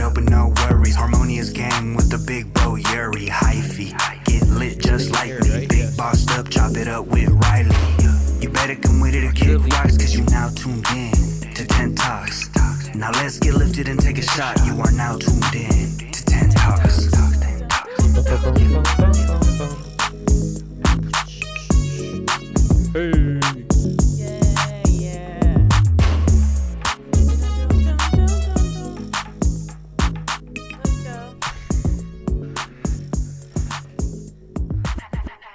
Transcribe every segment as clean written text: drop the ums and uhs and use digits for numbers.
up with no worries. Harmonious gang with the big bro Yuri. Hyphy, get lit just like me. Big bossed up, chop it up with Riley. You better come with it or kick rocks, cause you now tuned in to 10 Talks. Now let's get lifted and take a shot. You are now tuned in to 10 Talks. Hey.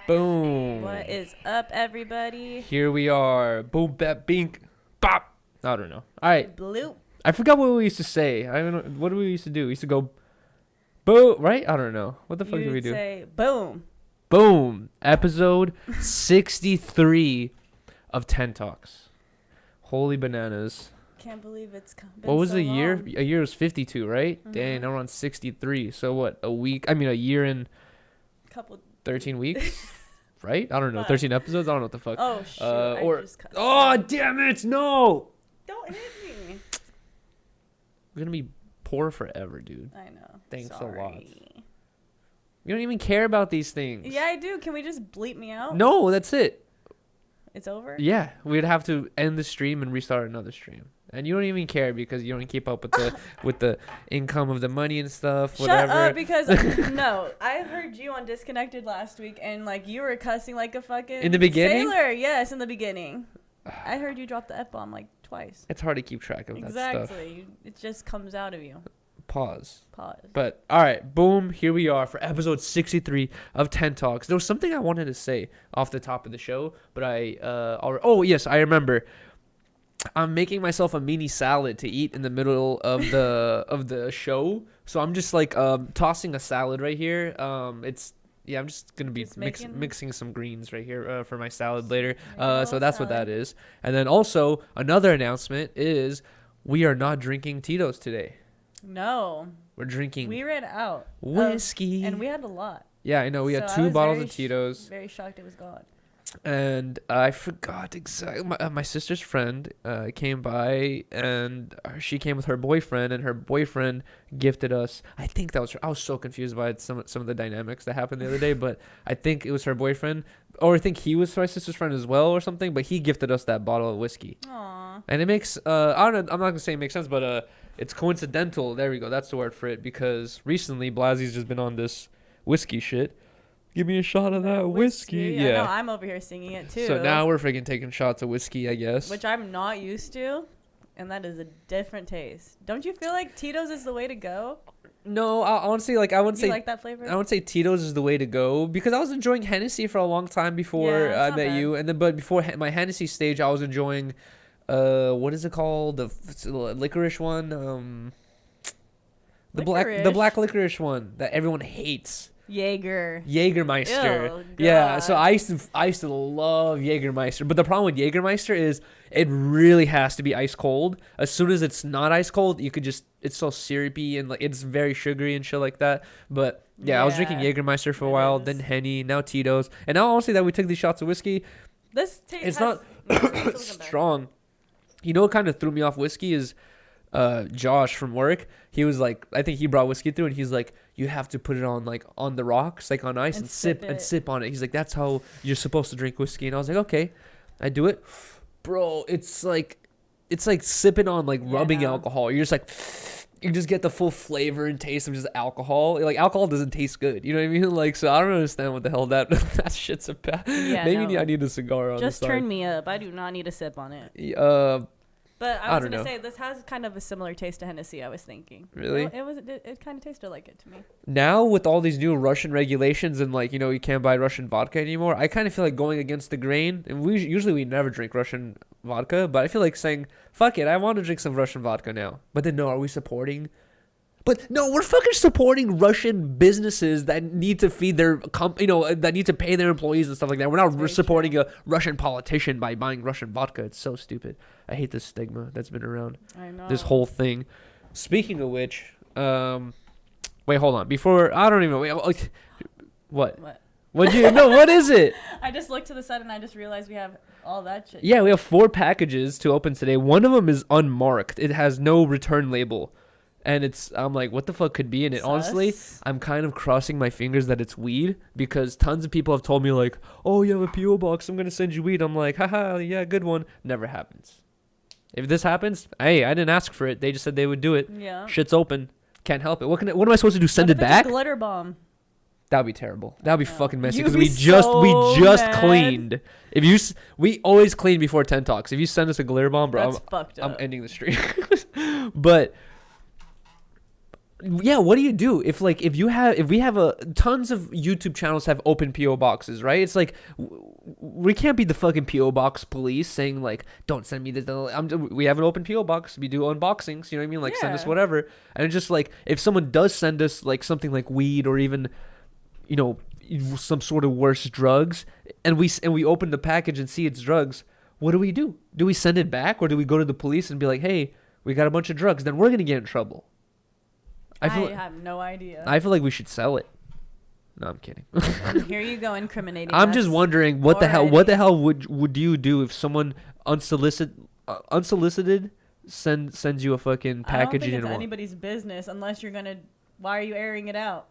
Boom. What is up, everybody? Here we are. Boom, bap, bink, bop. I don't know. All right. Bloop. I forgot what we used to say. I don't know. What do we used to do? We used to go, boom, right? I don't know. What the fuck did we do? Say boom. Boom. Episode 63 of 10 Talks. Holy bananas. Can't believe it's been What was so a year? long. A year was 52, right? Mm-hmm. Dang, now we're on 63. So what? A year and Couple. 13 weeks? Right? I don't know. Fuck. 13 episodes? I don't know what the fuck. Oh shoot! I just cut Oh, damn it. No. Don't hit me. We're going to be poor forever, dude. I know. Thanks a Sorry. lot. You don't even care about these things. Yeah, I do. Can we just bleep me out? No, that's it. It's over. Yeah, we'd have to end the stream and restart another stream. And you don't even care because you don't keep up with the with the income of the money and stuff. Whatever. Shut up, because no, I heard you on Disconnected last week, and like you were cussing like a fucking In the beginning? sailor. Yes, in the beginning. I heard you drop the F-bomb like twice. It's hard to keep track of that stuff. Exactly. It just comes out of you. Pause. Pause. But all right, boom, here we are for episode 63 of 10 Talks. There was something I wanted to say off the top of the show, but oh yes, I remember. I'm making myself a mini salad to eat in the middle of the show. So I'm just like tossing a salad right here. I'm just gonna be mixing some greens right here for my salad later. So that's what that is. And then also another announcement is we are not drinking Tito's today. No. We're drinking We ran out. whiskey. And we had a lot. Yeah, I know. We had So I 2 was bottles very of Tito's. Very shocked it was gone. And I forgot exactly. My sister's friend came by, and she came with her boyfriend, and her boyfriend gifted us. I think that was her. I was so confused by some of the dynamics that happened the other day, but I think it was her boyfriend, or I think he was my sister's friend as well, or something. But he gifted us that bottle of whiskey. Aww. And it makes I don't know. I'm not gonna say it makes sense, but it's coincidental. There we go. That's the word for it. Because recently, Blasie's just been on this whiskey shit. Give me a shot of that whiskey. I Yeah. know, I'm over here singing it too. So now we're freaking taking shots of whiskey, I guess. Which I'm not used to. And that is a different taste. Don't you feel like Tito's is the way to go? No, I want to say You like that flavor? I would say Tito's is the way to go because I was enjoying Hennessy for a long time before I met you, and then but before my Hennessy stage, I was enjoying, what is it called? The licorice one, the black licorice one that everyone hates. Jägermeister. Ew, yeah, so God. I used to love Jägermeister, but the problem with Jägermeister is it really has to be ice cold. As soon as it's not ice cold, you could just it's so syrupy and like it's very sugary and shit like that. But yeah, I was drinking Jägermeister for a while, then Henny, now Tito's, and now honestly that we took these shots of whiskey, This taste it's not strong. You know what kind of threw me off whiskey is Josh from work. He was like, I think he brought whiskey through, and he's like, you have to put it on like on the rocks, like on ice, and sip on it. He's like, that's how you're supposed to drink whiskey. And I was like, okay, I do it, bro. It's like sipping on like rubbing alcohol. You're just like, you just get the full flavor and taste of just alcohol. Like alcohol doesn't taste good. You know what I mean? Like, so I don't understand what the hell that shit's about. Yeah, maybe I need a cigar on just the side. turn me up. I do not need a sip on it. But I was going to say, this has kind of a similar taste to Hennessy, I was thinking. Really? It kind of tasted like it to me. Now, with all these new Russian regulations and, like, you know, you can't buy Russian vodka anymore, I kind of feel like going against the grain. And we never drink Russian vodka, but I feel like saying, fuck it, I want to drink some Russian vodka now. But then, no, are we supporting? But no, we're fucking supporting Russian businesses that need to feed their, that need to pay their employees and stuff like that. We're not supporting a Russian politician by buying Russian vodka. It's so stupid. I hate this stigma that's been around. I know. This whole thing. Speaking of which, wait, hold on. Before, I don't even know. Wait, what? What is it? I just looked to the side and I just realized we have all that shit. Yeah, we have 4 packages to open today. One of them is unmarked. It has no return label. And I'm like, what the fuck could be in it? Honestly, I'm kind of crossing my fingers that it's weed, because tons of people have told me like, oh, you have a PO box, I'm gonna send you weed. I'm like, haha, yeah, good one. Never happens. If this happens, hey, I didn't ask for it. They just said they would do it. Yeah. Shit's open. Can't help it. What am I supposed to do? Send it back? It's a glitter bomb. That'd be terrible. That'd be fucking messy, because You'd we be just mad. cleaned. We always clean before 10 talks. If you send us a glitter bomb, bro, That's fucked up. I'm ending the stream. But yeah, what do you do if we have tons of YouTube channels have open PO boxes, right? It's like we can't be the fucking PO box police saying like, don't send me this. We have an open PO box. We do unboxings. You know what I mean? Like send us whatever. And it's just like, if someone does send us like something like weed or even, you know, some sort of worse drugs, and we open the package and see it's drugs, what do we do? Do we send it back, or do we go to the police and be like, hey, we got a bunch of drugs? Then we're gonna get in trouble. I have no idea. I feel like we should sell it. No, I'm kidding. Here you go, incriminating. I'm just wondering what the hell would you do if someone unsolicited sends you a fucking package? I don't think you it's didn't want. anybody's business unless you're gonna. Why are you airing it out?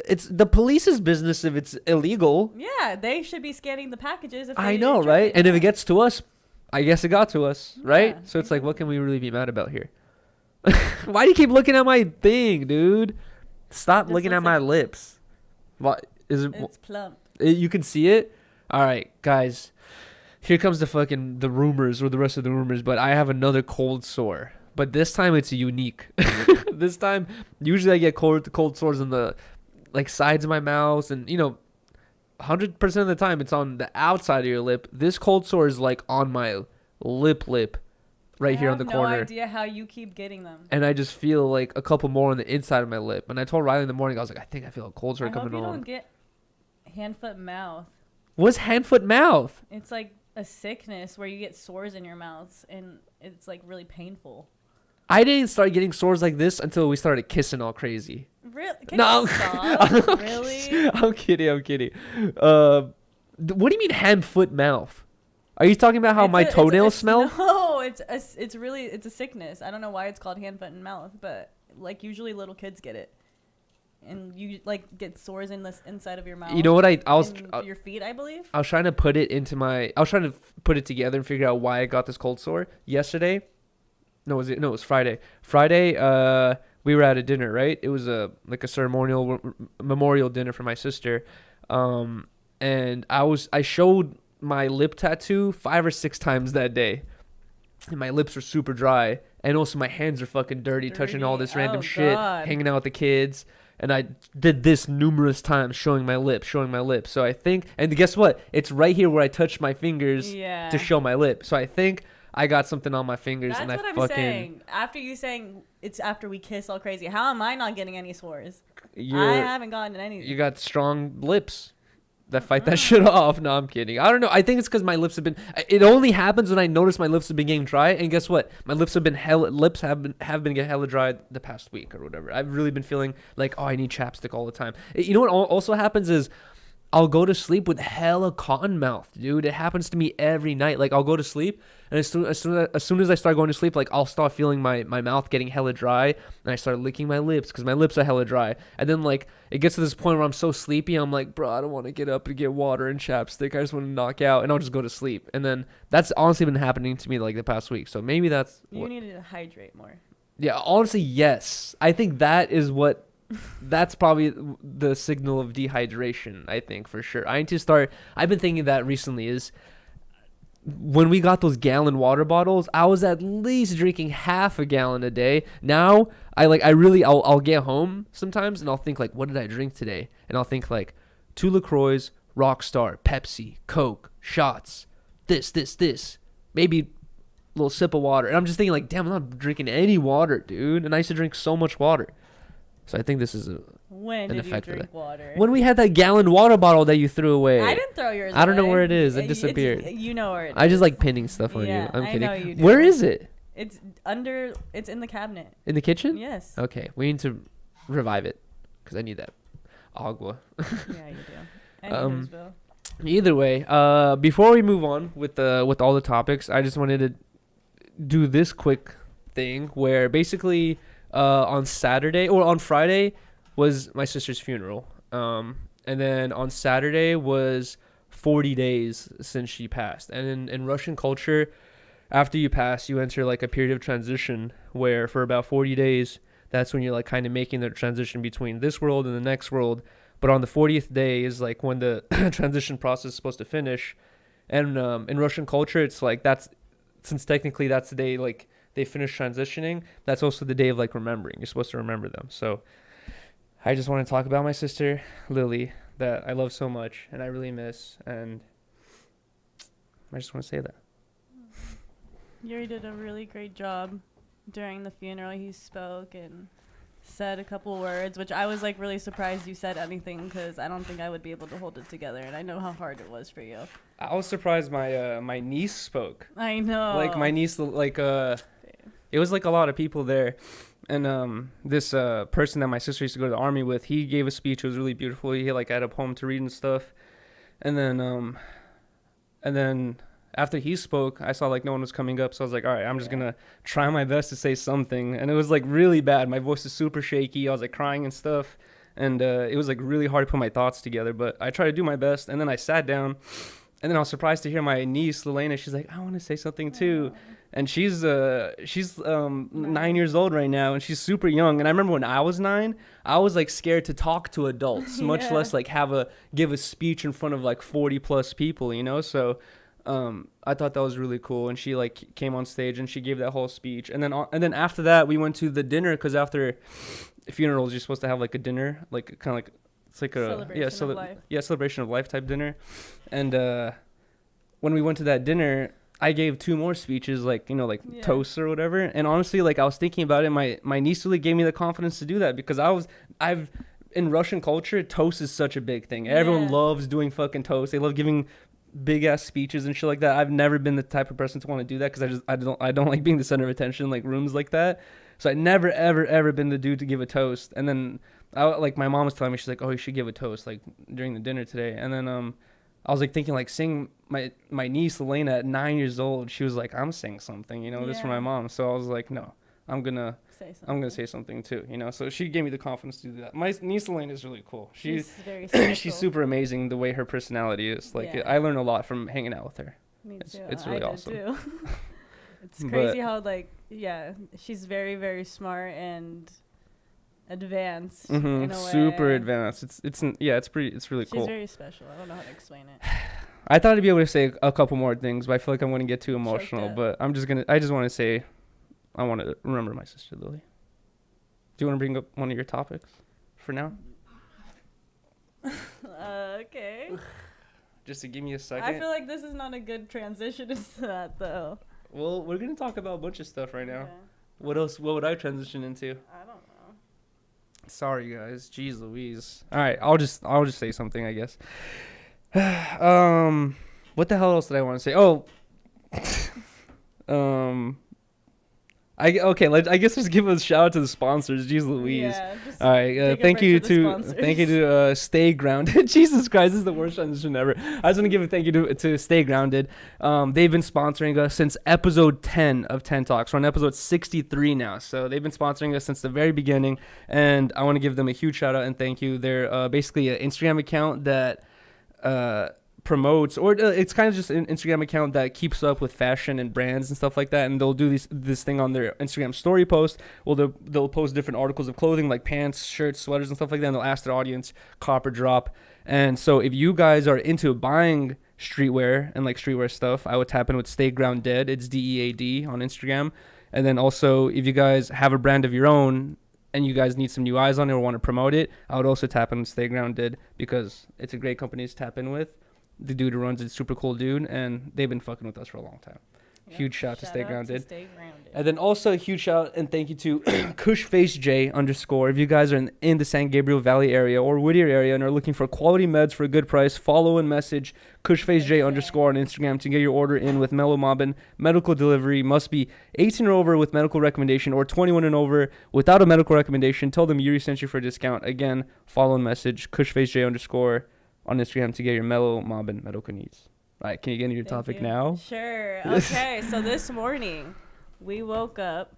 It's the police's business if it's illegal. Yeah, they should be scanning the packages. I know, right? And if it gets to us, I guess it got to us, right? Yeah, so it's like, what can we really be mad about here? Why do you keep looking at my thing, dude? Stop looking at my lips. What is it? It's plump. You can see it. All right, guys. Here comes the rumors, or the rest of the rumors. But I have another cold sore. But this time it's unique. This time, usually I get cold sores in the sides of my mouth, and 100% of the time it's on the outside of your lip. This cold sore is like on my lip. Right here on the corner. I have no idea how you keep getting them. And I just feel like a couple more on the inside of my lip. And I told Riley in the morning, I was like, I think I feel a cold sore coming on. I hope you don't get hand, foot, mouth. What's hand, foot, mouth? It's like a sickness where you get sores in your mouths, and it's like really painful. I didn't start getting sores like this until we started kissing all crazy. Really? No, stop? Really? I'm kidding. What do you mean hand, foot, mouth? Are you talking about how my toenails smell? No, it's a sickness. I don't know why it's called hand, foot, and mouth, but like usually little kids get it, and you like get sores in the inside of your mouth. You know what? Your feet, I believe. I was trying to put it together and figure out why I got this cold sore yesterday. No, it was Friday. Friday, we were at a dinner, right? It was a ceremonial memorial dinner for my sister, and I showed my lip tattoo 5 or 6 times that day, and my lips were super dry, and also my hands are fucking dirty. Touching all this random shit, hanging out with the kids, and I did this numerous times, showing my lip. So I think, and guess what, it's right here where I touched my fingers to show my lip. So I think I got something on my fingers. That's what I'm saying. After you saying it's after we kiss all crazy, how am I not getting any sores? I haven't gotten any. You got strong lips that fight that shit off. No, I'm kidding. I don't know. I think it's because my lips have been. It only happens when I notice my lips have been getting dry. And guess what? My lips have been getting hella dry the past week or whatever. I've really been feeling like, I need chapstick all the time. You know what also happens is I'll go to sleep with hella cotton mouth, dude. It happens to me every night. Like I'll go to sleep, and as soon as I start going to sleep, like I'll start feeling my mouth getting hella dry, and I start licking my lips because my lips are hella dry. And then like it gets to this point where I'm so sleepy, I'm like, bro, I don't want to get up and get water and chapstick. I just want to knock out, and I'll just go to sleep. And then that's honestly been happening to me like the past week. So maybe that's you need to hydrate more. Yeah, honestly, yes. I think that is what. That's probably the signal of dehydration, I think, for sure. I need to start. I've been thinking that recently is when we got those gallon water bottles, I was at least drinking half a gallon a day. Now I'll get home sometimes and I'll think like, what did I drink today? And I'll think like 2 LaCroix, Rockstar, Pepsi, Coke, shots, this, maybe a little sip of water. And I'm just thinking like, damn, I'm not drinking any water, dude. And I used to drink so much water. So I think this is when did you drink water? When we had that gallon water bottle that you threw away. I didn't throw yours away. I don't know where it is. It disappeared. You know where it is. I just like pinning stuff on you. I'm kidding. I know you do. Where is it? It's in the cabinet. In the kitchen? Yes. Okay. We need to revive it because I need that agua. Yeah, you do. Either way, before we move on with all the topics, I just wanted to do this quick thing where basically On Saturday or on Friday was my sister's funeral. And then on Saturday was 40 days since she passed. And in Russian culture, after you pass, you enter like a period of transition where for about 40 days, that's when you're like kind of making the transition between this world and the next world. But on the 40th day is like when the transition process is supposed to finish. And in Russian culture, it's like since technically that's the day like they finish transitioning, that's also the day of like remembering. You're supposed to remember them. So I just want to talk about my sister, Lily, that I love so much and I really miss. And I just want to say that. Yuri did a really great job during the funeral. He spoke and said a couple words, which I was like really surprised you said anything because I don't think I would be able to hold it together. And I know how hard it was for you. I was surprised my niece spoke. I know. Like my niece, like it was like a lot of people there. And this person that my sister used to go to the army with, he gave a speech. It was really beautiful. He like had a poem to read and stuff. And then after he spoke, I saw like no one was coming up, so I was like, all right, I'm just gonna try my best to say something. And it was like really bad. My voice is super shaky. I was like crying and stuff, and it was like really hard to put my thoughts together. But I tried to do my best, and then I sat down, and then I was surprised to hear my niece Lelena. She's like, I want to say something too. And she's 9 years old right now, and she's super young. And I remember when I was 9, I was like scared to talk to adults, much less like give a speech in front of like 40 plus people, you know. So I thought that was really cool. And she like came on stage and she gave that whole speech. And then after that, we went to the dinner because after funerals, you're supposed to have like a dinner, like kind of like it's like a celebration of life type dinner. And when we went to that dinner, I gave 2 more speeches, like, you know, like toasts or whatever. And honestly, like I was thinking about it, my niece really gave me the confidence to do that because in Russian culture, toast is such a big thing. Everyone loves doing fucking toast. They love giving big ass speeches and shit like that. I've never been the type of person to want to do that because I don't like being the center of attention, like rooms like that. So I never ever been the dude to give a toast. And then like my mom was telling me, she's like, oh, you should give a toast like during the dinner today. And then I was like thinking like seeing my niece Elena at 9 years old, she was like, I'm saying something, you know, this for my mom. So I was like, no, I'm gonna say something too, you know. So she gave me the confidence to do that. My niece Elena is really cool. She's very special. She's super amazing the way her personality is. Like I learn a lot from hanging out with her. Me too. It's really awesome. Too. It's crazy how like she's very very smart and advanced. In a super way. Advanced. It's really cool. She's very special. I don't know how to explain it. I thought I'd be able to say a couple more things, but I feel like I'm going to get too emotional. But I just want to say, I want to remember my sister Lily. Do you want to bring up one of your topics for now? Okay. Just to give me a second. I feel like this is not a good transition into that though. Well, we're going to talk about a bunch of stuff right now. Okay. What else? What would I transition into? I don't know. Sorry, guys. Jeez Louise. All right, I'll just say something, I guess. What the hell else did I want to say? Oh, I guess let's give a shout out to the sponsors. Jeez Louise. Yeah, all right. Thank you to Stay Grounded. Jesus Christ, this is the worst transition ever. I just want to give a thank you to Stay Grounded. They've been sponsoring us since episode 10 of 10 Talks. We're on episode 63 now. So they've been sponsoring us since the very beginning. And I want to give them a huge shout out and thank you. They're basically an Instagram account that promotes, or it's kind of just an Instagram account that keeps up with fashion and brands and stuff like that, and they'll do this thing on their Instagram story post. Well, they'll post different articles of clothing like pants, shirts, sweaters, and stuff like that, and they'll ask their audience cop or drop. And so if you guys are into buying streetwear and like streetwear stuff, I would tap in with Stay Grounded. It's DEAD on Instagram. And then also if you guys have a brand of your own and you guys need some new eyes on it or want to promote it, I would also tap in with Stay Grounded because it's a great company to tap in with. The dude who runs it's a super cool dude, and they've been fucking with us for a long time. Yep. Huge shout to Stay Grounded. And then also a huge shout and thank you to CushFaceJ_. If you guys are in the San Gabriel Valley area or Whittier area and are looking for quality meds for a good price, follow and message CushFaceJ_ on Instagram to get your order in with Mellow Mobbin. Medical delivery must be 18 or over with medical recommendation or 21 and over without a medical recommendation. Tell them Yuri sent you for a discount. Again, follow and message CushFaceJ_ on Instagram to get your Mellow Mobbin medical needs. All right, can you get into your topic now? Sure. Okay, so this morning we woke up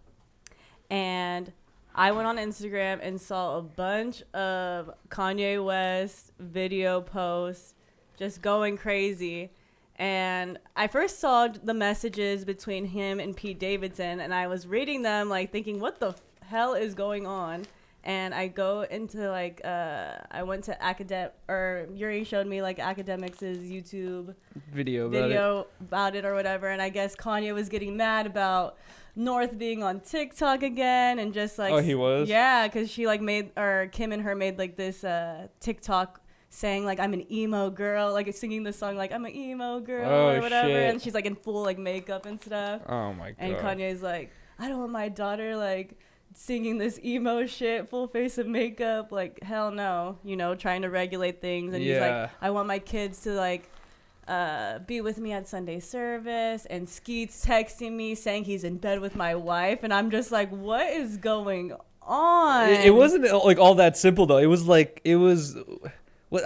and I went on Instagram and saw a bunch of Kanye West video posts just going crazy. And I first saw the messages between him and Pete Davidson, and I was reading them, like, thinking, what the hell is going on? And I go into, like, I went to Yuri showed me, like, Academics' YouTube video about it or whatever. And I guess Kanye was getting mad about North being on TikTok again, and just, like... Oh, he was? Yeah, because she, like, Kim and her made, like, this TikTok saying, like, I'm an emo girl, like, singing the song, like, I'm an emo girl or whatever. Shit. And she's, like, in full, like, makeup and stuff. Oh, my God. And Kanye's like, I don't want my daughter, like, singing this emo shit, full face of makeup. Like, hell no. You know, trying to regulate things. And he's like, I want my kids to, like, be with me at Sunday service. And Skeet's texting me saying he's in bed with my wife. And I'm just like, what is going on? It wasn't, like, all that simple, though. It was, like,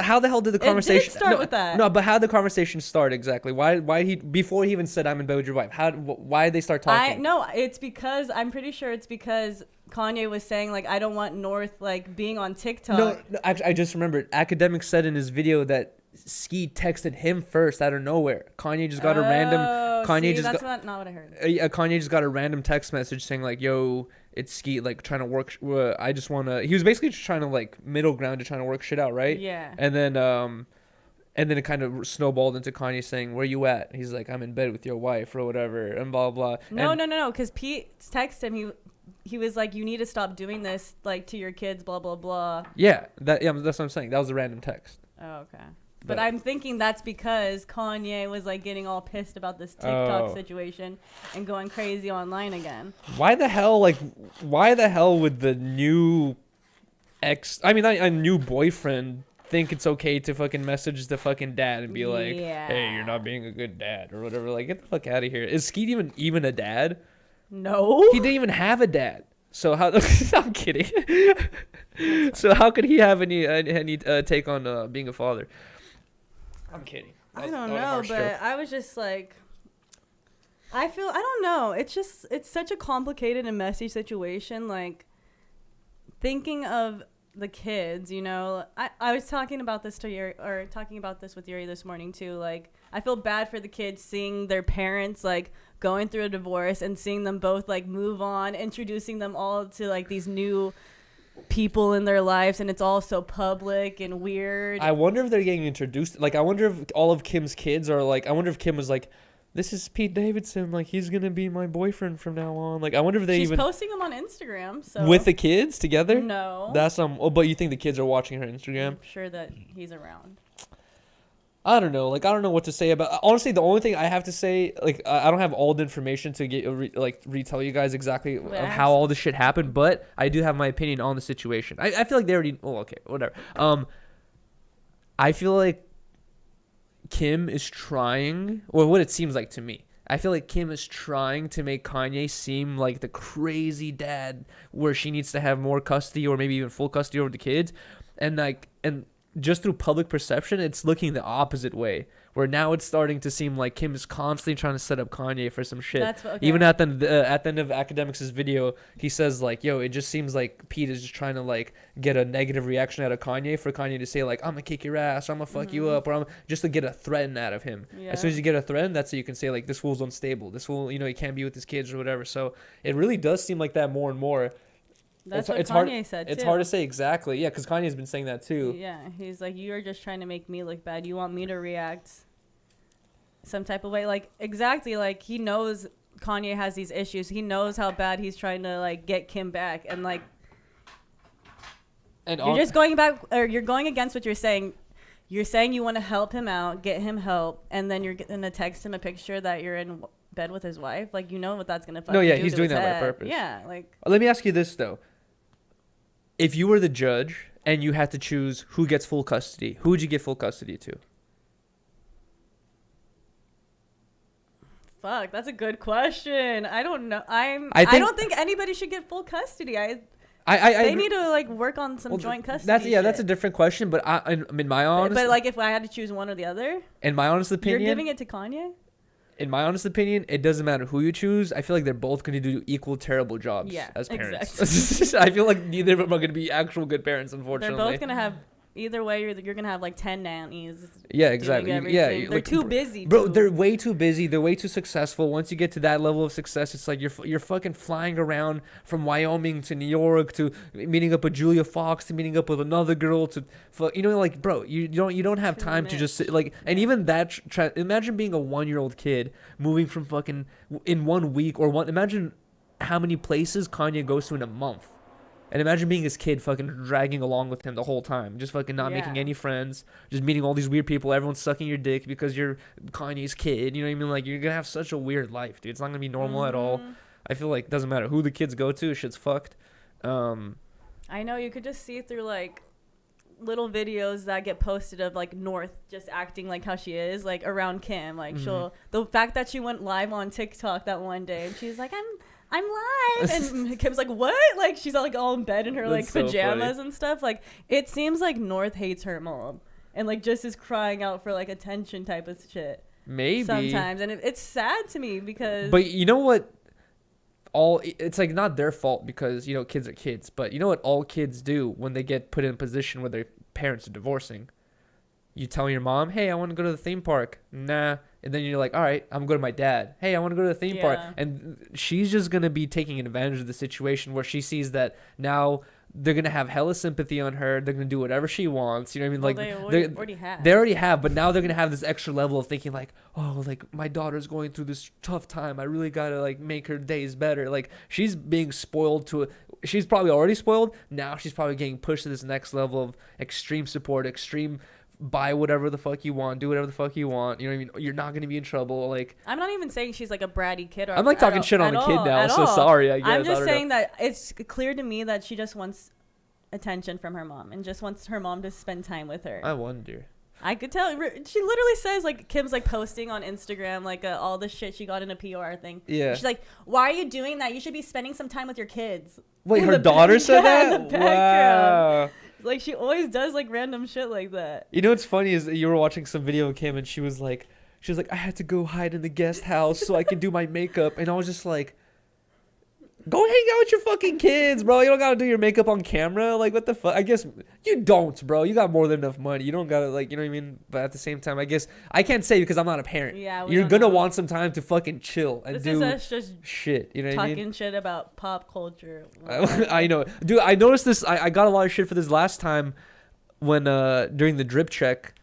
how the hell did the conversation... It did start with that. No, but how did the conversation start exactly? Why he... Before he even said, I'm in bed with your wife, why did they start talking? It's because... I'm pretty sure it's because Kanye was saying, like, I don't want North, like, being on TikTok. No, actually, I just remembered. Academic said in his video that Ski texted him first out of nowhere. Kanye just got a random... Not what I heard. Kanye just got a random text message saying, like, yo... It's Skeet, like, trying to work. I just want to. He was basically just trying to, like, middle ground to trying to work shit out, right? Yeah. And then it kind of snowballed into Kanye saying, "Where you at?" He's like, "I'm in bed with your wife," or whatever, and blah blah. No. Because Pete texted him. He was like, "You need to stop doing this, like, to your kids." Blah blah blah. Yeah, that's what I'm saying. That was a random text. Oh, okay. But I'm thinking that's because Kanye was, like, getting all pissed about this TikTok situation and going crazy online again. Why the hell would the new a new boyfriend think it's okay to fucking message the fucking dad and be like, hey, you're not being a good dad or whatever? Like, get the fuck out of here. Is Skeet even a dad? No. He didn't even have a dad. So how... I'm kidding. So how could he have any take on being a father? I'm kidding. I don't know, but I was just like, I don't know. It's such a complicated and messy situation. Like, thinking of the kids, you know, I was talking about this with Yuri this morning too. Like, I feel bad for the kids seeing their parents, like, going through a divorce and seeing them both, like, move on, introducing them all to, like, these new people in their lives, and it's all so public and weird. I wonder if they're getting introduced. Like, I wonder if all of Kim's kids are like, I wonder if Kim was like, this is Pete Davidson, like, he's gonna be my boyfriend from now on. Like, I wonder if she's posting him on Instagram. So with the kids together. No, that's but you think the kids are watching her Instagram? I'm sure that he's around. I don't know. Like, I don't know what to say about. Honestly, the only thing I have to say, like, I don't have all the information to retell you guys exactly how all this shit happened, but I do have my opinion on the situation. I feel like they already. Oh, okay, whatever. I feel like Kim is trying, or what it seems like to me. I feel like Kim is trying to make Kanye seem like the crazy dad, where she needs to have more custody or maybe even full custody over the kids, and just through public perception, it's looking the opposite way, where now it's starting to seem like Kim is constantly trying to set up Kanye for some shit. Even at the end of Academics' video, he says, like, yo, it just seems like Pete is just trying to, like, get a negative reaction out of Kanye for Kanye to say, like, I'm gonna kick your ass, or I'm gonna fuck you up, or I'm just to get a threaten out of him. Yeah. As soon as you get a threaten, that's so you can say, like, this fool's unstable, this fool, you know, he can't be with his kids or whatever. So it really does seem like that more and more. That's what Kanye said, too. It's hard to say exactly. Yeah, because Kanye's been saying that, too. Yeah, he's like, you're just trying to make me look bad. You want me to react some type of way. Like, exactly, like, he knows Kanye has these issues. He knows how bad he's trying to, like, get Kim back. And, like, you're just going back, or you're going against what you're saying. You're saying you want to help him out, get him help, and then you're going to text him a picture that you're in bed with his wife. Like, you know what that's going to fucking do. No, yeah, he's doing that on purpose. Yeah, like. Let me ask you this, though. If you were the judge and you had to choose who gets full custody, who would you give full custody to? Fuck, that's a good question. I don't know. I don't think anybody should get full custody. They need to, like, work on some joint custody. That's a different question. But in my honest, but like, if I had to choose one or the other, in my honest opinion, you're giving it to Kanye. in my honest opinion, it doesn't matter who you choose. I feel like they're both going to do equal terrible jobs as parents. Exactly. I feel like neither of them are going to be actual good parents, unfortunately. They're both going to have, either way, you're going to have like 10 nannies. Yeah, exactly. Yeah, they're too busy. Bro, they're way too busy. They're way too successful. Once you get to that level of success, it's like you're fucking flying around from Wyoming to New York to meeting up with Julia Fox to meeting up with another girl to, like, bro, you don't have time to just sit, like, and even that. Imagine being a 1-year-old kid moving from fucking in 1 week imagine how many places Kanye goes to in a month. And imagine being his kid fucking dragging along with him the whole time. Just fucking not making any friends. Just meeting all these weird people. Everyone's sucking your dick because you're Kanye's kid. You know what I mean? Like, you're going to have such a weird life, dude. It's not going to be normal at all. I feel like it doesn't matter who the kids go to. Shit's fucked. I know. You could just see through, like, little videos that get posted of, like, North just acting like how she is, like, around Kim. Like, the fact that she went live on TikTok that one day and she's like, I'm live, and Kim's like, what? Like, she's all, like, all in bed in her like pajamas and stuff. Like, it seems like North hates her mom and, like, just is crying out for, like, attention type of shit. Maybe sometimes, and it's sad to me because. But you know what? It's like not their fault because kids are kids. But you know what all kids do when they get put in a position where their parents are divorcing? You tell your mom, hey, I want to go to the theme park. Nah. And then you're like, all right, I'm going to go to my dad. Hey, I want to go to the theme park. And she's just going to be taking advantage of the situation where she sees that now they're going to have hella sympathy on her. They're going to do whatever she wants. You know what I mean? Well, Like, they already have. They already have, but now they're going to have this extra level of thinking like, oh, like my daughter's going through this tough time. I really got to like make her days better. Like she's being spoiled she's probably already spoiled. Now she's probably getting pushed to this next level of extreme support, extreme buy whatever the fuck you want, do whatever the fuck you want. You know what I mean? You're not gonna be in trouble. Like, I'm not even saying she's like a bratty kid. I'm like talking shit on the kid now. So sorry. I guess I'm just saying that it's clear to me that she just wants attention from her mom and just wants her mom to spend time with her. I wonder. I could tell. She literally says, like, Kim's like posting on Instagram like all the shit she got in a PR thing. Yeah. She's like, "Why are you doing that? You should be spending some time with your kids." Wait, her daughter said that? In the background. Wow. Like, she always does, like, random shit like that. You know what's funny is you were watching some video of Kim and she was like, I had to go hide in the guest house so I can do my makeup. And I was just like, go hang out with your fucking kids, bro. You don't gotta do your makeup on camera. Like, what the fuck? I guess you don't, bro. You got more than enough money. You don't gotta, like, you know what I mean? But at the same time, I guess I can't say because I'm not a parent. Yeah, you're gonna want some time to fucking chill and do just shit. You know what I mean? Talking shit about pop culture. I know, dude. I noticed this. I got a lot of shit for this last time when during the drip check.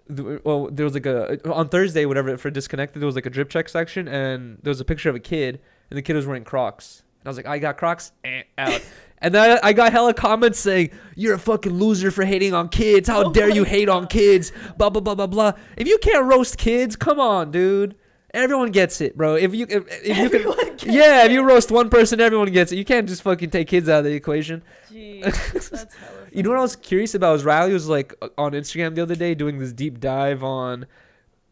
Well, there was like on Thursday, whatever, for Disconnected, there was like a drip check section, and there was a picture of a kid, and the kid was wearing Crocs. And I was like, I got Crocs, out. And then I got hella comments saying, you're a fucking loser for hating on kids. How dare you hate on kids? Blah, blah, blah, blah, blah. If you can't roast kids, come on, dude. Everyone gets it, bro. If you roast one person, everyone gets it. You can't just fucking take kids out of the equation. Jeez, that's hella funny. You know what I was curious about was Riley was like on Instagram the other day doing this deep dive on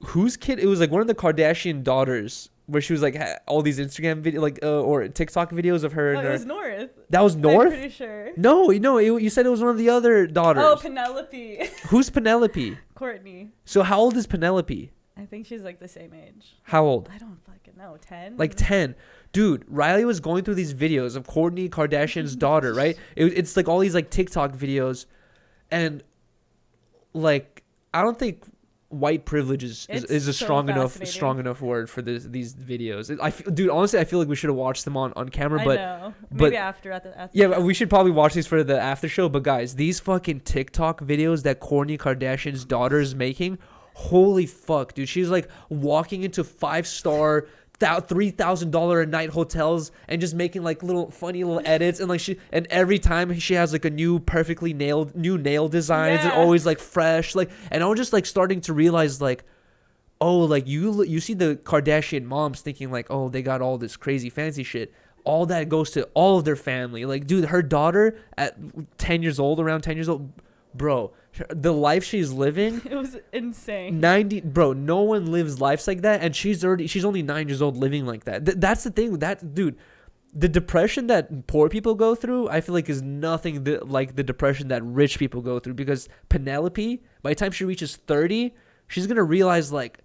whose kid. It was like one of the Kardashian daughters. Where she was like all these Instagram video or TikTok videos of her. Oh, it was North. That was North? I'm pretty sure. No, you said it was one of the other daughters. Oh, Penelope. Who's Penelope? Courtney. So how old is Penelope? I think she's like the same age. How old? I don't fucking know. 10? Like 10. Dude, Riley was going through these videos of Kourtney Kardashian's daughter, right? It's like all these like TikTok videos, and like I don't think white privilege is a strong enough word for these videos. Dude, honestly, I feel like we should have watched them on camera. But I know. Maybe after yeah, we should probably watch these for the after show. But guys, these fucking TikTok videos that Kourtney Kardashian's daughter is making, holy fuck, dude. She's like walking into 5-star $3,000 a night hotels and just making like funny little edits, and like every time she has like a new perfectly nailed nail designs and always like fresh, like, and I was just like starting to realize like, oh, like you see the Kardashian moms thinking like, oh, they got all this crazy fancy shit. All that goes to all of their family. Like, dude, her daughter at around 10 years old, bro, the life she's living, it was insane. Bro, no one lives lives like that, and she's only 9 years old living like that. That's the thing. That, dude, the depression that poor people go through, I feel like is nothing like the depression that rich people go through. Because Penelope, by the time she reaches 30, she's gonna realize like,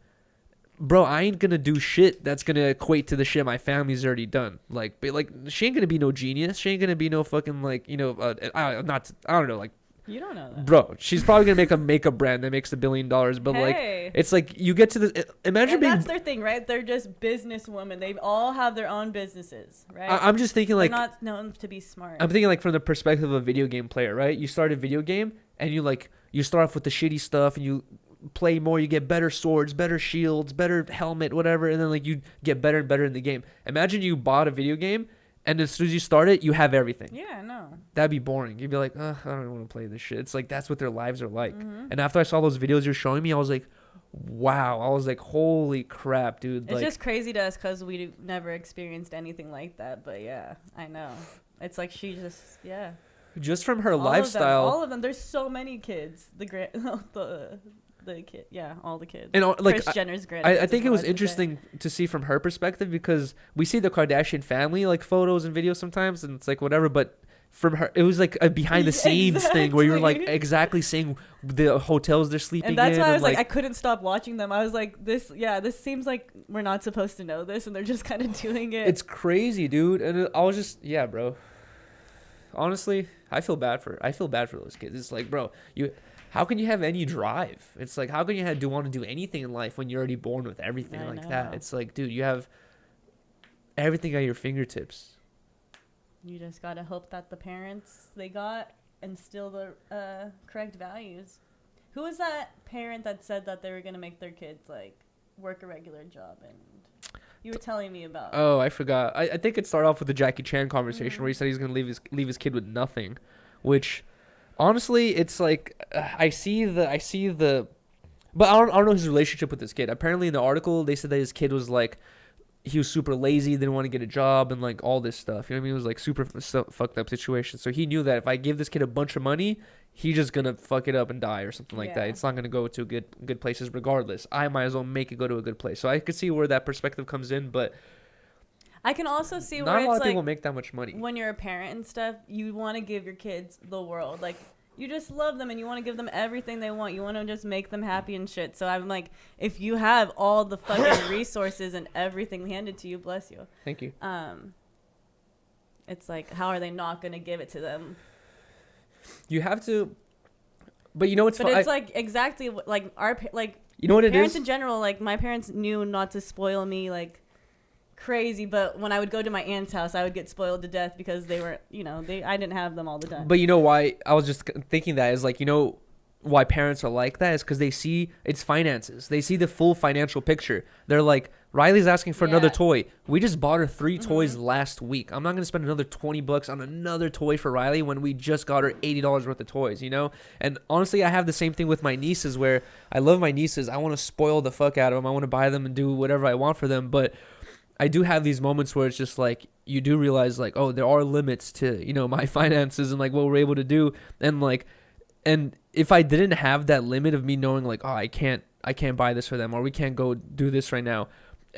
bro, I ain't gonna do shit that's gonna equate to the shit my family's already done. Like, but like, she ain't gonna be no genius. She ain't gonna be no fucking like, I don't know, like, You don't know that. bro, she's probably gonna make a makeup brand that makes $1 billion. But like, it's like you get to the imagine being. That's their thing, right? They're just businesswomen. They all have their own businesses, right? I'm just thinking like they're not known to be smart. I'm thinking like from the perspective of a video game player, right? You start a video game and you start off with the shitty stuff and you play more, you get better swords, better shields, better helmet, whatever, and then like you get better and better in the game. Imagine you bought a video game and as soon as you start it, you have everything. Yeah, no. That'd be boring. You'd be like, I don't want to play this shit. It's like that's what their lives are like. And after I saw those videos you're showing me, I was like, wow. I was like, holy crap, dude. It's just crazy to us because we never experienced anything like that. But yeah, I know. It's like she just from her lifestyle. All of them. There's so many kids. The kid, all the kids. And like Kris Jenner's grand. I think it was interesting to see from her perspective because we see the Kardashian family like photos and videos sometimes, and it's like whatever. But from her, it was like a behind the scenes thing where you were like exactly seeing the hotels they're sleeping in. And that's why I was like, I couldn't stop watching them. I was like, this seems like we're not supposed to know this, and they're just kind of doing it. It's crazy, dude. And I was just, bro. Honestly, I feel bad for those kids. It's like, bro, how can you have any drive? It's like, how can you want to do anything in life when you're already born with everything like that? It's like, dude, you have everything at your fingertips. You just got to hope that the parents they got instill the correct values. Who was that parent that said that they were going to make their kids like work a regular job? And you were telling me about. Oh, I forgot. I think it started off with the Jackie Chan conversation where he said he's going to leave his kid with nothing, which honestly, it's like I see the, but I don't know his relationship with this kid. Apparently, in the article, they said that his kid was like, he was super lazy, didn't want to get a job, and like all this stuff. You know what I mean? It was like super fucked up situation. So he knew that if I give this kid a bunch of money, he's just gonna fuck it up and die or something like that. It's not gonna go to good places regardless. I might as well make it go to a good place. So I could see where that perspective comes in, but I can also see not where a lot it's of like people make that much money. When you're a parent and stuff, you want to give your kids the world. Like, you just love them and you want to give them everything they want. You want to just make them happy and shit. So I'm like, if you have all the fucking resources and everything handed to you, bless you. Thank you. It's like, how are they not going to give it to them? You have to, but you know what's But it's like exactly like you know what it parents is? in general. Like, my parents knew not to spoil me like crazy, but when I would go to my aunt's house, I would get spoiled to death because they were, I didn't have them all the time. But you know why I was just thinking that is like, why parents are like that is because they see it's finances. They see the full financial picture. They're like, Riley's asking for another toy. We just bought her 3 toys last week. I'm not going to spend another $20 on another toy for Riley when we just got her $80 worth of toys, And honestly, I have the same thing with my nieces where I love my nieces. I want to spoil the fuck out of them. I want to buy them and do whatever I want for them. But I do have these moments where it's just like you do realize like, oh, there are limits to, my finances and like what we're able to do. And if I didn't have that limit of me knowing like, oh, I can't buy this for them or we can't go do this right now,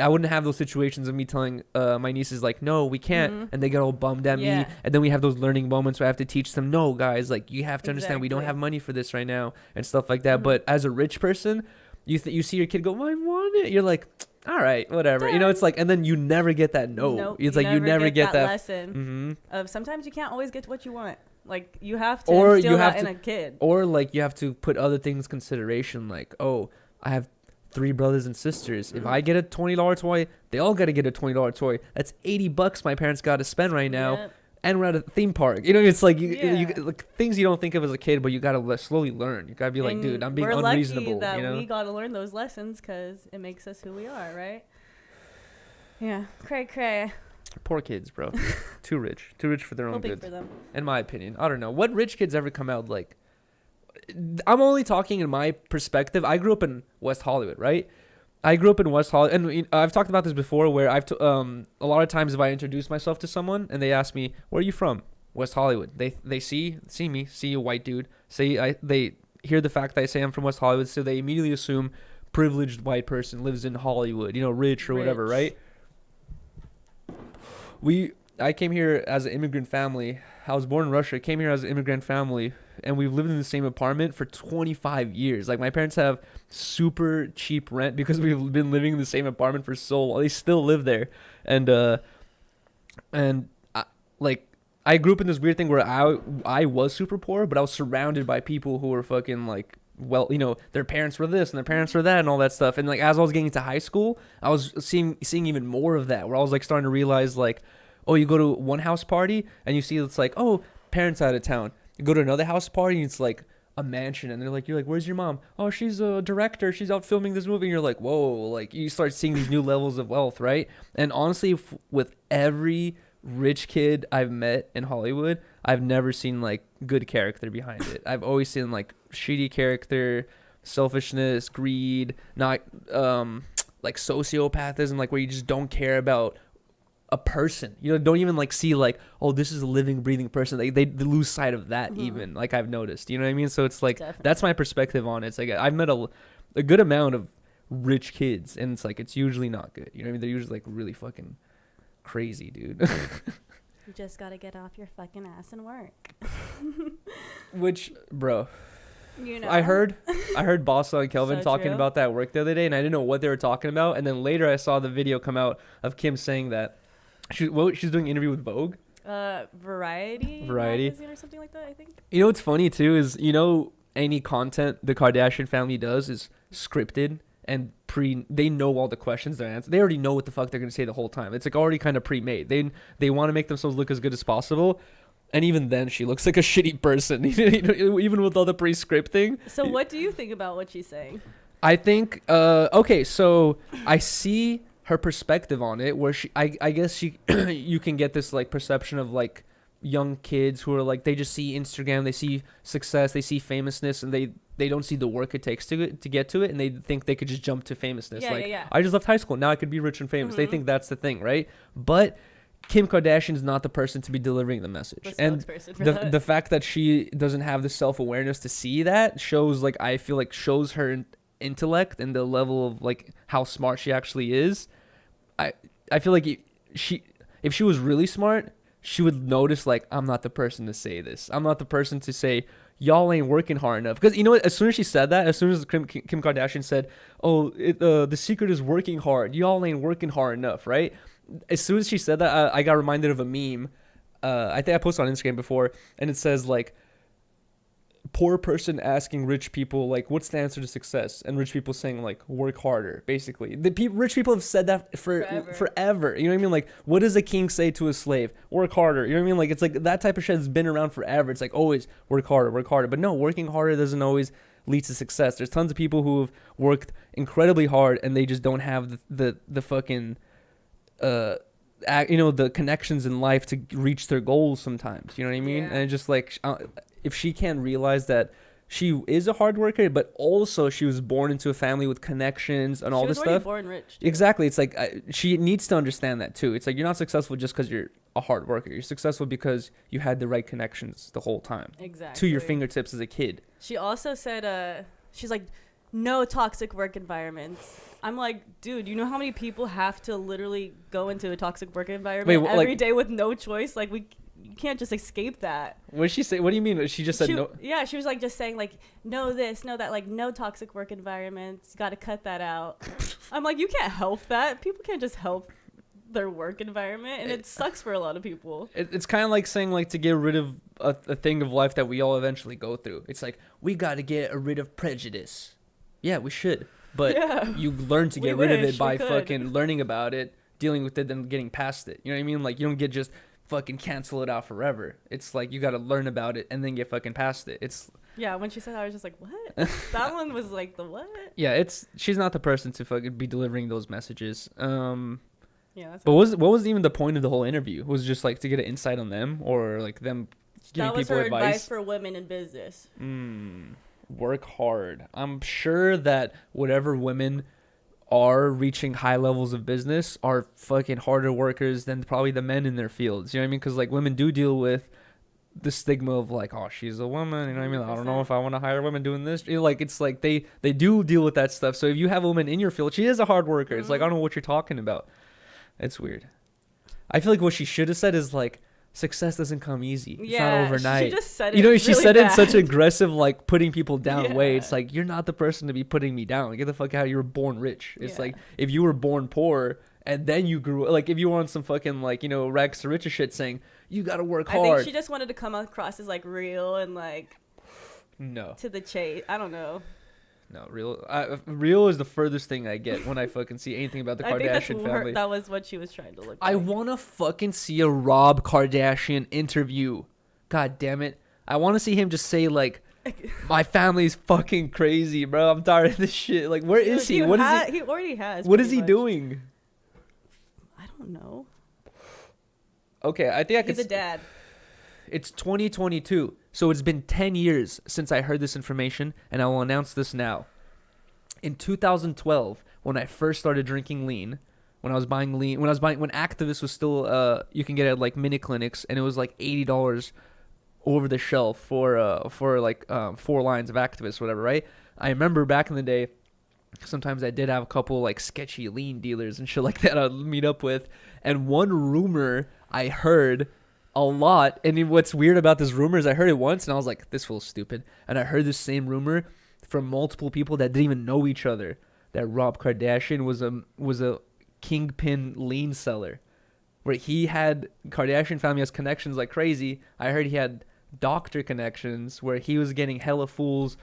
I wouldn't have those situations of me telling my nieces like, no, we can't. And they get all bummed at me. And then we have those learning moments where I have to teach them, no, guys, like you have to understand we don't have money for this right now and stuff like that. But as a rich person, you see your kid go, I want it. You're like, all right, whatever. It's like, and then you never get that no. Nope, it's like you never get that lesson of sometimes you can't always get what you want. Like you have to instill that in a kid. Or like you have to put other things in consideration. Like, oh, I have 3 brothers and sisters. If I get a $20 toy, they all got to get a $20 toy. That's $80 my parents got to spend right now. Yep. And we're at a theme park. It's like you like things you don't think of as a kid, but you gotta slowly learn. You gotta be like, dude, I'm being unreasonable. We're lucky that we gotta learn those lessons because it makes us who we are, right? Yeah, cray. Poor kids, bro. Too rich for their own good. For them. In my opinion, I don't know what rich kids ever come out like. I'm only talking in my perspective. I grew up in West Hollywood, right? I grew up in West Hollywood, and I've talked about this before, where a lot of times if I introduce myself to someone and they ask me, "Where are you from?" West Hollywood. They see me, see a white dude, they hear the fact that I say I'm from West Hollywood, so they immediately assume privileged white person lives in Hollywood, rich or whatever, right? I came here as an immigrant family. I was born in Russia, came here as an immigrant family, and we've lived in the same apartment for 25 years. Like, my parents have super cheap rent because we've been living in the same apartment for so long. They still live there. And I grew up in this weird thing where I was super poor, but I was surrounded by people who were fucking like, well, you know, their parents were this and their parents were that and all that stuff. And like, as I was getting into high school, I was seeing even more of that, where I was like starting to realize like, oh, you go to one house party and you see it's like, oh, parents out of town. You go to another house party and it's like a mansion, and you're like, where's your mom? Oh, she's a director, she's out filming this movie. And you're like, whoa, like you start seeing these new levels of wealth, right? And honestly, with every rich kid I've met in Hollywood, I've never seen like good character behind it. I've always seen like shitty character, selfishness, greed, not like sociopathism, like where you just don't care about a person. You know, don't even like see like, oh, this is a living, breathing person. They lose sight of that. Even like I've noticed. You know what I mean? So it's like that's my perspective on it. It's like I've met a good amount of rich kids, and it's like it's usually not good. You know what I mean? They're usually like really fucking crazy, dude. You just gotta get off your fucking ass and work. Which, bro, you know, I heard Bossa and Kelvin So talking true. about that work the other day, and I didn't know what they were talking about. And then later I saw the video come out of Kim saying that she's doing an interview with Vogue. Variety magazine or something like that, I think. You know what's funny too is, you know, any content the Kardashian family does is scripted and they know all the questions they're answering. They already know what the fuck they're gonna say the whole time. It's like already kind of pre-made. They want to make themselves look as good as possible. And even then, she looks like a shitty person, even with all the pre-scripting. So what do you think about what she's saying? I think, okay, so I see her perspective on it, where I guess you can get this like perception of like young kids who are like, they just see Instagram, they see success, they see famousness, and they don't see the work it takes to get to it, and they think they could just jump to famousness. I just left high school, now I could be rich and famous. They think that's the thing, right? But Kim Kardashian is not the person to be delivering the message. And the fact that she doesn't have the self-awareness to see that shows, like, I feel like shows her intellect and the level of like how smart she actually is. I feel like if she was really smart, she would notice like, I'm not the person to say this. I'm not the person to say y'all ain't working hard enough. Because you know what? As soon as she said that, as soon as Kim Kardashian said, oh, the secret is working hard. Y'all ain't working hard enough, right? As soon as she said that, I got reminded of a meme. I think I posted on Instagram before, and it says like, poor person asking rich people like, what's the answer to success? And rich people saying like, work harder. Basically, rich people have said that forever. You know what I mean? Like, what does a king say to a slave? Work harder. You know what I mean? Like, it's like that type of shit has been around forever. It's like always work harder. But no, working harder doesn't always lead to success. There's tons of people who have worked incredibly hard and they just don't have the fucking the connections in life to reach their goals sometimes. You know what I mean? And it's just like, if she can't realize that she is a hard worker, but also she was born into a family with connections and all this stuff. She was already born rich, too. Exactly. It's like she needs to understand that too. It's like, you're not successful just because you're a hard worker. You're successful because you had the right connections the whole time. Exactly. To your fingertips as a kid. She also said, she's like, no toxic work environments. I'm like, dude, you know how many people have to literally go into a toxic work environment every day with no choice? Like, you can't just escape that. What did she say? What do you mean? She just said no? Yeah, she was like just saying like, no this, no that, like no toxic work environments. Got to cut that out. I'm like, you can't help that. People can't just help their work environment, and it sucks for a lot of people. It's kind of like saying like to get rid of a thing of life that we all eventually go through. It's like, we got to get rid of prejudice. Yeah, we should. But you learn to get rid of it by fucking learning about it, dealing with it, and getting past it. You know what I mean? Like, you don't get just fucking cancel it out forever. It's like, you got to learn about it and then get fucking past it. It's when she said that, I was just like, what? That one was like the what? Yeah, she's not the person to fucking be delivering those messages. That's but what was even the point of the whole interview? Was it just like to get an insight on them, or like them giving people advice? That was her advice for women in business. Work hard. I'm sure that whatever women are reaching high levels of business are fucking harder workers than probably the men in their fields. You know what I mean? Because like, women do deal with the stigma of like, oh, she's a woman. You know what I mean? I don't know if I want to hire women doing this. You know, like, it's like they do deal with that stuff. So if you have a woman in your field, she is a hard worker. It's like, I don't know what you're talking about. It's weird. I feel like what she should have said is like, success doesn't come easy. It's Yeah, not overnight. she just said it. You know, she really said it in bad. such aggressive, like putting people down way. Yeah. It's like, you're not the person to be putting me down. Get the fuck out. You were born rich. It's Yeah. like, if you were born poor and then you grew, like if you were on some fucking like, you know, rags to riches shit saying you got to work I hard. think she just wanted to come across as like real and like No. to the chase. I don't know. No, real is the furthest thing I get when I fucking see anything about the I think that's Kardashian family. that was what she was trying to look. I like. want to fucking see a Rob Kardashian interview. God damn it. I want to see him just say like, my family's fucking crazy, bro. I'm tired of this shit. Like, where is he? What is he? He already has. What is pretty he much. doing? I don't know. Okay, I think I could. He's a dad. It's 2022, so it's been 10 years since I heard this information, and I will announce this now. In 2012, when I first started drinking lean, when Activist was still, you can get it at like mini clinics, and it was like $80 over the shelf for like 4 lines of Activist, whatever, right? I remember back in the day, sometimes I did have a couple like sketchy lean dealers and shit like that I'd meet up with, and one rumor I heard a lot, and what's weird about this rumor is I heard it once and I was like, this feels stupid, and I heard the same rumor from multiple people that didn't even know each other, that Rob Kardashian was a kingpin lean seller, where he had Kardashian family has connections like crazy. I heard he had doctor connections where he was getting hella fools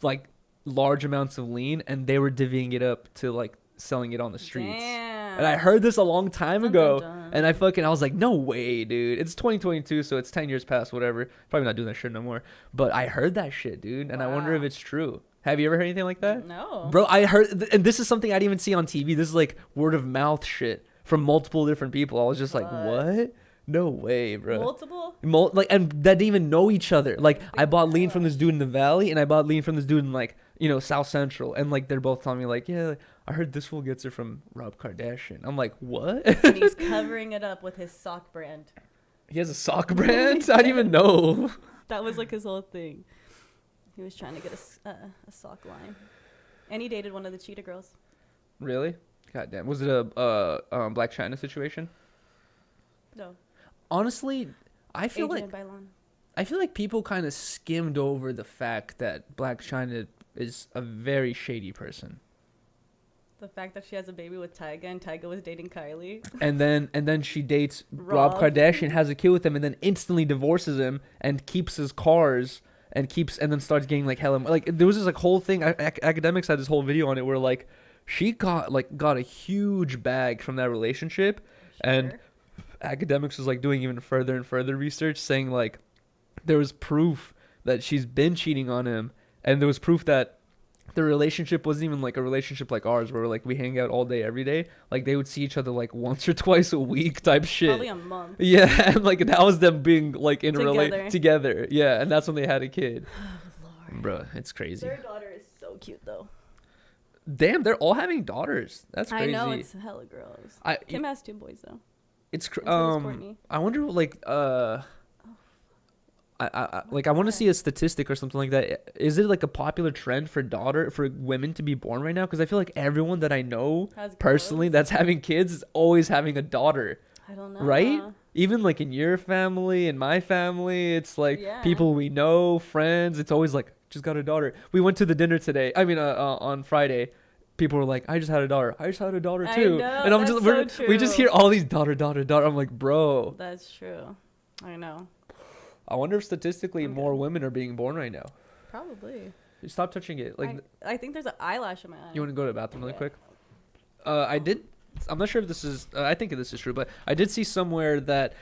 like large amounts of lean, and they were divvying it up to like selling it on the streets. Damn. And I heard this a long time Dun, ago, dun, dun. and I was like, no way, dude. It's 2022, so it's 10 years past, whatever. Probably not doing that shit no more. But I heard that shit, dude, and I wonder if Wow. it's true. Have you ever heard anything like that? No. Bro, I heard, and this is something I didn't even see on TV. This is like word of mouth shit from multiple different people. I was just like, what? No way, bro. Multiple? Like, and that didn't even know each other. Like, I bought lean from this dude in the Valley, and I bought lean from this dude in like, you know, South Central, and like they're both telling me like, yeah, I heard this fool gets it from Rob Kardashian. I'm like, what? And he's covering it up with his sock brand. He has a sock brand? I didn't even know. That was like his whole thing. He was trying to get a sock line, and he dated one of the Cheetah Girls. Really? God damn. Was it a Black China situation? No. Honestly, I feel Adrian like Bailon. I feel like people kind of skimmed over the fact that Black China is a very shady person. The fact that she has a baby with Tyga and Tyga was dating Kylie. And then she dates Rob Kardashian, has a kid with him, and then instantly divorces him and keeps his cars and then starts getting like hella, like there was this like whole thing. Academics had this whole video on it where like she got a huge bag from that relationship, and Academics was like doing even further and further research, saying like there was proof that she's been cheating on him, and there was proof that the relationship wasn't even like a relationship like ours where like we hang out all day every day. Like they would see each other like once or twice a week type shit. Probably a month. Yeah, and like that was them being like in Together. together. Yeah, and that's when they had a kid. Oh, Lord. Bro, it's crazy. Their daughter is so cute though. Damn, they're all having daughters. That's crazy. I know, it's hella girls. Kim has 2 boys though. It's And so does Courtney. I wonder like I want to see a statistic or something like that. Is it like a popular trend for women to be born right now? Because I feel like everyone that I know Has personally girls? that's having kids is always having a daughter, I don't know. right? Even like in your family, in my family, it's like Yeah. people we know, friends. It's always like just got a daughter. We went to the dinner today. I mean, on Friday. People were like, I just had a daughter. I just had a daughter I too. know, And I'm that's just so we just true. hear all these daughter. I'm like, bro. That's true. I know. I wonder if statistically I'm more good. women are being born right now. Probably. Stop touching it. Like, I think there's an eyelash in my eye. you want to go to the bathroom really Yeah. quick? I did. I'm not sure if this is. I think this is true, but I did see somewhere that,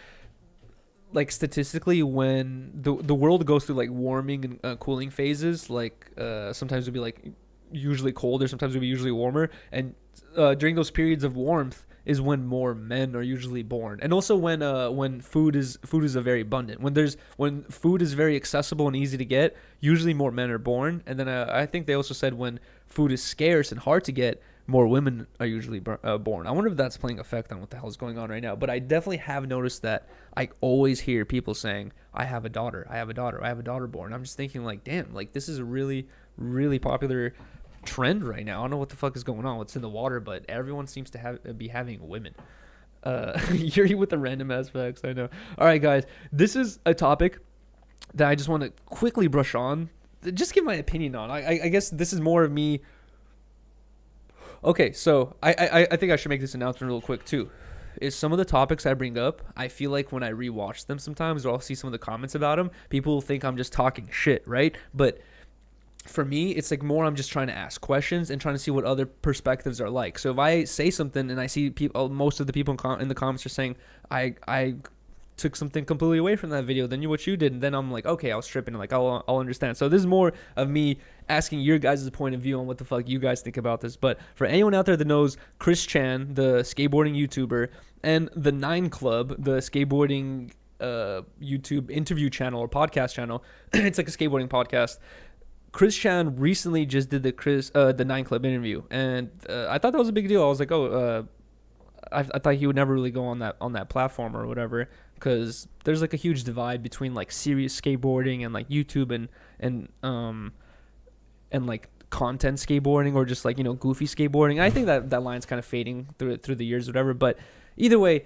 like statistically, when the world goes through like warming and cooling phases, like sometimes it'll be like usually colder, sometimes it'll be usually warmer, and during those periods of warmth is when more men are usually born, and also when food is very abundant, when food is very accessible and easy to get, usually more men are born. And then I think they also said when food is scarce and hard to get, more women are usually born. I wonder if that's playing effect on what the hell is going on right now. But I definitely have noticed that I always hear people saying, I have a daughter born. I'm just thinking like, damn, like this is a really, really popular trend right now. I don't know what the fuck is going on, what's in the water, but everyone seems to be having women. Yuri with the random ass facts. I know. All right, guys. This is a topic that I just want to quickly brush on. Just give my opinion on. I guess this is more of me. Okay, so I think I should make this announcement real quick too. Is some of the topics I bring up, I feel like when I rewatch them sometimes, or I'll see some of the comments about them, people will think I'm just talking shit, right? But for me, it's like more I'm just trying to ask questions and trying to see what other perspectives are like. So if I say something and I see people, most of the people in the comments are saying I took something completely away from that video than what you did, and then I'm like, okay, I was tripping, like I'll understand. So this is more of me asking your guys' point of view on what the fuck you guys think about this. But for anyone out there that knows Chris Chan, the skateboarding YouTuber, and the 9 Club, the skateboarding YouTube interview channel or podcast channel, it's like a skateboarding podcast. Chris Chan recently just did the 9 Club interview, and I thought that was a big deal. I was like, I thought he would never really go on that platform or whatever, because there's like a huge divide between like serious skateboarding and like YouTube and like content skateboarding, or just like, you know, goofy skateboarding. I think that line's kind of fading through the years, whatever. But either way,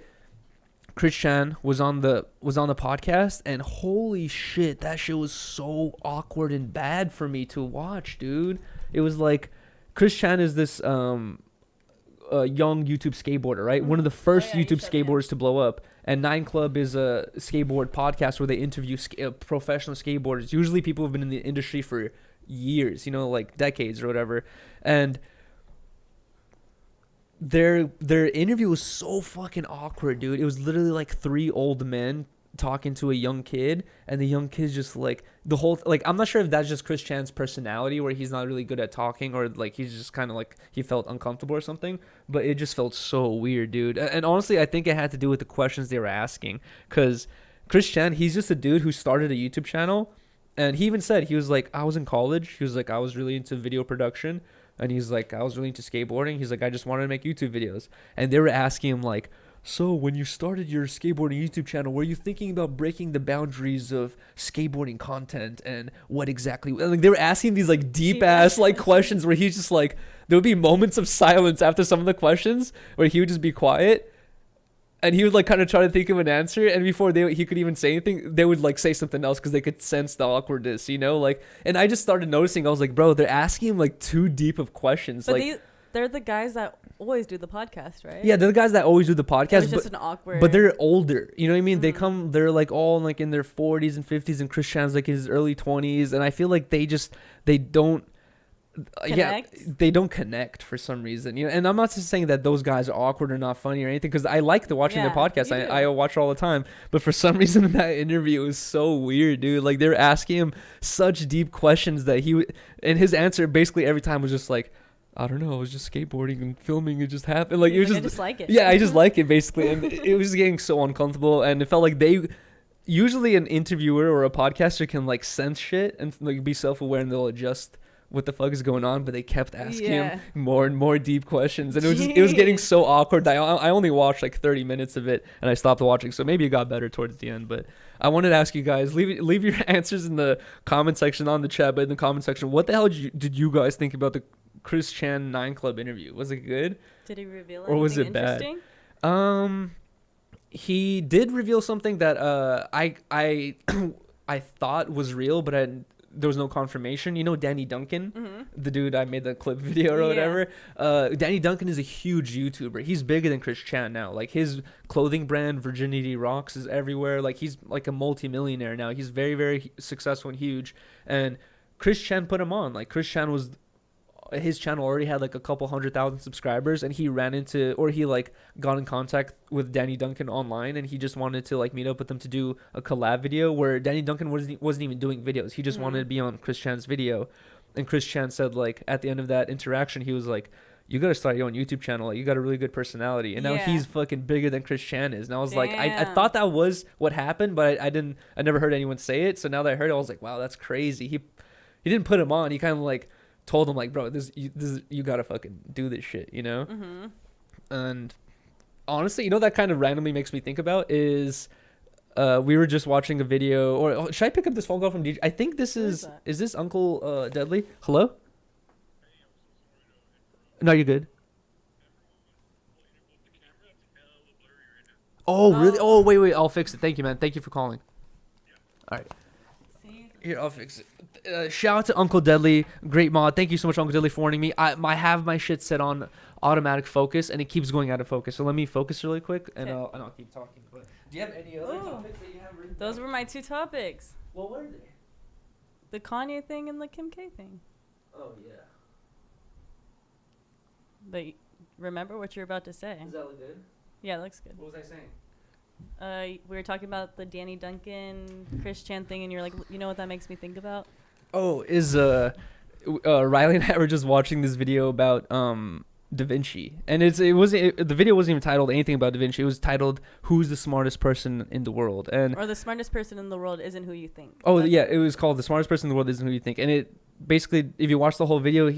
Chris Chan was on the podcast, and holy shit, that shit was so awkward and bad for me to watch, dude. It was like, Chris Chan is this young YouTube skateboarder, right? One of the first YouTube skateboarders to blow up. And 9 Club is a skateboard podcast where they interview professional skateboarders. Usually people have been in the industry for years, you know, like decades or whatever. And their interview was so fucking awkward, dude. It was literally like 3 old men talking to a young kid, and the young kid's just like, the whole, like, I'm not sure if that's just Chris Chan's personality, where he's not really good at talking, or like he's just kind of like, he felt uncomfortable or something, but it just felt so weird, dude. And honestly, I think it had to do with the questions they were asking, because Chris Chan, he's just a dude who started a YouTube channel, and he even said, he was like, I was in college, he was like, I was really into video production, and he's like, I was really into skateboarding, he's like, I just wanted to make YouTube videos. And they were asking him like, so when you started your skateboarding YouTube channel, were you thinking about breaking the boundaries of skateboarding content, and what exactly, like they were asking these like deep ass like questions, where he's just like, there would be moments of silence after some of the questions where he would just be quiet, and he would like kind of try to think of an answer, and before he could even say anything, they would like say something else, because they could sense the awkwardness, you know, like. And I just started noticing, I was like, bro, they're asking him like too deep of questions. But like, they're the guys that always do the podcast, right? Yeah, they're the guys that always do the podcast. It's just an awkward. But they're older. You know what I mean? Mm-hmm. They're like all like in their 40s and 50s, and Chris Chan's like in his early 20s. And I feel like they don't connect. Yeah, they don't connect for some reason. You know, and I'm not just saying that those guys are awkward or not funny or anything, because I like watching their podcast. I watch it all the time. But for some reason in that interview, it was so weird, dude. Like, they were asking him such deep questions that and his answer basically every time was just like, I don't know, I was just skateboarding and filming, it just happened. Like, it was just, I just like it. Yeah, I just like it, basically. And it was getting so uncomfortable, and it felt like usually an interviewer or a podcaster can like sense shit and like be self-aware, and they'll adjust what the fuck is going on, but they kept asking him more and more deep questions, and it was getting so awkward that I only watched like 30 minutes of it, and I stopped watching. So maybe it got better towards the end. But I wanted to ask you guys, leave your answers in the comment section, on the chat, but in the comment section, what the hell did you guys think about the Chris Chan 9 Club interview? Was it good? Did he reveal or was it bad? He did reveal something that I thought was real, but there was no confirmation. You know Danny Duncan, the dude I made the clip video or whatever. Danny Duncan is a huge YouTuber. He's bigger than Chris Chan now. Like, his clothing brand Virginity Rocks is everywhere. Like, he's like a multi-millionaire now. He's very, very successful and huge. And Chris Chan put him on. Like, his channel already had like a couple 100,000 subscribers, and he got in contact with Danny Duncan online, and he just wanted to like meet up with them to do a collab video, where Danny Duncan wasn't even doing videos. He just wanted to be on Chris Chan's video. And Chris Chan said, like, at the end of that interaction, he was like, you gotta start your own YouTube channel, like, you got a really good personality. And now he's fucking bigger than Chris Chan is. And I was like, I thought that was what happened, but I never heard anyone say it. So now that I heard it, I was like, wow, that's crazy. He didn't put him on. He kind of like told him like, bro, you gotta fucking do this shit, you know? And honestly, you know, that kind of randomly makes me think about is we were just watching a video, or should I pick up this phone call from DJ? I think this is this Uncle Deadly? Hello? No, you're good. Oh, really? Oh, wait. I'll fix it. Thank you, man. Thank you for calling. All right. Here, I'll fix it. Shout out to Uncle Deadly. Great mod. Thank you so much, Uncle Deadly, for warning me. I have my shit set on automatic focus, and it keeps going out of focus. So let me focus really quick, and I'll keep talking. But do you have any other topics that you have written Those down? were my 2 topics. What were they? The Kanye thing and the Kim K thing. Oh, yeah. But remember what you're about to say. Does that look good? Yeah, it looks good. What was I saying? We were talking about the Danny Duncan, Chris Chan thing, and you're like, you know what that makes me think about? Oh, Riley and I were just watching this video about Da Vinci, and the video wasn't even titled anything about Da Vinci. It was titled "Who's the smartest person in the world?" and Or the smartest person in the world isn't who you think. oh yeah, it was called "The Smartest Person in the World Isn't Who You Think," and it basically, if you watch the whole video,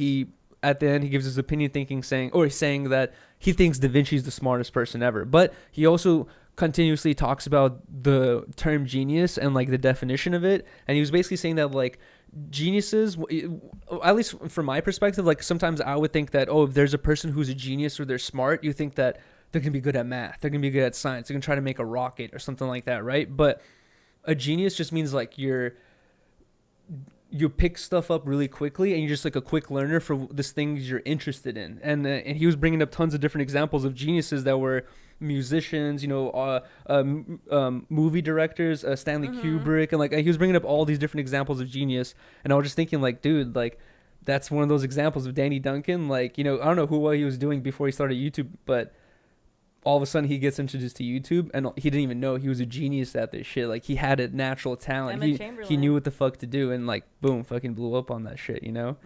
at the end he gives his opinion, saying that he thinks Da Vinci is the smartest person ever, but he also continuously talks about the term genius and like the definition of it, and he was basically saying that like geniuses, at least from my perspective, like sometimes I would think that, oh, if there's a person who's a genius or they're smart, you think that they're gonna be good at math, they're gonna be good at science, they're gonna try to make a rocket or something like that, right? But a genius just means like you pick stuff up really quickly, and you're just like a quick learner for this things you're interested in. And he was bringing up tons of different examples of geniuses that were musicians, movie directors, Stanley Kubrick, and like he was bringing up all these different examples of genius. And I was just thinking, like, dude, like that's one of those examples of Danny Duncan. Like, I don't know what he was doing before he started YouTube, but all of a sudden he gets introduced to YouTube, and he didn't even know he was a genius at this shit. Like he had a natural talent. He knew what the fuck to do, and like boom, fucking blew up on that shit. You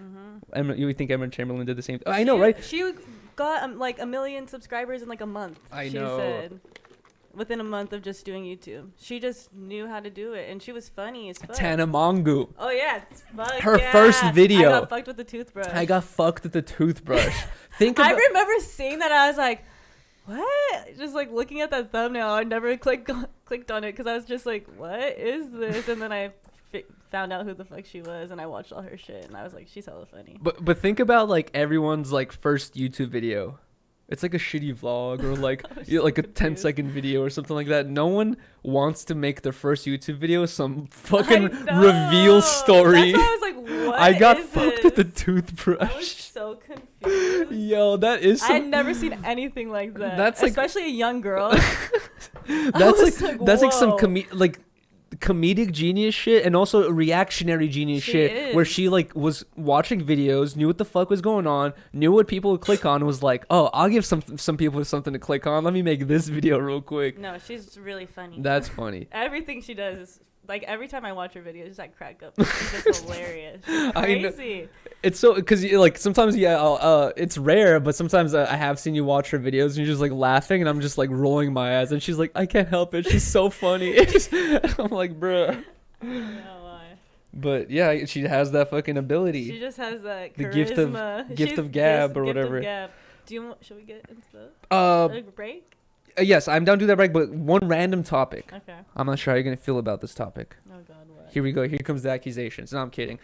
would think Emma Chamberlain did the same thing. I know, right? She got like 1 million subscribers in like a month. I she know. Said within a month of just doing YouTube, she just knew how to do it, and she was funny as fuck. Tana Mongu. Oh yeah, Her first video. I got fucked with the toothbrush. Think about. I remember seeing that. I was like, what? Just like looking at that thumbnail, I never clicked on it because I was just like, what is this? And then I found out who the fuck she was, and I watched all her shit, and I was like, she's hella funny. But think about like everyone's like first YouTube video. It's like a shitty vlog or like like a 10-second video or something like that. No one wants to make their first YouTube video some fucking reveal story. That's why I was like, what? I got fucked with the toothbrush. I was so confused. Yo, that is. I had never seen anything like that. That's like, especially a young girl. that's like some comedic genius shit, and also reactionary genius shit, where she like was watching videos, knew what the fuck was going on, knew what people would click on, and was like, oh, I'll give some people something to click on, let me make this video real quick. No, she's really funny. That's funny. Everything she does is like, every time I watch her videos, I crack up. It's just hilarious. Crazy. It's so, because like sometimes it's rare, but sometimes I have seen you watch her videos and you're just like laughing, and I'm just like rolling my eyes, and she's like, I can't help it, she's so funny. I'm like, bruh. I don't know why. But yeah, she has that fucking ability. She just has that the charisma. gift of gab or whatever. Should we get into the break? Yes, I'm down to do that break, but one random topic. Okay. I'm not sure how you're gonna feel about this topic. Oh God, what? Here we go. Here comes the accusations. No, I'm kidding.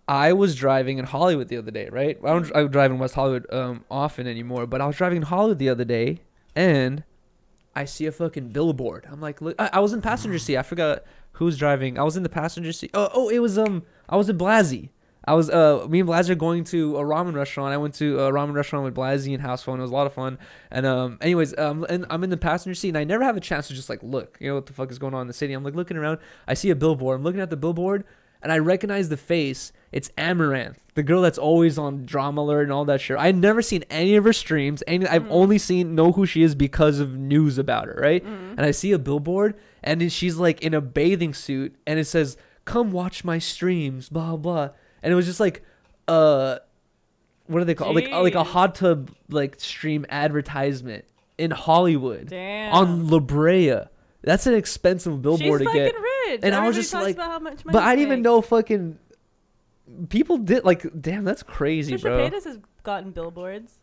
I was driving in Hollywood the other day, right? I don't drive in West Hollywood often anymore, but I was driving in Hollywood the other day, and I see a fucking billboard. I'm like, look, I was in passenger seat. I forgot who was driving. I was in the passenger seat. It was I was in Blasey. I was me and Blasey are going to a ramen restaurant. I went to a ramen restaurant with Blasey and House Phone. It was a lot of fun. And and I'm in the passenger seat, and I never have a chance to just like look, what the fuck is going on in the city. I'm like looking around. I see a billboard. I'm looking at the billboard, and I recognize the face. It's Amaranth, the girl that's always on Drama Alert and all that shit. I've never seen any of her streams, and I've only know who she is because of news about her, right? And I see a billboard, and she's like in a bathing suit, and it says, "Come watch my streams," blah blah. And it was just like, what are they called? Like a hot tub like stream advertisement in Hollywood. Damn. On La Brea. That's an expensive billboard to get. She's fucking rich. And I was just like, but I didn't even know fucking people did like. Damn, that's crazy, Trisha bro. Paytas has gotten billboards.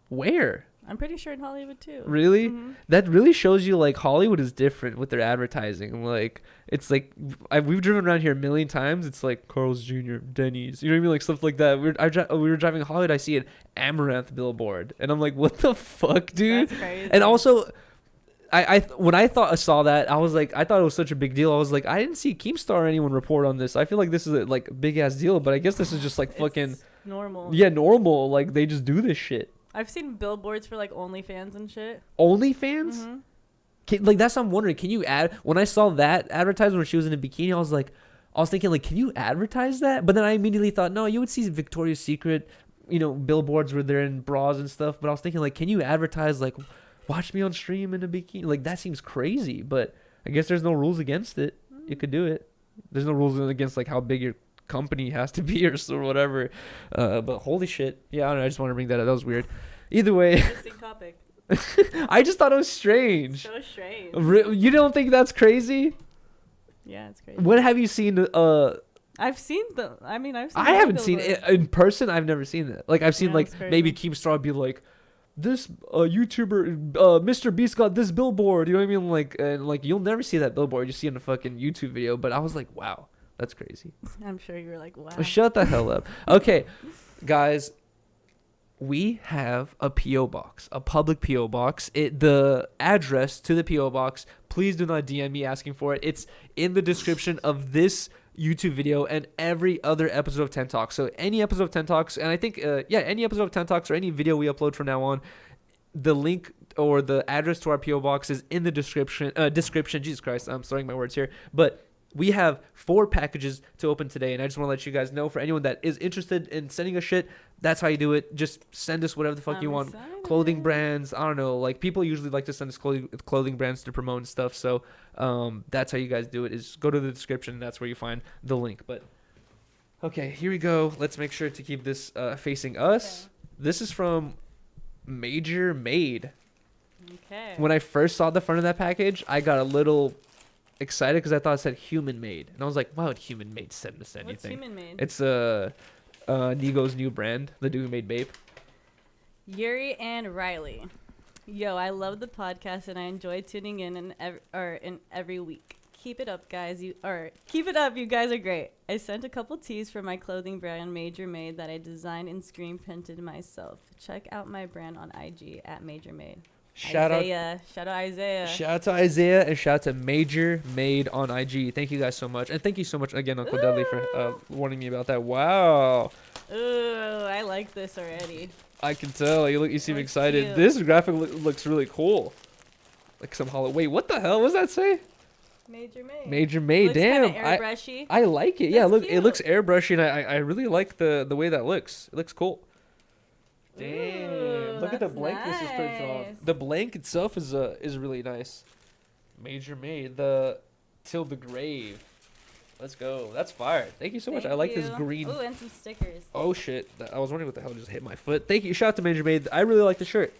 Where? I'm pretty sure in Hollywood too. Really? Mm-hmm. That really shows you like Hollywood is different with their advertising. Like it's like we've driven around here a million times. It's like Carl's Jr., Denny's, you know what I mean, like stuff like that. We were driving Hollywood. I see an Amaranth billboard, and I'm like, what the fuck, dude? That's crazy. And also, when I saw that, I was like, I thought it was such a big deal. I was like, I didn't see Keemstar or anyone report on this. I feel like this is a like big ass deal, but I guess this is just like fucking It's normal. yeah, normal. Like they just do this shit. I've seen billboards for like OnlyFans and shit. OnlyFans? Mm-hmm. Like that's what I'm wondering. Can you add? When I saw that advertisement where she was in a bikini, I was thinking like, can you advertise that? But then I immediately thought, no, you would see Victoria's Secret, billboards where they're in bras and stuff. But I was thinking like, can you advertise like, watch me on stream in a bikini? Like that seems crazy. But I guess there's no rules against it. You could do it. There's no rules against like how big your company has to be or so whatever. But holy shit, yeah, I don't know. I just want to bring that up. That was weird. Either way. Interesting topic. I just thought it was strange. So strange. You don't think that's crazy? Yeah, it's crazy. What have you seen? I've seen the. I mean, I've seen. I haven't seen it in person. I've never seen that. Like I've seen Yeah, like it's crazy. maybe Keemstar be like, this YouTuber Mr. Beast got this billboard. You know what I mean? Like and like you'll never see that billboard. You see it in a fucking YouTube video. But I was like, wow, that's crazy. I'm sure you were like, wow. Shut the hell up. Okay, guys. We have a P.O. box, a public P.O. box. The address to the P.O. box, please do not DM me asking for it. It's in the description of this YouTube video and every other episode of 10 Talks. So any episode of 10 Talks, and I think, any episode of 10 Talks or any video we upload from now on, the link or the address to our P.O. box is in the description. Jesus Christ, I'm starting my words here. But we have 4 packages to open today, and I just want to let you guys know, for anyone that is interested in sending us shit, that's how you do it. Just send us whatever the fuck you want. Excited. Clothing brands, I don't know. Like, people usually like to send us clothing brands to promote and stuff. So that's how you guys do it, is go to the description, and that's where you find the link. But, okay, here we go. Let's make sure to keep this facing us. Okay. This is from Major Made. Okay. When I first saw the front of that package, I got a little excited because I thought it said Human Made, and I was like, why would Human Made send us anything? What's Human Made? It's Nigo's new brand, the dude who made Babe. Yuri and Riley. Yo, I love the podcast and I enjoy tuning in every week. Keep it up, guys. Keep it up. You guys are great. I sent a couple tees for my clothing brand Major Made that I designed and screen printed myself. Check out my brand on IG at Major Made. Shout out Isaiah. Shout out to Isaiah and shout out to Major Made on IG. Thank you guys so much. And thank you so much again, Uncle Dudley, for warning me about that. Wow. Ooh, I like this already. I can tell. You seem excited. Cute. This graphic looks really cool. Like some hollow. Wait, what the hell? What does that say? Major Made. Major Made. Looks Damn. airbrushy. I like it. Yeah, That's look, it cute. looks airbrushy, and I really like the way that looks. It looks cool. Damn. Ooh, Look at the that's blank this is printed on. nice. The blank itself is really nice. Major Made. The Till the Grave. Let's go. That's fire. Thank you so much. I like this green. Ooh, and some stickers. Oh shit. I was wondering what the hell just hit my foot. Thank you. Shout out to Major Made. I really like the shirt.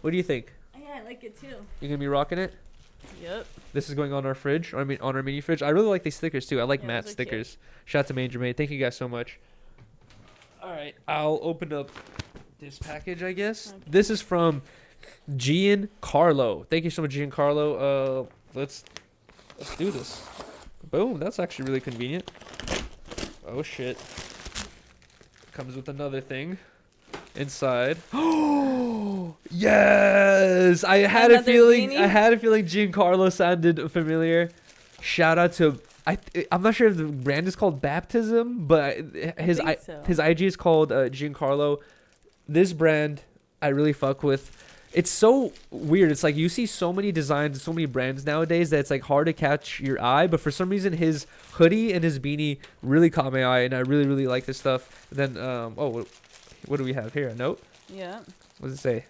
What do you think? Yeah, I like it too. You gonna be rocking it? Yep. This is going on our fridge. Or I mean on our mini fridge. I really like these stickers too. I like Yeah, matte those are cute. stickers. Shout out to Major Made. Thank you guys so much. Alright, I'll open up this package, I guess. Okay. This is from Giancarlo. Thank you so much, Giancarlo. Let's do this. Boom, that's actually really convenient. Oh shit. Comes with another thing inside. Oh yes! I had a feeling Giancarlo sounded familiar. Shout out to I'm not sure if the brand is called Baptism, but his IG is called Giancarlo. This brand I really fuck with. It's so weird. It's like you see so many designs, so many brands nowadays that it's like hard to catch your eye. But for some reason, his hoodie and his beanie really caught my eye, and I really, really like this stuff. Then, what do we have here? A note? Yeah. What does it say?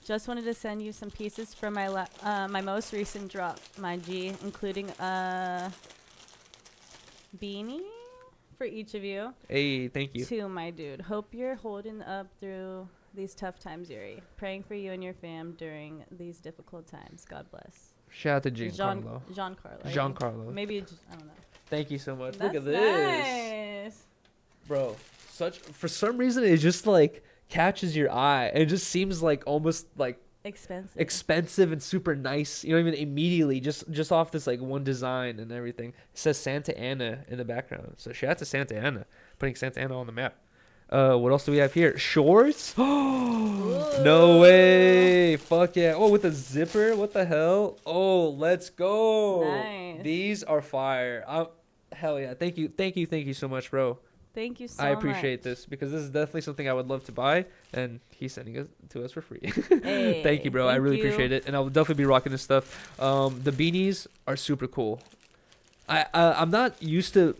Just wanted to send you some pieces from my my most recent drop, my G, including a beanie for each of you. Hey, thank you. To my dude. Hope you're holding up through these tough times, Yuri. Praying for you and your fam during these difficult times. God bless. Shout out to Giancarlo. Giancarlo. Maybe I don't know. Thank you so much. That's Look at this. Nice. Bro, for some reason it just like catches your eye. It just seems like almost like expensive and super nice. You know, even immediately just off this like one design and everything. It says Santa Ana in the background. So shout out to Santa Ana, putting Santa Ana on the map. What else do we have here? Shorts? No way. Fuck yeah. Oh, with a zipper? What the hell? Oh, let's go. Nice. These are fire. Hell yeah. Thank you so much, bro. Thank you so much. I appreciate this because this is definitely something I would love to buy, and he's sending it to us for free. Hey, thank you, bro. I thank really you. appreciate it, and I'll definitely be rocking this stuff. The beanies are super cool. I'm not used to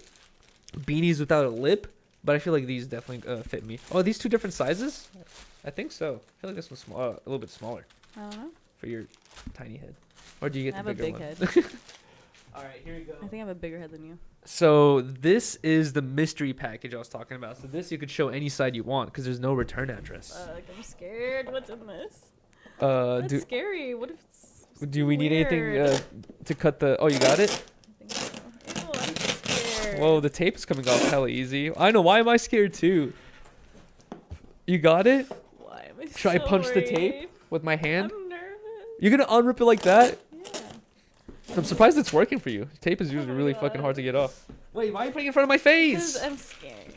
beanies without a lip, but I feel like these definitely fit me. Oh, are these two different sizes? I think so. I feel like this one's a little bit smaller I don't know. for your tiny head. Or do you get I the have a bigger big one? head. All right, here we go. I think I have a bigger head than you. So this is the mystery package I was talking about. So this you could show any side you want because there's no return address. I'm scared. What's in this? That's scary. What if it's do we need anything weird? to cut the? Oh, you got it. I think so. Ew, I'm scared. Whoa, the tape is coming off hella easy. I know. Why am I scared too? You got it? Why am I Should I so punch the worried? tape with my hand? I'm nervous. You're gonna unrip it like that? Yeah. I'm surprised it's working for you. Tape is usually my really fucking God. hard to get off. Wait, why are you putting it in front of my face? Because I'm scared.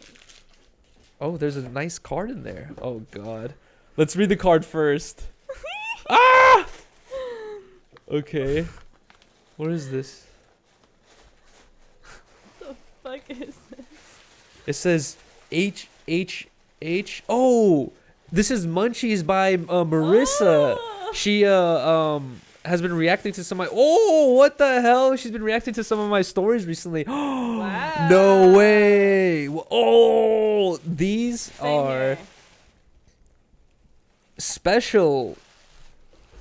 Oh, there's a nice card in there. Oh god. Let's read the card first. Ah! Okay. What is this? What the fuck is this? It says H. Oh, this is Munchies by Marissa. Oh! She has been reacting to some of my. Oh, what the hell? She's been reacting to some of my stories recently. Wow. No way. Oh, these Same are here. special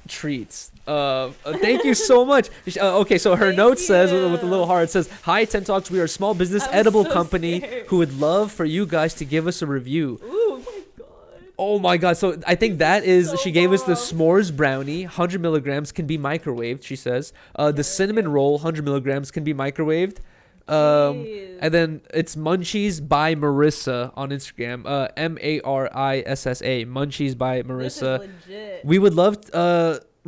treats. Thank you so much. Okay, so her Thank note says with a you. little heart, it says, "Hi, Ten Talks. We are a small business I'm edible so company scared. who would love for you guys to give us a review." Ooh, my God. Oh my god. So I think that is so she gave us the bomb. s'mores brownie, 100 milligrams can be microwaved, she says. The cinnamon roll, 100 milligrams can be microwaved. Jeez. And then it's Munchies by Marissa on Instagram. Marissa. Munchies by This is Marissa. legit. We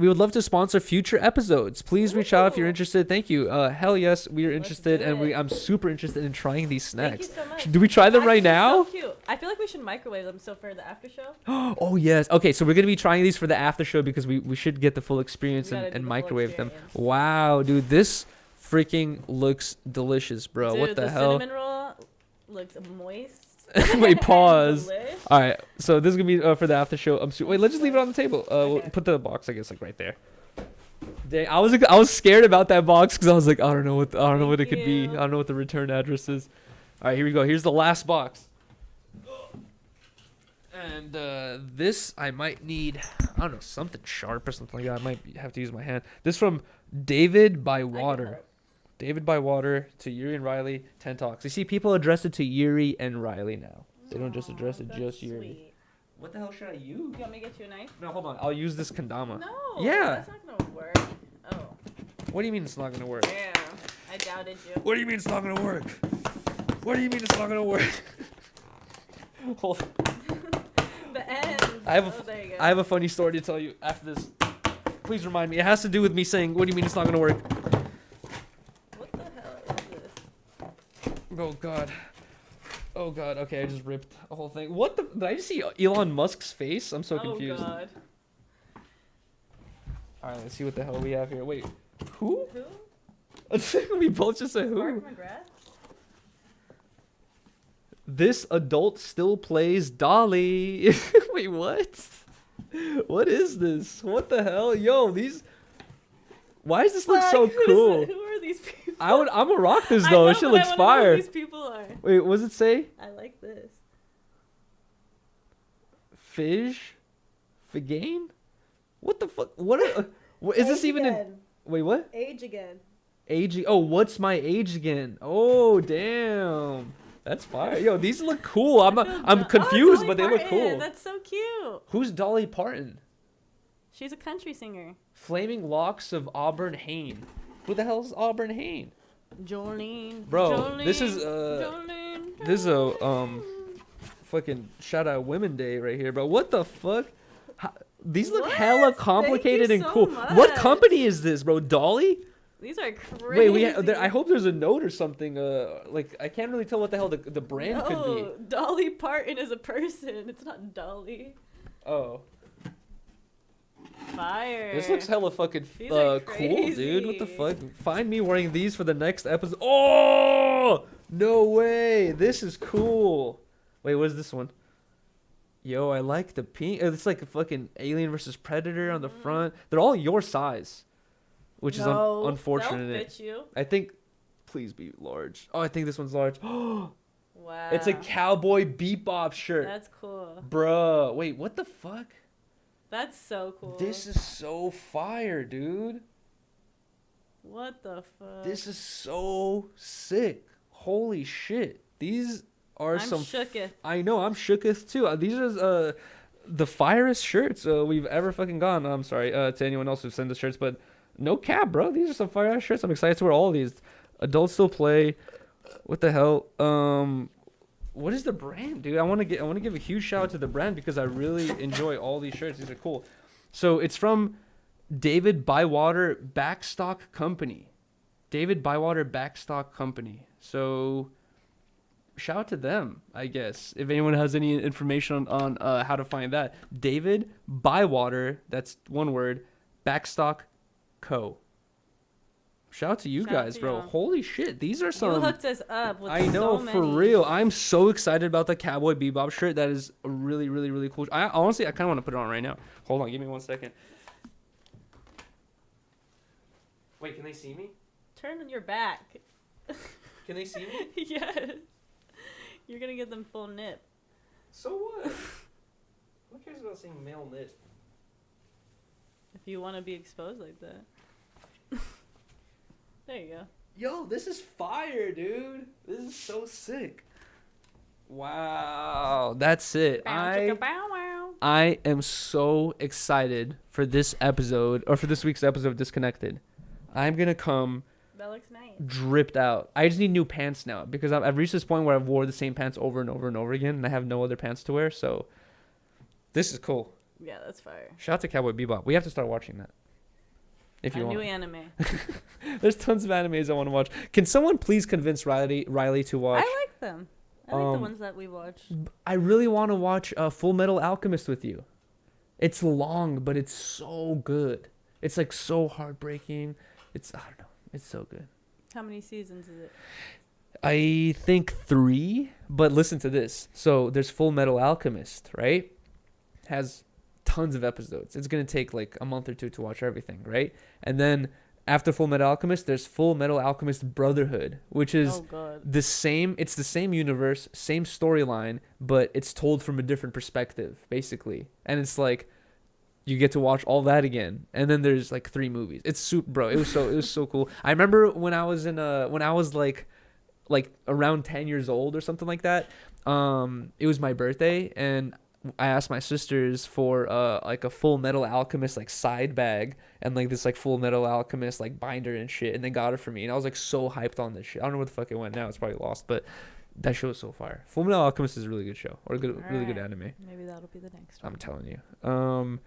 would love to sponsor future episodes. Please reach out if you're interested. Thank you. Hell yes, we are interested, do and it. I'm super interested in trying these Thank snacks. you so much. Do we try them I right think it's now? So cute. I feel like we should microwave them so for the after show. Oh yes. Okay, so we're gonna be trying these for the after show because we should get the full experience We gotta and, do and the full microwave them. experience. Wow, dude, this freaking looks delicious, bro. Dude, what the hell? cinnamon roll looks moist. Wait, pause. Delish. All right, so this is gonna be for the after show. Wait, let's just leave it on the table. We'll Okay. put the box, I guess, like right there. Dang, I was scared about that box because I was like, I don't know what it could be. Thank I don't know what the return address is. All right, here we go. Here's the last box. And this I might need, I don't know, something sharp or something like that. I might have to use my hand. This from David by I can Water. help. David by Water to Yuri and Riley, 10 Talks. You see, people address it to Yuri and Riley now. They don't just address it That's just Yuri. sweet. What the hell should I use? You want me to get you a knife? No, hold on. I'll use this kendama. No. Yeah. That's not gonna work. Oh. What do you mean it's not gonna work? Yeah. I doubted you. What do you mean it's not gonna work? What do you mean it's not gonna work? Hold on. The ends. I have oh, there you go. I have a funny story to tell you after this. Please remind me. It has to do with me saying, "What do you mean it's not gonna work?" What the hell is this? Oh god. Oh god. Okay, I just ripped a whole thing. What the? Did I just see Elon Musk's face? I'm so confused. Oh God. All right, let's see what the hell we have here. Wait, who? Who? We both just said who? Mark McGrath? This adult still plays Dolly. Wait, what? What is this? What the hell? Yo, these. Why does this look Fuck, so who cool? Who are these people? I'm gonna rock this I though. know, This shit but looks I wanna know fire. who these people are. Wait, what does it say? I like this. Fish? Figane? What the fuck? What is this Age even in? again. Wait, what? Age again. Age? Oh, what's my age again? Oh, damn. That's fire. Yo, these look cool. I'm Oh, confused, Dolly but they look Parton. cool. That's so cute. Who's Dolly Parton? She's a country singer. Flaming Locks of Auburn Hain. Who the hell's Auburn Hain? Jolene. Bro, Jolene, this is, Jolene, This is a Jolene. fucking shout out Women Day right here, bro. What the fuck? These look What? hella Thank complicated you and so cool. What much. company is this, bro? Dolly? These are crazy. Wait, I hope there's a note or something. Like I can't really tell what the hell the brand could be. Dolly Parton is a person. It's not Dolly. Oh. Fire. This looks hella fucking These cool, dude. What the crazy. fuck? Find me wearing these for the next episode. Oh! No way. This is cool. Wait, what is this one? Yo, I like the pink. It's like a fucking Alien versus Predator on the front. They're all your size, which is unfortunate. They'll fit you. I think, please be large. Oh, I think this one's large. Wow. It's a Cowboy Bebop shirt. That's cool. Bruh. Wait, what the fuck? That's so cool. This is so fire, dude. What the fuck? This is so sick. Holy shit. These are I'm some... shooketh. I know, I'm shooketh too. These are the firest shirts we've ever fucking gotten. I'm sorry to anyone else who sent the shirts, but no cap, bro. These are some fire shirts. I'm excited to wear all of these. Adults still play. What the hell? What is the brand, dude? I want to give a huge shout out to the brand because I really enjoy all these shirts. These are cool. So it's from David Bywater Backstock Company. David Bywater Backstock Company. So shout out to them, I guess. If anyone has any information on how to find that. David Bywater, that's one word, Backstock Co. Shout out to you guys, bro. Holy shit. These are some... You hooked us up with I know, so for many. real. I'm so excited about the Cowboy Bebop shirt. That is a really, really, really cool. Honestly, I kind of want to put it on right now. Hold on. Give me 1 second. Wait, can they see me? Turn on your back. Can they see me? Yes. You're going to get them full nip. So what? Who cares about seeing male nip? If you want to be exposed like that. There you go. Yo, this is fire, dude. This is so sick. Wow, that's it. I am so excited for this episode, or for this week's episode of Disconnected. I'm gonna come That looks nice. dripped out. I just need new pants now because I've reached this point where I've wore the same pants over and over and over again, and I have no other pants to wear. So this is cool. Yeah, that's fire. Shout out to Cowboy Bebop. We have to start watching that. If you A want. new anime. There's tons of animes I want to watch. Can someone please convince Riley to watch? I like them. I like the ones that we watched. I really want to watch Full Metal Alchemist with you. It's long, but it's so good. It's like so heartbreaking. I don't know. It's so good. How many seasons is it? I think 3, but listen to this. So there's Full Metal Alchemist, right? Has tons of episodes. It's going to take like a month or 2 to watch everything, right? And then after Full Metal Alchemist, there's Full Metal Alchemist Brotherhood, which is the same. It's the same universe, same storyline, but it's told from a different perspective, basically. And it's like you get to watch all that again. And then there's like 3 movies. It's super, bro. It was so cool. I remember when I was like around 10 years old or something like that. It was my birthday, and I asked my sisters for like a Full Metal Alchemist like side bag and like this like Full Metal Alchemist like binder and shit, and they got it for me, and I was like so hyped on this shit. I don't know where the fuck it went now. It's probably lost, but that show is so fire. Full Metal Alchemist is a really good show, or a good, really good anime. Maybe that'll be the next one. I'm telling you.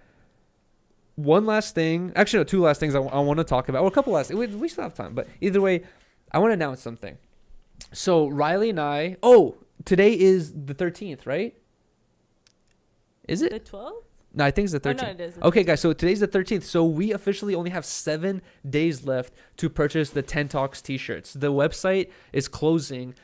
One last thing, actually no, 2 last things I want to talk about, or a couple last. We still have time, but either way, I want to announce something. So Riley and I. Oh, today is the 13th, right? Is it? The 12th? No, I think it's the 13th. Oh, no, it is. Okay, guys, so today's the 13th. So we officially only have 7 days left to purchase the 10 Talks t-shirts. The website is closing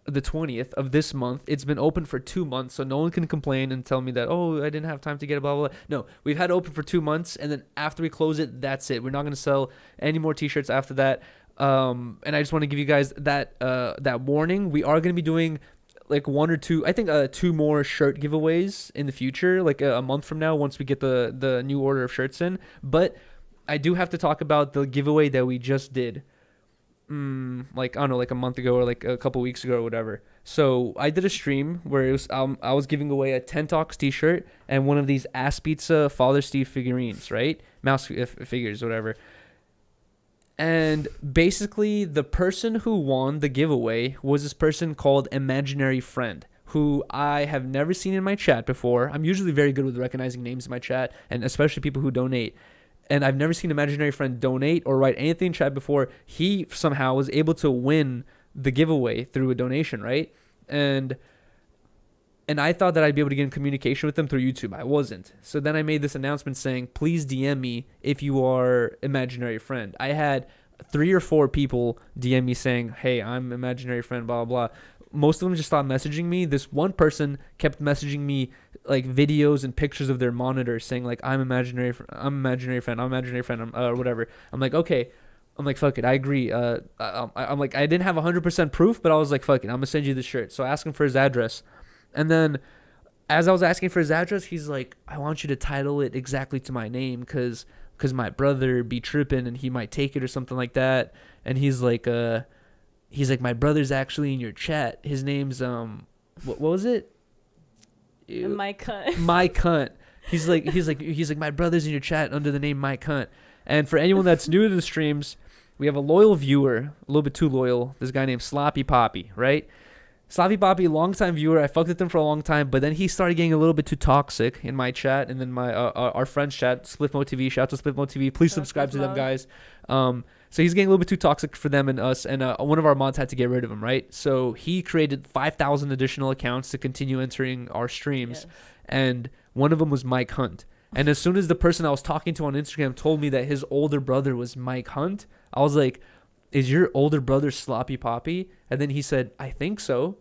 the 20th of this month. It's been open for 2 months, so no one can complain and tell me that, oh, I didn't have time to get it, blah, blah, blah. No, we've had it open for 2 months, and then after we close it, that's it. We're not going to sell any more t-shirts after that. And I just want to give you guys that warning. We are going to be doing like 1 or 2, I think 2 more shirt giveaways in the future, like a month from now, once we get the new order of shirts in. But I do have to talk about the giveaway that we just did, like I don't know, like a month ago or like a couple weeks ago or whatever. So I did a stream where it was I was giving away a 10 Talks t-shirt and one of these Ass Pizza Father Steve figurines, right? Mouse figures, whatever. And basically, the person who won the giveaway was this person called Imaginary Friend, who I have never seen in my chat before. I'm usually very good with recognizing names in my chat, and especially people who donate. and I've never seen imaginary friend donate or write anything in chat before. He somehow was able to win the giveaway through a donation, right? And I thought that I'd be able to get in communication with them through YouTube. I wasn't. So then I made this announcement saying, please DM me if you are imaginary friend. I had 3 or 4 people DM me saying, hey, I'm imaginary friend, blah, blah, blah. Most of them just stopped messaging me. This one person kept messaging me like videos and pictures of their monitor saying like, I'm imaginary friend, or whatever. I'm like, okay. I'm like, fuck it, I agree. I'm like, I didn't have 100% proof, but I was like, fuck it, I'm gonna send you the shirt. So I asked him for his address. And then as I was asking for his address, he's like, I want you to title it exactly to my name because my brother be tripping and he might take it or something like that. And he's like, my brother's actually in your chat. His name's, what was it? My cunt. My cunt. He's like, my brother's in your chat under the name My Cunt. And for anyone that's new to the streams, we have a loyal viewer, a little bit too loyal. This guy named Sloppy Poppy, right? Sloppy Poppy, longtime viewer. I fucked with him for a long time, but then he started getting a little bit too toxic in my chat and then my our friend's chat, Spliffmo TV. Shout out to Spliffmo TV. Please subscribe to them, guys. So he's getting a little bit too toxic for them and us, and one of our mods had to get rid of him, right? So he created 5,000 additional accounts to continue entering our streams, and one of them was Mike Hunt. And as soon as the person I was talking to on Instagram told me that his older brother was Mike Hunt, I was like, is your older brother Sloppy Poppy? And then he said, I think so.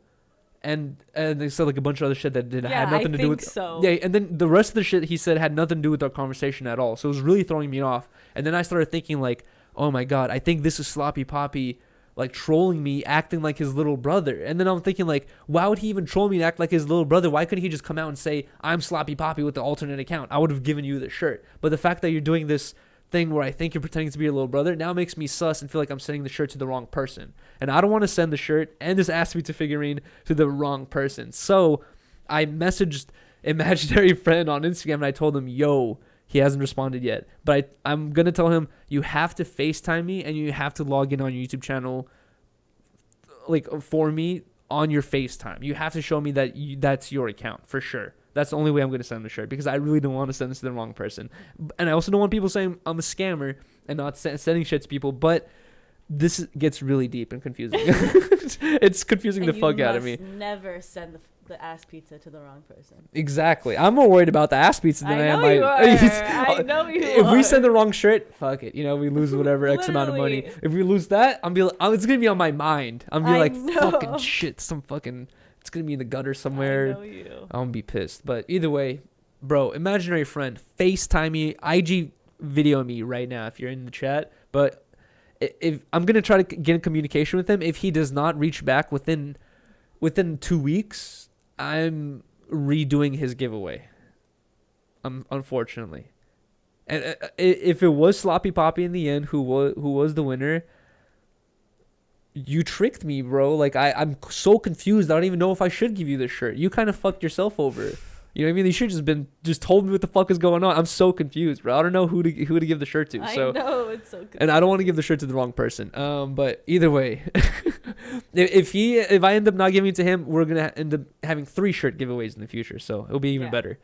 And they said like a bunch of other shit that had nothing to do with so. Yeah, and then the rest of the shit he said had nothing to do with our conversation at all. So it was really throwing me off. And then I started thinking like, oh my god, I think this is Sloppy Poppy like trolling me, acting like his little brother. And then I'm thinking like, why would he even troll me and act like his little brother? Why couldn't he just come out and say, I'm Sloppy Poppy with the alternate account? I would have given you the shirt. But the fact that you're doing this thing where I think you're pretending to be your little brother now makes me sus and feel like I'm sending the shirt to the wrong person. And I don't want to send the shirt and this Ask Me to figurine to the wrong person. So I messaged imaginary friend on Instagram and I told him, yo, he hasn't responded yet. But I'm going to tell him, you have to FaceTime me and you have to log in on your YouTube channel like for me on your FaceTime. You have to show me that that's your account for sure. That's the only way I'm going to send the shirt because I really don't want to send this to the wrong person. And I also don't want people saying I'm a scammer and not sending shit to people. But this gets really deep and confusing. It's confusing the fuck out of me. Never send the ass pizza to the wrong person. Exactly. I'm more worried about the ass pizza than I am. I know you If are. we send the wrong shirt, fuck it. You know, we lose whatever X amount of money. If we lose that, it's gonna be on my mind. I'm gonna be like, fucking shit, it's gonna be in the gutter somewhere. I know you. I'm gonna be pissed. But either way, bro, imaginary friend, FaceTime me, IG video me right now if you're in the chat. But if I'm gonna try to get in communication with him, if he does not reach back within 2 weeks, I'm redoing his giveaway. Unfortunately, and if it was Sloppy Poppy in the end who was the winner, you tricked me, bro. Like I'm so confused. I don't even know if I should give you this shirt. You kind of fucked yourself over. You know what I mean? You should just told me what the fuck is going on. I'm so confused, bro. I don't know who to give the shirt to. So, I know, it's so good. And I don't want to give the shirt to the wrong person. But either way, if I end up not giving it to him, we're gonna end up having 3 shirt giveaways in the future. So it'll be even better.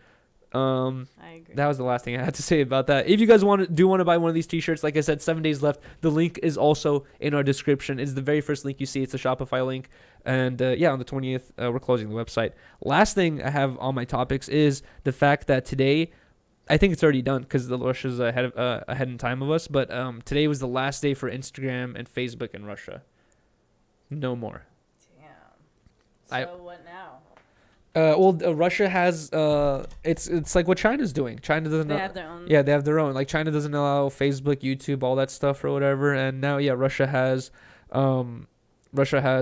I agree. That was the last thing I had to say about that. If you guys want to buy one of these t-shirts, like I said, 7 days left. The link is also in our description. It's the very first link you see. It's a Shopify link. And on the 20th, we're closing the website. Last thing I have on my topics is the fact that today, I think it's already done because Russia's ahead in time of us. But today was the last day for Instagram and Facebook in Russia. No more. Damn. So what now? Russia has it's like what China's doing. China doesn't. They have their own. Yeah, they have their own. Like China doesn't allow Facebook, YouTube, all that stuff or whatever. And now, Russia has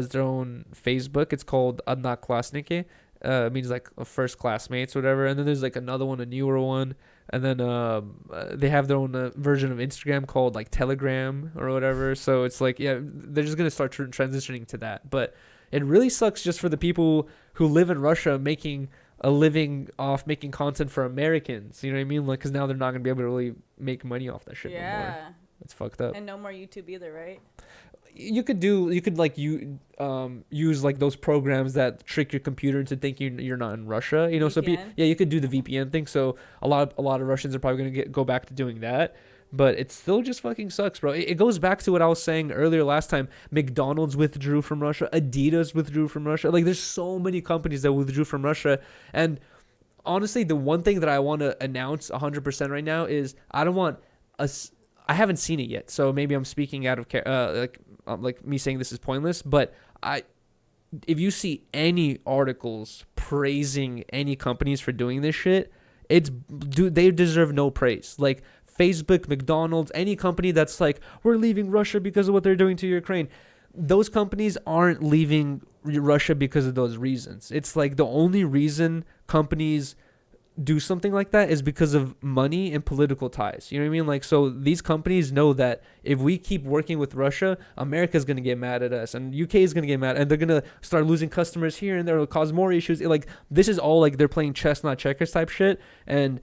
their own Facebook. It's called Одноклассники. It means like first classmates or whatever. And then there's like another one, a newer one. And then they have their own version of Instagram called like Telegram or whatever. So it's like, they're just gonna start transitioning to that. But it really sucks just for the people who live in Russia making a living off making content for Americans. You know what I mean? Like, because now they're not going to be able to really make money off that shit anymore. It's fucked up. And no more YouTube either, right? You could use like those programs that trick your computer into thinking you're not in Russia. You know, VPN? you could do the VPN thing. So a lot of Russians are probably going to go back to doing that. But it still just fucking sucks, bro. It goes back to what I was saying earlier last time. McDonald's withdrew from Russia. Adidas withdrew from Russia. Like, there's so many companies that withdrew from Russia. And honestly, the one thing that I want to announce 100% right now is I don't want us. I haven't seen it yet, so maybe I'm speaking out of like me saying this is pointless. But if you see any articles praising any companies for doing this shit, they deserve no praise. Like Facebook, McDonald's, any company that's like, we're leaving Russia because of what they're doing to Ukraine. Those companies aren't leaving Russia because of those reasons. It's like the only reason companies do something like that is because of money and political ties. You know what I mean? Like, so these companies know that if we keep working with Russia, America's going to get mad at us and UK is going to get mad and they're going to start losing customers here and there will cause more issues. Like, this is all like they're playing chess, not checkers type shit. And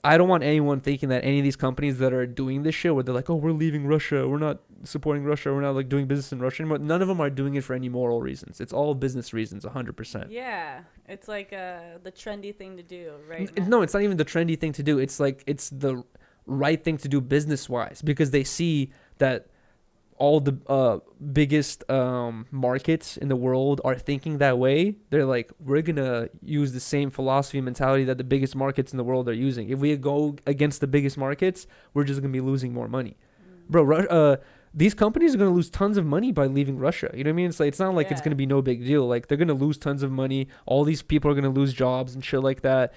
I don't want anyone thinking that any of these companies that are doing this shit where they're like, oh, we're leaving Russia, we're not supporting Russia, we're not like doing business in Russia anymore. None of them are doing it for any moral reasons. It's all business reasons, 100%. Yeah, it's like the trendy thing to do, right? No, it's not even the trendy thing to do. It's like it's the right thing to do business-wise because they see that all the biggest markets in the world are thinking that way. They're like, we're gonna use the same philosophy and mentality that the biggest markets in the world are using. If we go against the biggest markets, we're just gonna be losing more money, bro. These companies are gonna lose tons of money by leaving Russia. You know what I mean? It's like, it's not like it's gonna be no big deal. Like, they're gonna lose tons of money. All these people are gonna lose jobs and shit like that.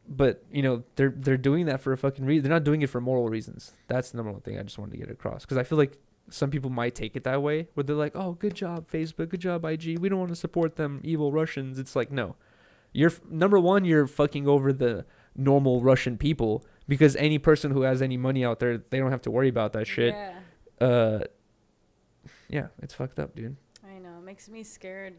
But you know, they're doing that for a fucking reason. They're not doing it for moral reasons. That's the number one thing I just wanted to get across, because I feel like some people might take it that way, where they're like, "Oh, good job, Facebook. Good job, IG. We don't want to support them evil Russians." It's like, no, you're number one. You're fucking over the normal Russian people, because any person who has any money out there, they don't have to worry about that shit. Yeah, it's fucked up, dude. I know. It makes me scared.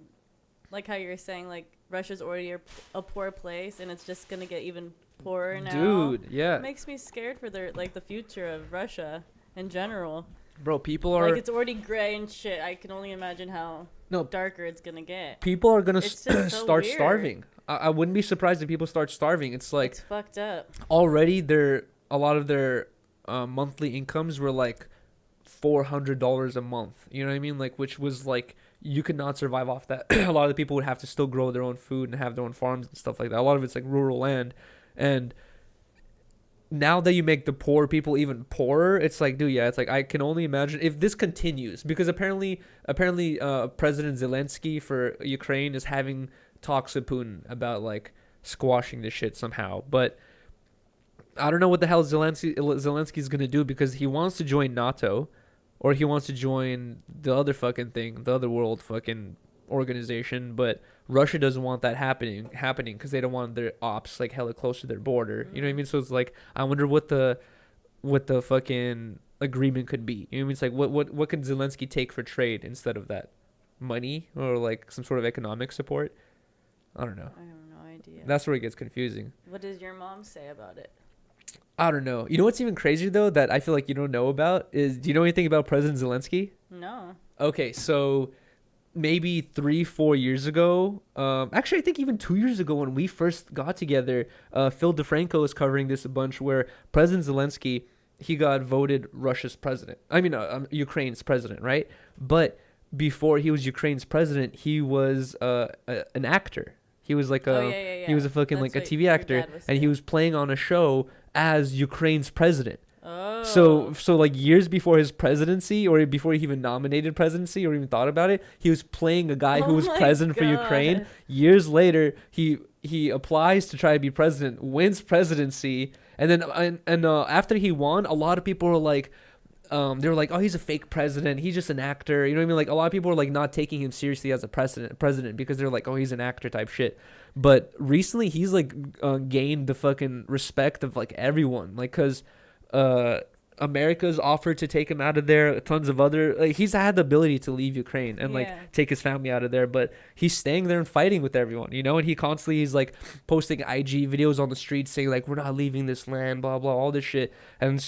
Like how you were saying, like Russia's already a poor place, and it's just gonna get even poorer now. Dude, yeah. It makes me scared for the future of Russia in general. Bro, people are like, it's already gray and shit. I can only imagine how darker it's gonna get. People are gonna so start weird. starving. I wouldn't be surprised if people start starving. It's like, it's fucked up. Already, a lot of their monthly incomes were like $400 a month. You know what I mean? Like, which was like, you could not survive off that. A lot of the people would have to still grow their own food and have their own farms and stuff like that. A lot of it's like rural land. And now that you make the poor people even poorer, it's like, dude, yeah, it's like, I can only imagine if this continues, because apparently President Zelensky for Ukraine is having talks with Putin about like squashing this shit somehow. But I don't know what the hell Zelensky's gonna do, because he wants to join NATO, or he wants to join the other fucking thing, the other world fucking organization. But Russia doesn't want that happening because they don't want their ops like hella close to their border. You know what I mean? So it's like, I wonder what the fucking agreement could be. You know what I mean? It's like, what could Zelensky take for trade instead of that? Money or like some sort of economic support? I don't know. I have no idea. That's where it gets confusing. What does your mom say about it? I don't know. You know what's even crazier though, that I feel like you don't know about, is, do you know anything about President Zelensky? No. Okay, so maybe 3-4 years ago, actually I think even 2 years ago when we first got together, Phil DeFranco was covering this a bunch, where President Zelensky, he got voted Russia's president. I mean, Ukraine's president, right? But before he was Ukraine's president, he was an actor. He was like he was a fucking like a TV actor, and he was playing on a show as Ukraine's president. Oh. So like years before his presidency, or before he even nominated presidency or even thought about it, he was playing a guy who was president for Ukraine. Years later, he applies to try to be president, wins presidency, and then after he won, a lot of people were like, they were like, oh, he's a fake president, he's just an actor. You know what I mean? Like, a lot of people were like not taking him seriously as a president because they're like, oh, he's an actor type shit. But recently, he's like gained the fucking respect of like everyone, like, because America's offered to take him out of there. Tons of other, like, he's had the ability to leave Ukraine and like take his family out of there, but he's staying there and fighting with everyone, you know. And he's like posting IG videos on the streets saying like, we're not leaving this land, blah blah, all this shit. And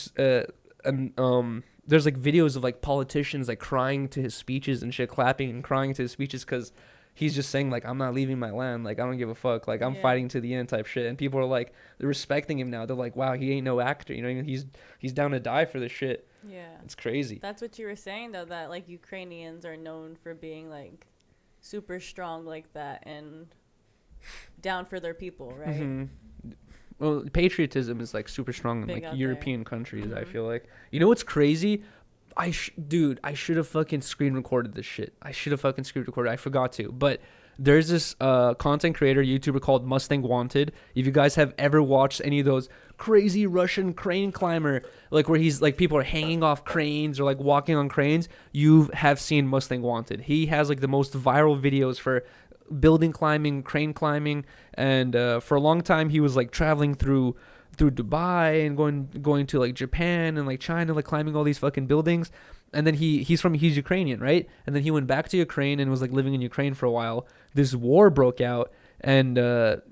there's like videos of like politicians like crying to his speeches and shit, clapping and crying to his speeches, because he's just saying like, I'm not leaving my land, like I don't give a fuck, like I'm fighting to the end type shit. And people are like, they're respecting him now. They're like, wow, he ain't no actor, you know, he's down to die for this shit. Yeah, it's crazy. That's what you were saying though, that like Ukrainians are known for being like super strong like that and down for their people, right? Mm-hmm. Well, patriotism is like super strong in Big like out European countries. Mm-hmm. I feel like, you know what's crazy? Dude, I should have fucking screen recorded this shit. I should have fucking screen recorded. I forgot to. But there's this content creator, YouTuber called Mustang Wanted. If you guys have ever watched any of those crazy Russian crane climber, like where he's like people are hanging off cranes or like walking on cranes, you have seen Mustang Wanted. He has like the most viral videos for building climbing, crane climbing, and for a long time he was like traveling through Dubai and going to like Japan and like China, like climbing all these fucking buildings. And then he's Ukrainian, right? And then he went back to Ukraine and was like living in Ukraine for a while. This war broke out, and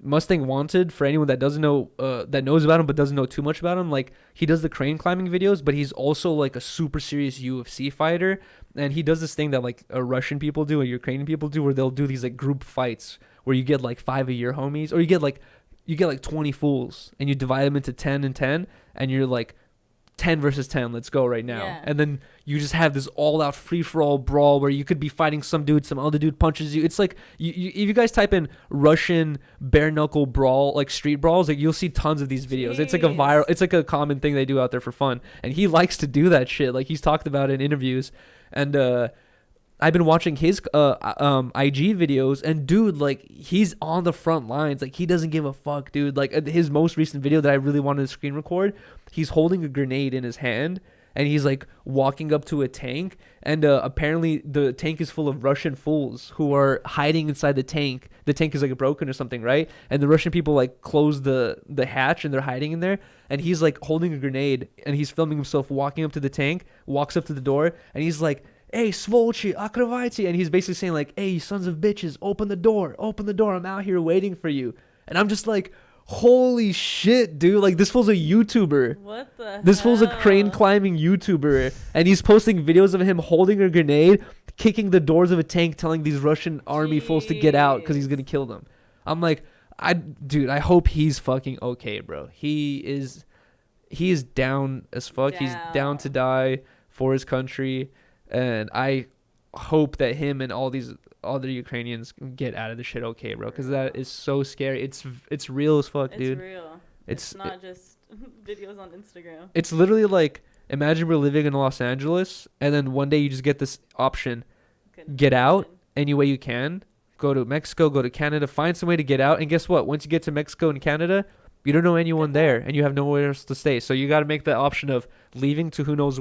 Mustang Wanted, for anyone that doesn't know, that knows about him but doesn't know too much about him, like he does the crane climbing videos, but he's also like a super serious UFC fighter. And he does this thing that like Russian people do or Ukrainian people do, where they'll do these like group fights where you get like 5 of your homies, or you get like 20 fools and you divide them into 10 and 10, and you're like 10 versus 10, let's go right now. Yeah. And then you just have this all-out free-for-all brawl where you could be fighting some dude, some other dude punches you. It's like, if you guys type in Russian bare-knuckle brawl, like street brawls, like you'll see tons of these videos. Jeez. It's like a common thing they do out there for fun. And he likes to do that shit. Like he's talked about it in interviews. And I've been watching his IG videos, and dude, like he's on the front lines. Like he doesn't give a fuck, dude. Like his most recent video that I really wanted to screen record, he's holding a grenade in his hand, and he's like walking up to a tank, and apparently the tank is full of Russian fools who are hiding inside the tank. The tank is like broken or something, right? And the Russian people like close the hatch, and they're hiding in there, and he's like holding a grenade, and he's filming himself walking up to the tank, walks up to the door, and he's like, hey, svолочи, открывайте. And he's basically saying like, hey, you sons of bitches, open the door, I'm out here waiting for you. And I'm just like, holy shit, dude, like this fool's a YouTuber. What the This hell? fool's a crane climbing YouTuber, and he's posting videos of him holding a grenade, kicking the doors of a tank, telling these Russian army fools to get out because he's gonna kill them. I'm like, I hope he's fucking okay, bro. He is down as fuck. He's down to die for his country. And I hope that him and all these other Ukrainians get out of the shit okay, bro. Because that is so scary. It's real as fuck, dude. It's real. It's not just videos on Instagram. It's literally like, imagine we're living in Los Angeles, and then one day you just get this option. Get out any way you can. Go to Mexico, go to Canada, find some way to get out. And guess what? Once you get to Mexico and Canada, you don't know anyone there, and you have nowhere else to stay. So you got to make the option of leaving to who knows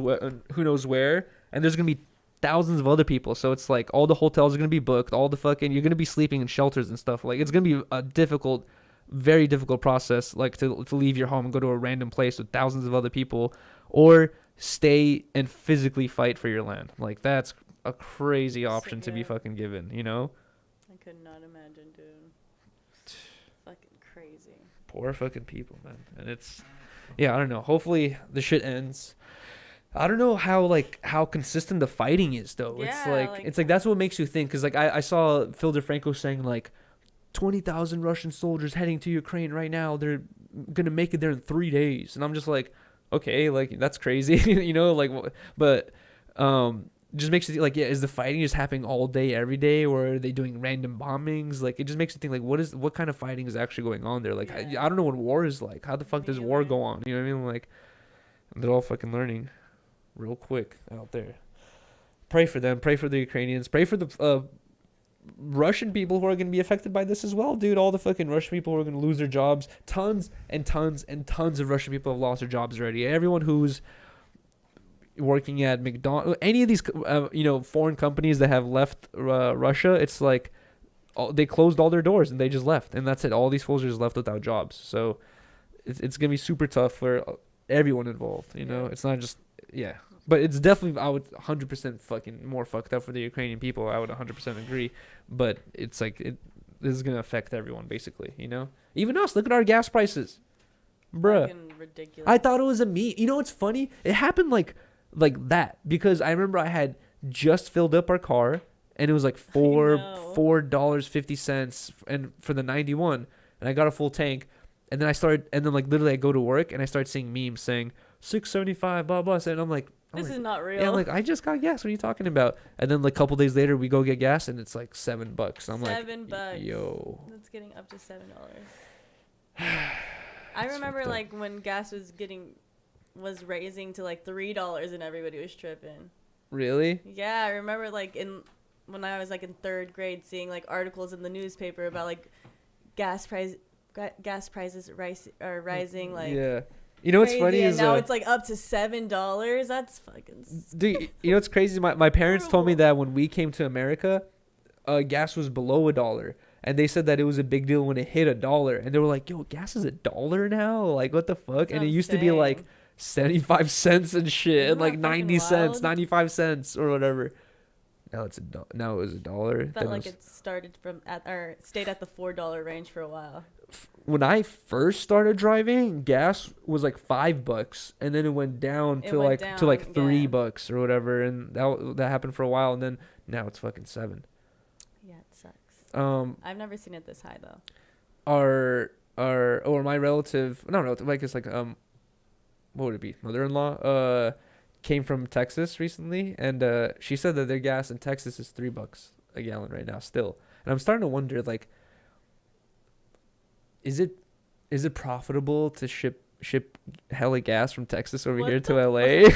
where. And there's going to be thousands of other people. So it's like all the hotels are going to be booked. All the fucking, you're going to be sleeping in shelters and stuff. Like it's going to be a difficult, very difficult process, like to leave your home and go to a random place with thousands of other people, or stay and physically fight for your land. Like that's a crazy option to be fucking given, you know? I could not imagine, dude. Fucking crazy. Poor fucking people, man. And it's, yeah, I don't know. Hopefully the shit ends. I don't know how consistent the fighting is though. Yeah, it's like that's what makes you think, because like I saw Phil DeFranco saying like 20,000 Russian soldiers heading to Ukraine right now. They're gonna make it there in 3 days, and I'm just like, okay, like that's crazy, you know, like, but just makes you think like, yeah, is the fighting just happening all day every day, or are they doing random bombings? Like it just makes you think like, what kind of fighting is actually going on there? Like Yeah. I don't know what war is like. How the fuck does war go on? You know what I mean? Like they're all fucking learning real quick out there. Pray for them. Pray for the Ukrainians. Pray for the Russian people who are going to be affected by this as well, dude. All the fucking Russian people who are going to lose their jobs. Tons and tons and tons of Russian people have lost their jobs already. Everyone who's working at McDonald's, any of these foreign companies that have left Russia, it's like they closed all their doors and they just left, and that's it. All these fools are just left without jobs. So it's going to be super tough for everyone involved, you know? It's not just, yeah. But it's definitely, I would 100% fucking more fucked up for the Ukrainian people. I would 100% agree. But it's like, this is going to affect everyone, basically, you know? Even us, look at our gas prices. Bruh. Fucking ridiculous. I thought it was a meme. You know what's funny? It happened like that. Because I remember I had just filled up our car, and it was like $4.50 and for the 91, and I got a full tank, and then like literally I go to work and I start seeing memes saying $6.75 blah blah, and I'm like, This is not real. yeah, I'm like, I just got gas. What are you talking about? And then like a couple days later, we go get gas, and it's like $7. I'm like, $7. yo, That's getting up to $7. I remember like when gas was raising to like $3 and everybody was tripping. really? Yeah, I remember like when I was like in 3rd grade seeing like articles in the newspaper about like gas prices rising like Yeah. You know what's crazy, funny and is now it's like up to $7. That's fucking dude, you know what's crazy? My parents told me that when we came to America, gas was below $1. And they said that it was a big deal when it hit $1. And they were like, yo, gas is $1 now? Like, what the fuck? And it used to be like 75 cents and shit. Isn't And like that 90 fucking cents, wild? 95 cents or whatever. Now it was $1. felt like it started stayed at the $4 range for a while. When I first started driving, gas was like $5, and then it went down to like $3 or whatever, and that happened for a while, and then now it's fucking $7. Yeah, it sucks. I've never seen it this high though. My relative, not relative, I guess like what would it be? Mother-in-law came from Texas recently, and she said that their gas in Texas is $3 a gallon right now still, and I'm starting to wonder like, is it profitable to ship hella gas from Texas over here to LA?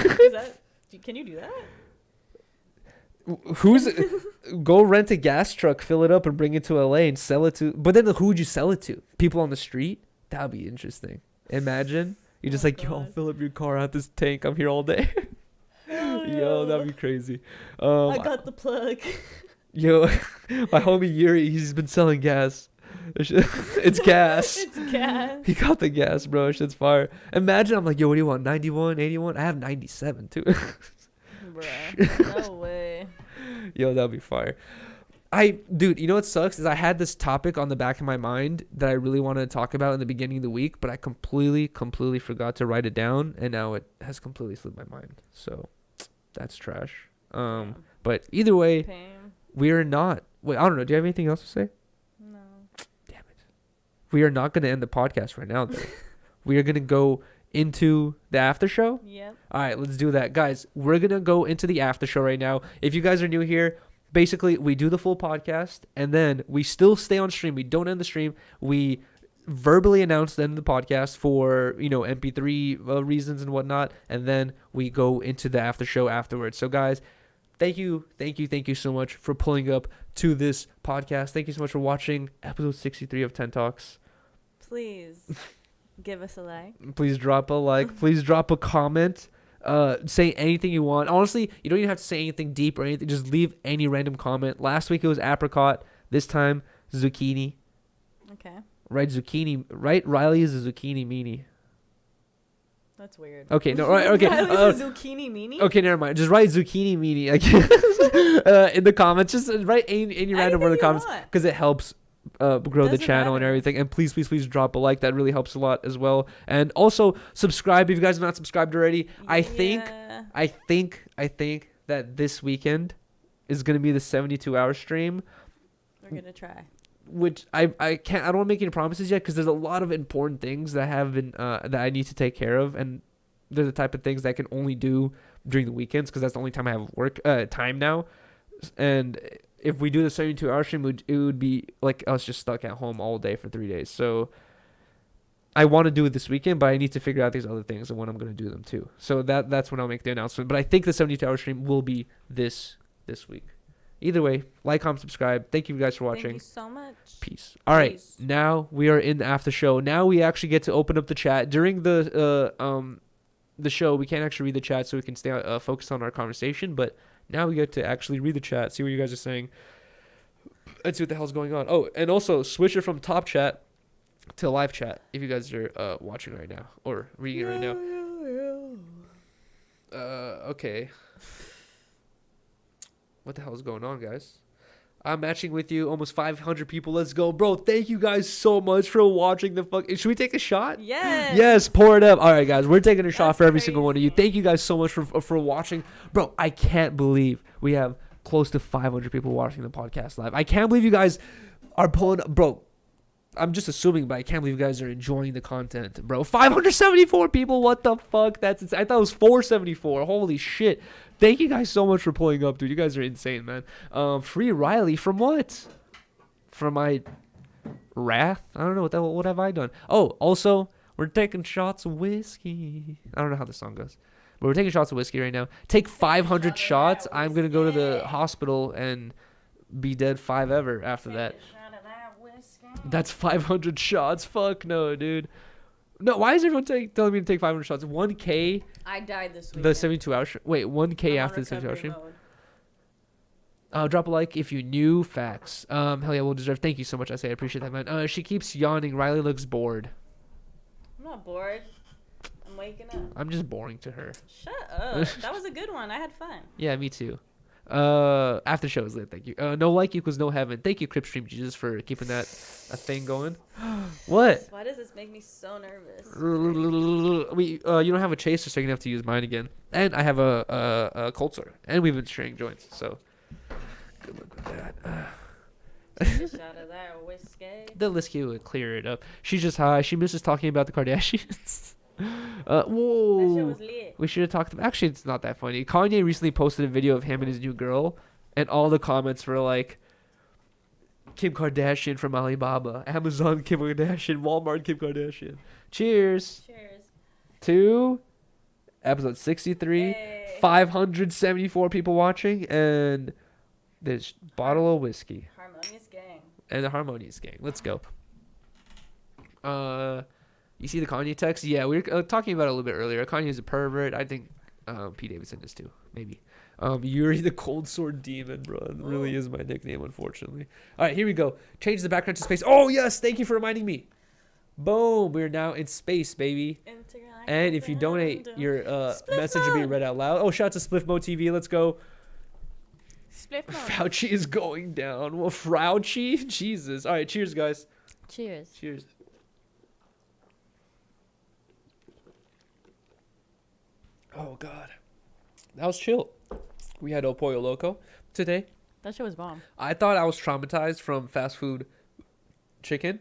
Can you do that? Go rent a gas truck, fill it up, and bring it to LA and sell it to. But then who would you sell it to? People on the street? That would be interesting. Imagine you're just like, yo, I'll fill up your car at this tank. I'm here all day. Yo, that'd be crazy. I got the plug. Yo, my homie Yuri, he's been selling gas. It's gas. It's gas. He got the gas, bro. Shit's fire. Imagine I'm like, yo, what do you want? 91, 81? I have 97 too. Bruh, no way. Yo, that'd be fire. Dude, you know what sucks is I had this topic on the back of my mind that I really wanted to talk about in the beginning of the week, but I completely forgot to write it down, and now it has completely slipped my mind. So that's trash. But either way, we are not. Wait, I don't know. Do you have anything else to say? No. Damn it. We are not going to end the podcast right now, though. We are going to go into the after show. Yep. All right, let's do that. Guys, we're going to go into the after show right now. If you guys are new here, basically we do the full podcast and then we still stay on stream. We don't end the stream. We verbally announce the end of the podcast for, MP3 reasons and whatnot. And then we go into the after show afterwards. So guys, thank you so much for pulling up to this podcast. Thank you so much for watching episode 63 of 10 Talks. Please give us a like. Please drop a like. Please drop a comment. Say anything you want. Honestly, you don't even have to say anything deep or anything. Just leave any random comment. Last week it was apricot. This time, zucchini. Okay. Right, zucchini. Right, Riley is a zucchini meanie. That's weird. Okay, no, right, okay. Riley's a zucchini meanie? Okay, never mind. Just write zucchini meanie, I guess, in the comments. Just write any random word in the comments because it helps grow the channel and everything. And please drop a like. That really helps a lot as well. And also subscribe if you guys are not subscribed already. Yeah. I think that this weekend is gonna be the 72-hour stream. We're gonna try. Which I don't want to make any promises yet because there's a lot of important things that have been that I need to take care of, and they're the type of things that I can only do during the weekends because that's the only time I have work time now. And if we do the 72-hour stream, it would be like us just stuck at home all day for 3 days. So I want to do it this weekend, but I need to figure out these other things and when I'm going to do them too. So that's when I'll make the announcement. But I think the 72-hour stream will be this week. Either way, like, comment, subscribe. Thank you guys for watching. Thank you so much. Peace. All right, now we are in the after show. Now we actually get to open up the chat during the show. We can't actually read the chat, so we can stay focused on our conversation. But now we get to actually read the chat, see what you guys are saying, and see what the hell's going on. Oh, and also switch it from top chat to live chat if you guys are watching right now or reading it right now. Okay. What the hell is going on, guys? I'm matching with you. Almost 500 people. Let's go, bro. Thank you guys so much for watching the fuck. Should we take a shot? Yes. Yes, pour it up. All right, guys. We're taking a shot for every single one of you. Thank you guys so much for watching. Bro, I can't believe we have close to 500 people watching the podcast live. I can't believe you guys are pulling, bro. I'm just assuming, but I can't believe you guys are enjoying the content, bro. 574 people. What the fuck? That's insane. I thought it was 474. Holy shit. Thank you guys so much for pulling up, dude. You guys are insane, man. Free Riley from what? From my wrath? I don't know what have I done. Oh, also, we're taking shots of whiskey. I don't know how the song goes. But we're taking shots of whiskey right now. Take 500 shots. I'm going to go to the hospitel and be dead 5 ever after that. That's 500 shots. Fuck no, dude. No, why is everyone telling me to take 500 shots? 1K. I died this week. The 72-hour stream. Wait, 1K after the 72-hour stream. Drop a like if you knew. Facts. Hell yeah, well deserved. Thank you so much. I appreciate that, man. She keeps yawning. Riley looks bored. I'm not bored. I'm waking up. I'm just boring to her. Shut up. That was a good one. I had fun. Yeah, me too. After show is lit. Thank you. No like equals no heaven. Thank you, Cripstream Jesus, for keeping that a thing going. What? Why does this make me so nervous? You don't have a chaser, so you're gonna have to use mine again. And I have a cold sore, and we've been sharing joints, so good luck with that. Take a shot of that whiskey. The whiskey would clear it up. She's just high. She misses talking about the Kardashians. Whoa. That shit was lit. We should have talked about. Actually, it's not that funny. Kanye recently posted a video of him and his new girl, and all the comments were like, Kim Kardashian from Alibaba, Amazon Kim Kardashian, Walmart Kim Kardashian. Cheers. Cheers. To episode 63. Hey. 574 people watching, and this bottle of whiskey. Harmonious gang. And the Harmonious gang. Let's go. You see the Kanye text? Yeah, we were talking about it a little bit earlier. Kanye's a pervert. I think P. Davidson is too. Maybe. Yuri the Cold Sword Demon, bro. It really is my nickname, unfortunately. All right, here we go. Change the background to space. Oh, yes. Thank you for reminding me. Boom. We're now in space, baby. And if you donate, your message will be read out loud. Oh, shout out to Spliff Mo TV. Let's go. Spliff Mo. Fauci is going down. Well, Fauci? Jesus. All right, cheers, guys. Cheers. Cheers. Oh, God. That was chill. We had El Pollo Loco today. That shit was bomb. I thought I was traumatized from fast food chicken,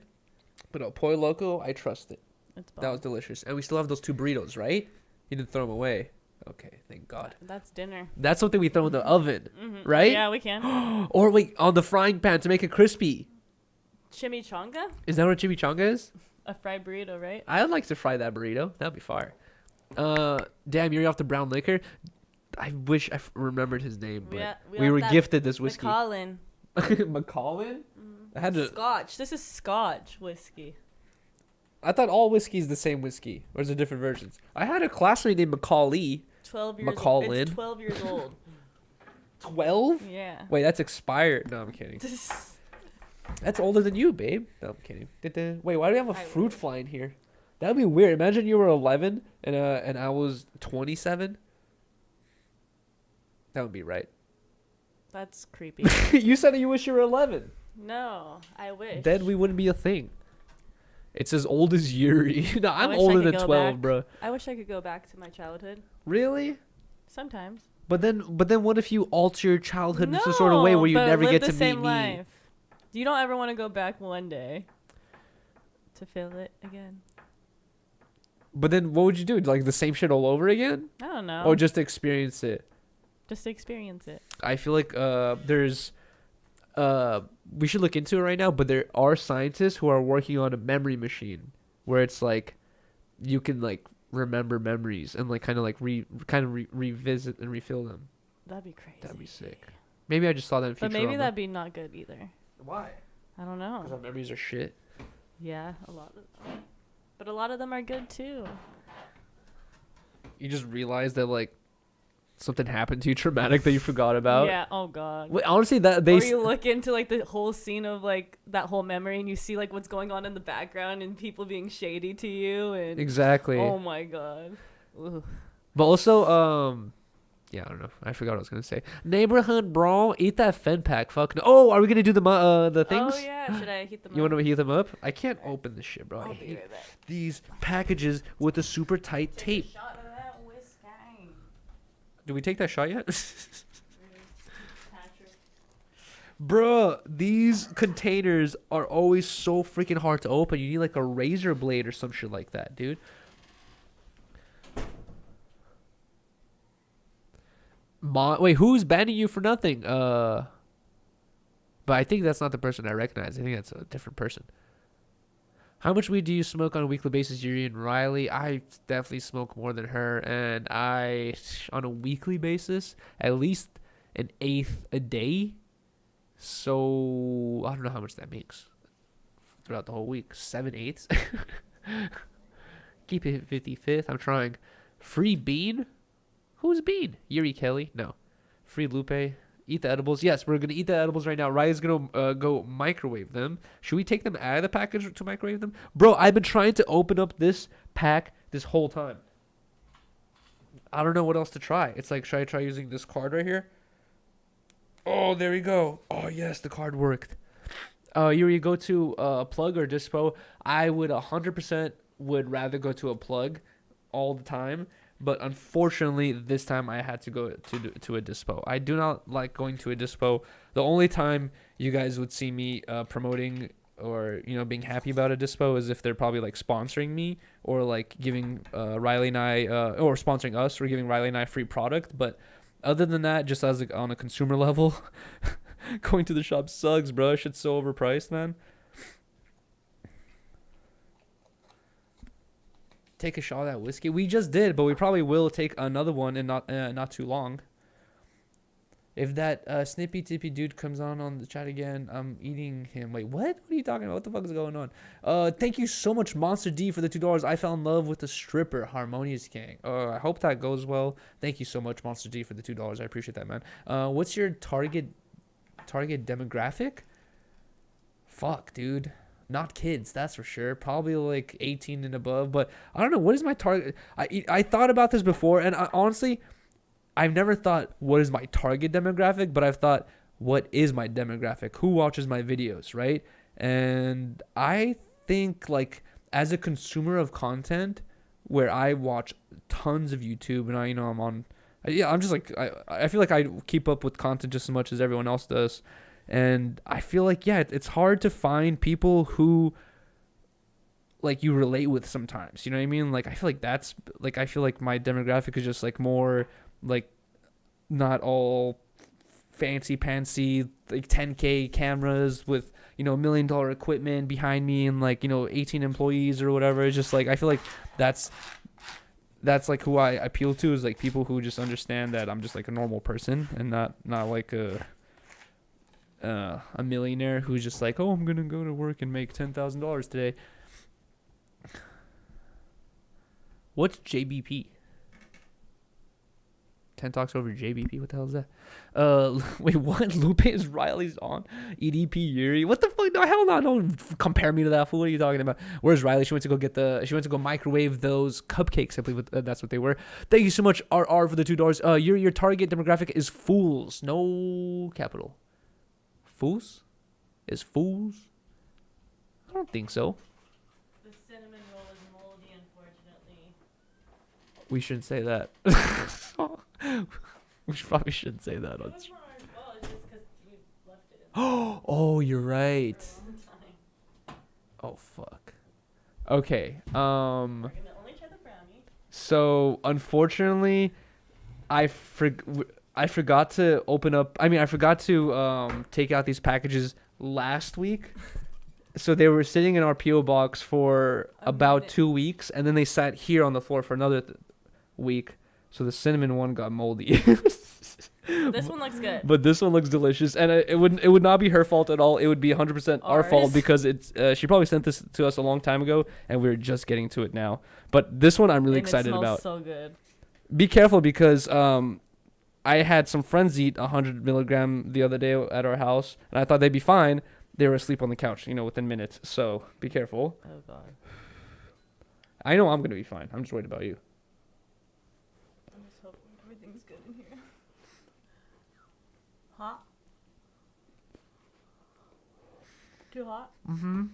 but El Pollo Loco, I trust it. It's bomb. That was delicious. And we still have those 2 burritos, right? You didn't throw them away. Okay, thank God. That's dinner. That's something we throw in the oven, right? Yeah, we can. Or wait, on the frying pan to make it crispy. Chimichanga? Is that what chimichanga is? A fried burrito, right? I'd like to fry that burrito. That'd be fire. Damn, you're off the brown liquor. I wish I remembered his name, but we were gifted this whiskey. Macallan. Macallan? I had to. Scotch. This is Scotch whiskey. I thought all whiskey is the same whiskey, or is there different versions? I had a classmate named Macaulay. 12 years Macallan. old. It's 12 years old. 12? Yeah. Wait, that's expired. No, I'm kidding. That's older than you, babe. No, I'm kidding. Wait, why do we have a fruit fly in here? That'd be weird. Imagine you were 11 and I was 27. That would be right. That's creepy. You said that you wish you were 11. No, I wish. Then we wouldn't be a thing. It's as old as Yuri. No, I'm older than 12, bro. I wish I could go back to my childhood. Really? Sometimes. But then what if you alter your childhood in some sort of way where you never get to meet me? Life. You don't ever want to go back one day to feel it again. But then what would you do? Like the same shit all over again? I don't know. Or just experience it? Just experience it. I feel like there's we should look into it right now, but there are scientists who are working on a memory machine where it's like you can like remember memories and like kind of revisit and refill them. That'd be crazy. That'd be sick. Maybe I just saw that in Futurama. But maybe that'd be not good either. Why? I don't know. Because our memories are shit. Yeah, a lot of them. But a lot of them are good too. You just realize that like something happened to you traumatic that you forgot about. Yeah. Oh God. Wait, honestly, that they. Or you look into like the whole scene of like that whole memory, and you see like what's going on in the background and people being shady to you, and exactly. Oh my God. Ugh. But also, yeah, I don't know. I forgot what I was gonna say. Neighborhood brawl. Eat that Fen pack. Fuck no. Oh, are we gonna do the things? Oh yeah. Should I heat them up? You want to heat them up? I can't open this shit, bro. I hate these packages with the super tight tape. Shot of that whiskey. Did we take that shot yet? Bruh, these containers are always so freaking hard to open. You need like a razor blade or some shit like that, dude. Wait, who's banning you for nothing? But I think that's not the person I recognize. I think that's a different person. How much weed do you smoke on a weekly basis, Yuri and Riley? I definitely smoke more than her, and I, on a weekly basis, at least an eighth a day. So I don't know how much that makes throughout the whole week. 7/8. Keep it 55th. I'm trying. Free Bean? Who's Bean? Yuri Kelly? No. Free Lupe. Eat the edibles. Yes, we're going to eat the edibles right now. Riley's going to go microwave them. Should we take them out of the package to microwave them? Bro, I've been trying to open up this pack this whole time. I don't know what else to try. It's like, should I try using this card right here? Oh, there we go. Oh, yes, the card worked. You go to a plug or dispo. I would 100% would rather go to a plug all the time. But unfortunately, this time I had to go to a dispo. I do not like going to a dispo. The only time you guys would see me promoting or, you know, being happy about a dispo is if they're probably like sponsoring me or like giving Riley and I or sponsoring us or giving Riley and I free product. But other than that, just as like on a consumer level, going to the shop sucks, bro. Shit's so overpriced, man. Take a shot of that whiskey. We just did, but we probably will take another one in not too long. If that snippy tippy dude comes on the chat again, I'm eating him. Wait, what? What are you talking about? What the fuck is going on? Thank you so much, Monster D, for the $2. I fell in love with the stripper, Harmonious Gang. I hope that goes well. Thank you so much, Monster D, for the $2. I appreciate that, man. What's your target demographic? Fuck, dude. Not kids, that's for sure. Probably like 18 and above. But I don't know. What is my target? I thought about this before. And honestly, I've never thought, what is my target demographic? But I've thought, what is my demographic? Who watches my videos, right? And I think, like, as a consumer of content, where I watch tons of YouTube and I'm on... Yeah, I'm just like... I feel like I keep up with content just as much as everyone else does. And I feel like, yeah, it's hard to find people who, like, you relate with sometimes. You know what I mean? Like, I feel like my demographic is just, like, more, like, not all fancy pantsy, like, 10K cameras with, $1 million equipment behind me and, like, 18 employees or whatever. It's just, like, I feel like that's like, who I appeal to is, like, people who just understand that I'm just, like, a normal person and not like a millionaire who's just like, oh, I'm gonna go to work and make $10,000 today. What's JBP? 10 talks over JBP. What the hell is that? Wait, what? Lupe is Riley's on EDP Yuri. What the fuck? No, hell no! Don't compare me to that fool. What are you talking about? Where's Riley? She went to go microwave those cupcakes. I believe that's what they were. Thank you so much, RR, for the $2. Your target demographic is fools. No capital. Fools? Is fools? I don't think so. The cinnamon roll is moldy, unfortunately. We shouldn't say that. We probably shouldn't say that. It was not our fault. It's just because we left it in Oh, you're right. for a long time. Oh, fuck. Okay. We're gonna only try the brownie. So, unfortunately, I forgot to open up. I forgot to take out these packages last week. So they were sitting in our PO box for about 2 weeks, and then they sat here on the floor for another week. So the cinnamon one got moldy. This one looks good. But this one looks delicious, and it would not be her fault at all. It would be 100% our fault because it's she probably sent this to us a long time ago, and we're just getting to it now. But this one I'm really excited about. It smells so good. Be careful because I had some friends eat 100 milligram the other day at our house, and I thought they'd be fine. They were asleep on the couch, within minutes. So be careful. Oh god. I know I'm gonna be fine. I'm just worried about you. I'm just hoping everything's good in here. Hot? Too hot? Mm-hmm.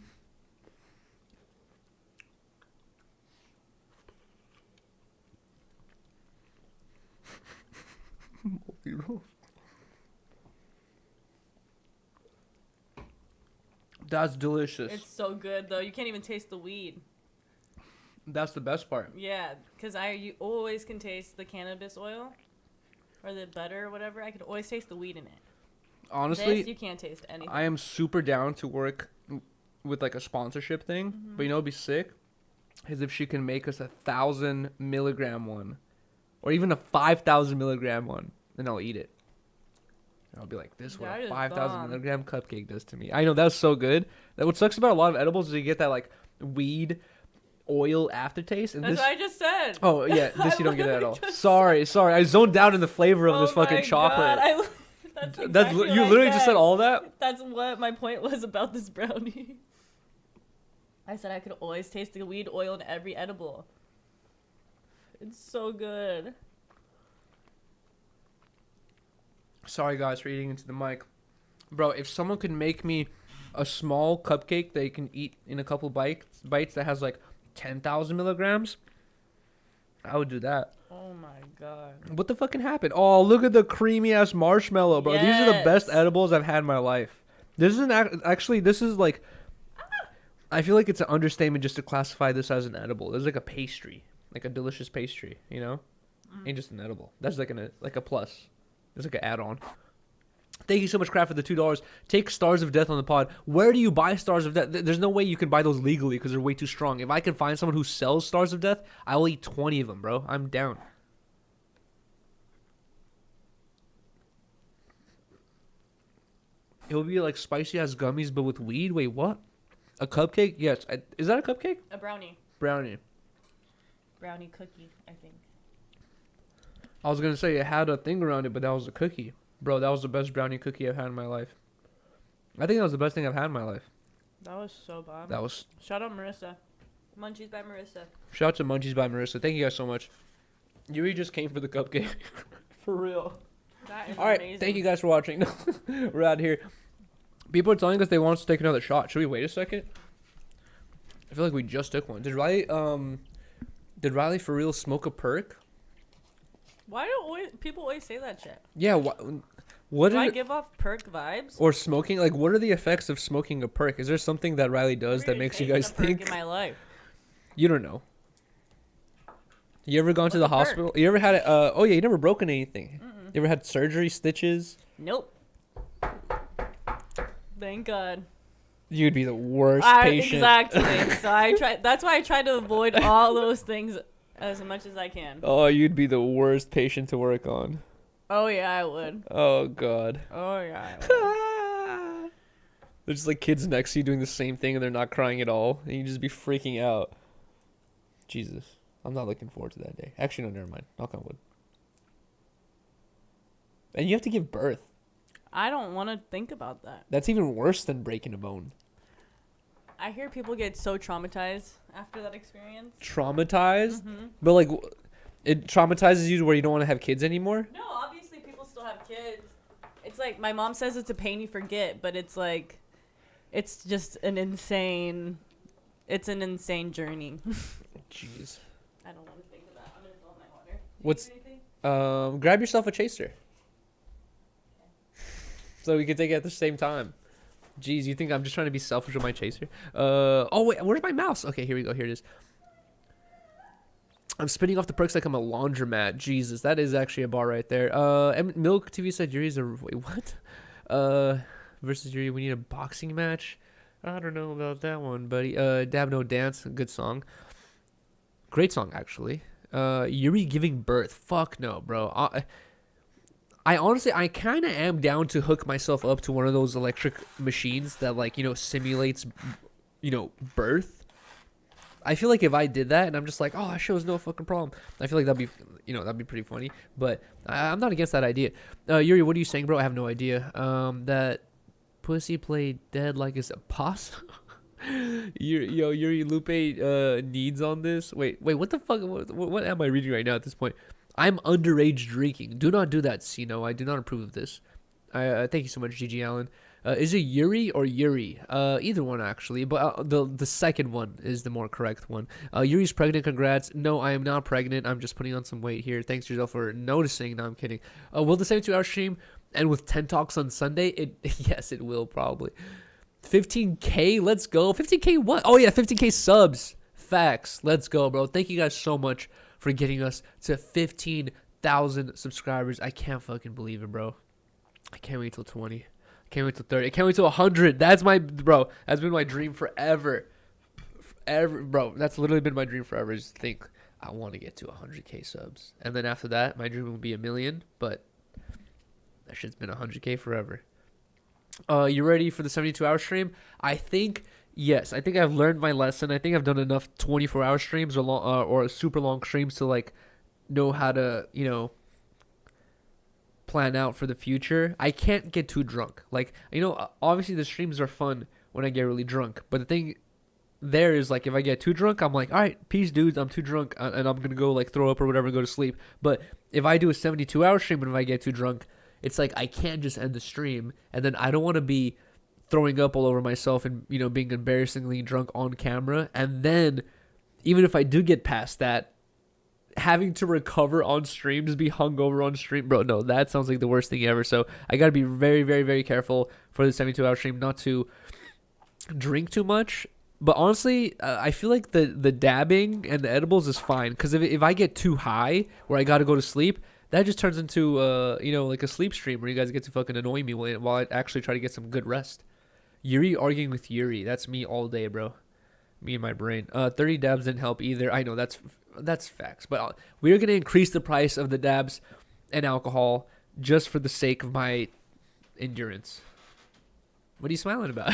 That's delicious. It's so good though. You can't even taste the weed. That's the best part. Yeah, because you always can taste the cannabis oil or the butter or whatever. I could always taste the weed in it. Honestly, this, you can't taste anything. I am super down to work with like a sponsorship thing, but you know what'd be sick? Is if she can make us 1,000 milligram one, or even a 5,000 milligram one, then I'll eat it. And I'll be like, this is what a 5,000 milligram cupcake does to me. I know, that's so good. That what sucks about a lot of edibles is you get that like weed oil aftertaste. And That's this, what I just said. oh yeah, this you don't get it at all. Sorry. I zoned out in the flavor of this fucking chocolate. God, that's exactly you what literally I just said all that. That's what my point was about this brownie. I said I could always taste the weed oil in every edible. It's so good. Sorry guys for eating into the mic. Bro, if someone could make me a small cupcake that you can eat in a couple bites that has like 10,000 milligrams, I would do that. Oh my god. What the fucking happened? Oh, look at the creamy ass marshmallow, bro. These are the best edibles I've had in my life. This isn't actually, this is like, I feel like it's an understatement just to classify this as an edible. This is like a pastry, like a delicious pastry, you know? Ain't just an edible. That's like a plus. It's like an add-on. Thank you so much, Kraft, for the $2. Take Stars of Death on the pod. Where do you buy Stars of Death? There's no way you can buy those legally because they're way too strong. If I can find someone who sells Stars of Death, I will eat 20 of them, bro. I'm down. It will be like spicy ass gummies, but with weed. Wait, what? A cupcake? Yes. Is that a cupcake? A brownie. Brownie. Brownie cookie, I think. I was gonna say it had a thing around it, but that was a cookie. Bro, that was the best brownie cookie I've had in my life. I think that was the best thing I've had in my life. That was so bomb. That was. Shout out Marissa. Munchies by Marissa. Shout out to Munchies by Marissa. Thank you guys so much. Yuri just came for the cupcake. For real. That is All right, amazing. thank you guys for watching. We're out here. People are telling us they want us to take another shot. Should we wait a second? I feel like we just took one. Did Riley for real smoke a perk? Why do people always say that shit? Yeah. What Do I are, give off perk vibes? or smoking? Like, what are the effects of smoking a perk? Is there something that Riley does that makes you guys think? In my life. You don't know. You ever gone to the What's a perk? hospital? You ever had oh yeah, you never broken anything. You ever had surgery, stitches? Nope. Thank God. You'd be the worst patient. Exactly. So I try. That's why I try to avoid all those things as much as I can. Oh, you'd be the worst patient to work on. Oh yeah, I would. Oh God. Oh yeah. I would. There's just like kids next to you doing the same thing and they're not crying at all, and you just be freaking out. Jesus, I'm not looking forward to that day. Actually, no, never mind. Knock on wood. And you have to give birth. I don't want to think about that. That's even worse than breaking a bone. I hear people get so traumatized after that experience. Traumatized? But like, it traumatizes you to where you don't want to have kids anymore? No, obviously people still have kids. It's like my mom says it's a pain you forget, but it's like, it's just an insane journey. Jeez. I don't want to think of that. I'm gonna fill up my water. What's Do you do anything? grab yourself a chaser. So we can take it at the same time. Jeez, you think I'm just trying to be selfish with my chaser? Oh wait, where's my mouse? Okay, here we go. Here it is. I'm spinning off the perks like I'm a laundromat. Jesus, that is actually a bar right there. Milk TV said Yuri's a wait, what? Versus Yuri, we need a boxing match. I don't know about that one, buddy. Dab No Dance, good song. Great song actually. Yuri giving birth. Fuck no, bro. I honestly, I kind of am down to hook myself up to one of those electric machines that, like, you know, simulates, you know, birth. I feel like if I did that and I'm just like, oh, that shows no fucking problem, I feel like that'd be, you know, that'd be pretty funny. But I'm not against that idea. Yuri, what are you saying, bro? I have no idea. That pussy played dead like it's a possum. Yuri Lupe needs on this. Wait, what the fuck? What am I reading right now at this point? I'm underage drinking. Do not do that, Sino. I do not approve of this. Thank you so much, Gigi Allen. Is it Yuri or Yuri? Either one, actually. But the second one is the more correct one. Yuri's pregnant. Congrats. No, I am not pregnant. I'm just putting on some weight here. Thanks, Giselle, for noticing. No, I'm kidding. Will the 72-hour stream end with 10 talks on Sunday? Yes, it will, probably. 15K, let's go. 15K what? Oh yeah, 15K subs. Facts. Let's go, bro. Thank you guys so much for getting us to 15,000 subscribers. I can't fucking believe it, bro. I can't wait till 20. I can't wait till 30. I can't wait till 100. That's been my dream forever. Forever, bro. That's literally been my dream forever. Just think, I want to get to 100K subs. And then after that, my dream will be 1 million, but that shit's been 100K forever. You ready for the 72-hour stream? I think yes. I think I've learned my lesson. I think I've done enough 24-hour streams or super long streams to like know how to, plan out for the future. I can't get too drunk. Like, obviously the streams are fun when I get really drunk, but the thing there is like if I get too drunk, I'm like, all right, peace, dudes. I'm too drunk, and I'm gonna go like throw up or whatever and go to sleep. But if I do a 72-hour stream and if I get too drunk, it's like I can't just end the stream, and then I don't want to be throwing up all over myself and being embarrassingly drunk on camera. And then even if I do get past that, having to recover on stream, just be hungover on stream, bro. No, that sounds like the worst thing ever. So I gotta be very, very, very careful for the 72-hour stream not to drink too much. But honestly, I feel like the dabbing and the edibles is fine, because if I get too high where I gotta go to sleep, that just turns into like a sleep stream where you guys get to fucking annoy me while I actually try to get some good rest. Yuri arguing with Yuri, that's me all day, bro. Me and my brain. 30 dabs didn't help either. I know that's facts, but we're gonna increase the price of the dabs and alcohol just for the sake of my endurance. What are you smiling about?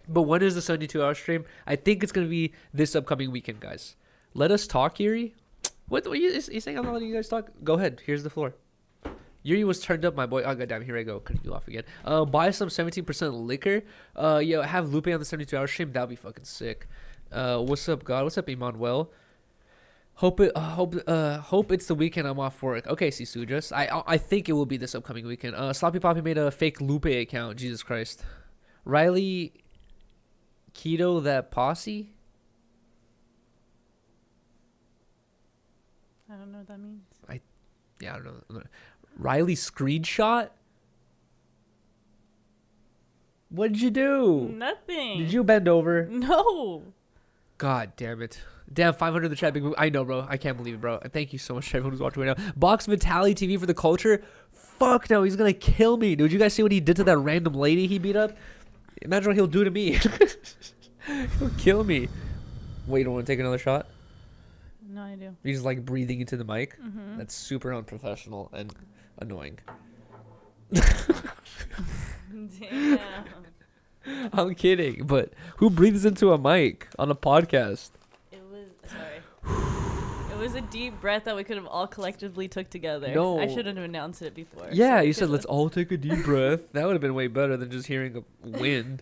But when is the 72-hour stream? I think it's gonna be this upcoming weekend, guys. Let us talk, Yuri. What are you saying? I'm not letting you guys talk. Go ahead. Here's the floor. Yuri was turned up, my boy. Oh, goddamn. Here I go. Cutting you off again. Buy some 17% liquor. Have Lupe on the 72-hour stream. That'll be fucking sick. What's up, God? What's up, Emmanuel? Hope it's the weekend I'm off work. Okay, Sisujas. I think it will be this upcoming weekend. Sloppy Poppy made a fake Lupe account. Jesus Christ. Riley Keto that posse? I don't know what that means. I don't know. Riley screenshot? What did you do? Nothing. Did you bend over? No. God damn it. Damn, 500 in the chat. Big move. I know, bro. I can't believe it, bro. Thank you so much to everyone who's watching right now. Box Mentality TV for the culture. Fuck no, he's gonna kill me. Dude, you guys see what he did to that random lady he beat up? Imagine what he'll do to me. He'll kill me. Wait, you don't want to take another shot? No, I do. You're just like breathing into the mic? Mm-hmm. That's super unprofessional and annoying. Damn. I'm kidding, but who breathes into a mic on a podcast? It was a deep breath that we could have all collectively took together. No. I shouldn't have announced it before. Yeah, so you said let's all take a deep breath. That would have been way better than just hearing a wind.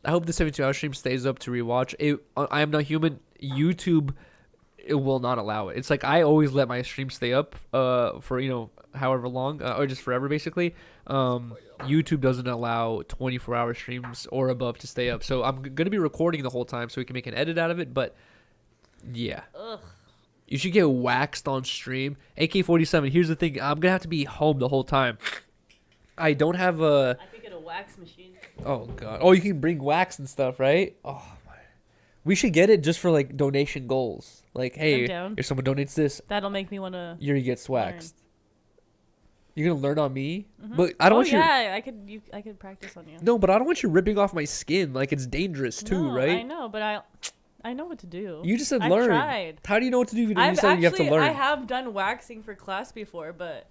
I hope the 72-hour stream stays up to rewatch. I Am Not Human. YouTube, it will not allow it. It's like I always let my stream stay up for however long or just forever basically. YouTube doesn't allow 24-hour streams or above to stay up. So I'm gonna be recording the whole time so we can make an edit out of it. But yeah. Ugh. You should get waxed on stream. AK-47, here's the thing. I'm going to have to be home the whole time. I don't have a... I could get a wax machine. Oh, God. Oh, you can bring wax and stuff, right? Oh, my. We should get it just for, like, donation goals. Like, hey, if someone donates this... That'll make me want to... Yuri gets waxed. You're going to learn on me? Mm-hmm. But I don't want you... Yeah, I could practice on you. No, but I don't want you ripping off my skin. Like, it's dangerous, too, right? I know, but I know what to do. You just said learn. I've tried. How do you know what to do if you said you have to learn? I have done waxing for class before, but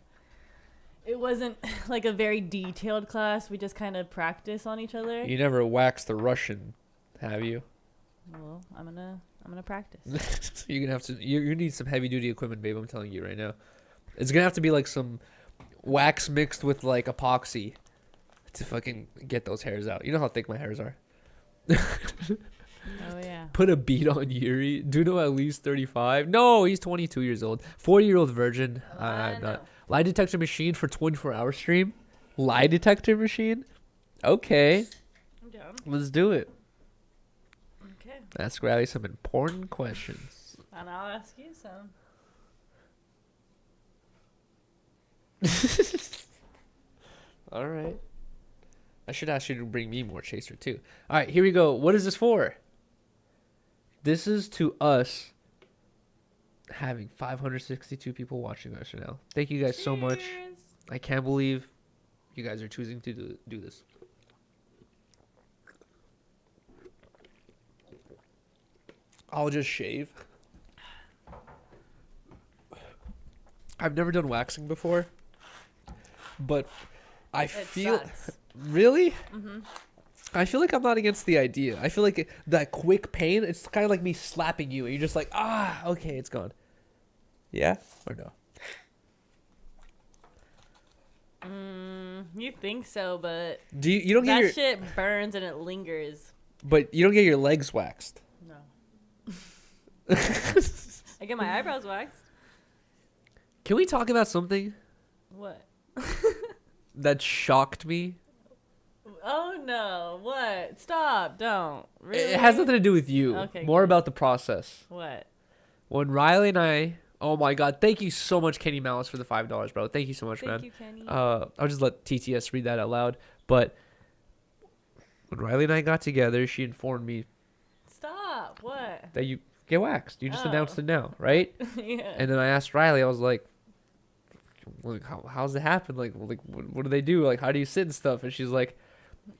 it wasn't like a very detailed class. We just kind of practice on each other. You never waxed the Russian, have you? Well, I'm gonna practice. You're gonna have to. You need some heavy duty equipment, babe. I'm telling you right now. It's gonna have to be like some wax mixed with like epoxy to fucking get those hairs out. You know how thick my hairs are. Oh yeah. Put a beat on Yuri. Duno at least 35. No, he's 22 years old. 40-year-old virgin. Not. Lie detector machine for 24-hour stream. Lie detector machine. Okay. I'm down. Let's do it. Okay. Ask Riley some important questions. And I'll ask you some. All right. I should ask you to bring me more chaser too. All right, here we go. What is this for? This is to us having 562 people watching us right now. Thank you guys so much. Cheers. I can't believe you guys are choosing to do this. I'll just shave. I've never done waxing before, but I feel sucks. really. Mm-hmm. I feel like I'm not against the idea. I feel like that quick pain. It's kind of like me slapping you, and you're just like, okay, it's gone. Yeah or no? You think so, but Do you don't get that your shit burns and it lingers. but you don't get your legs waxed. No. I get my eyebrows waxed. Can we talk about something What? that shocked me? Oh no! What? Stop! Don't. Really? It has nothing to do with you. Okay, More good. about the process. What? When Riley and I, oh my God, thank you so much, Kenny Malice, for the $5, bro. Thank you so much, man. Thank you, Kenny. I'll just let TTS read that out loud. But when Riley and I got together, she informed me Stop! What? that you get waxed. You just Oh. announced it now, right? Yeah. And then I asked Riley, I was like, how's it happen? Like what do they do? Like, how do you sit and stuff? And she's like,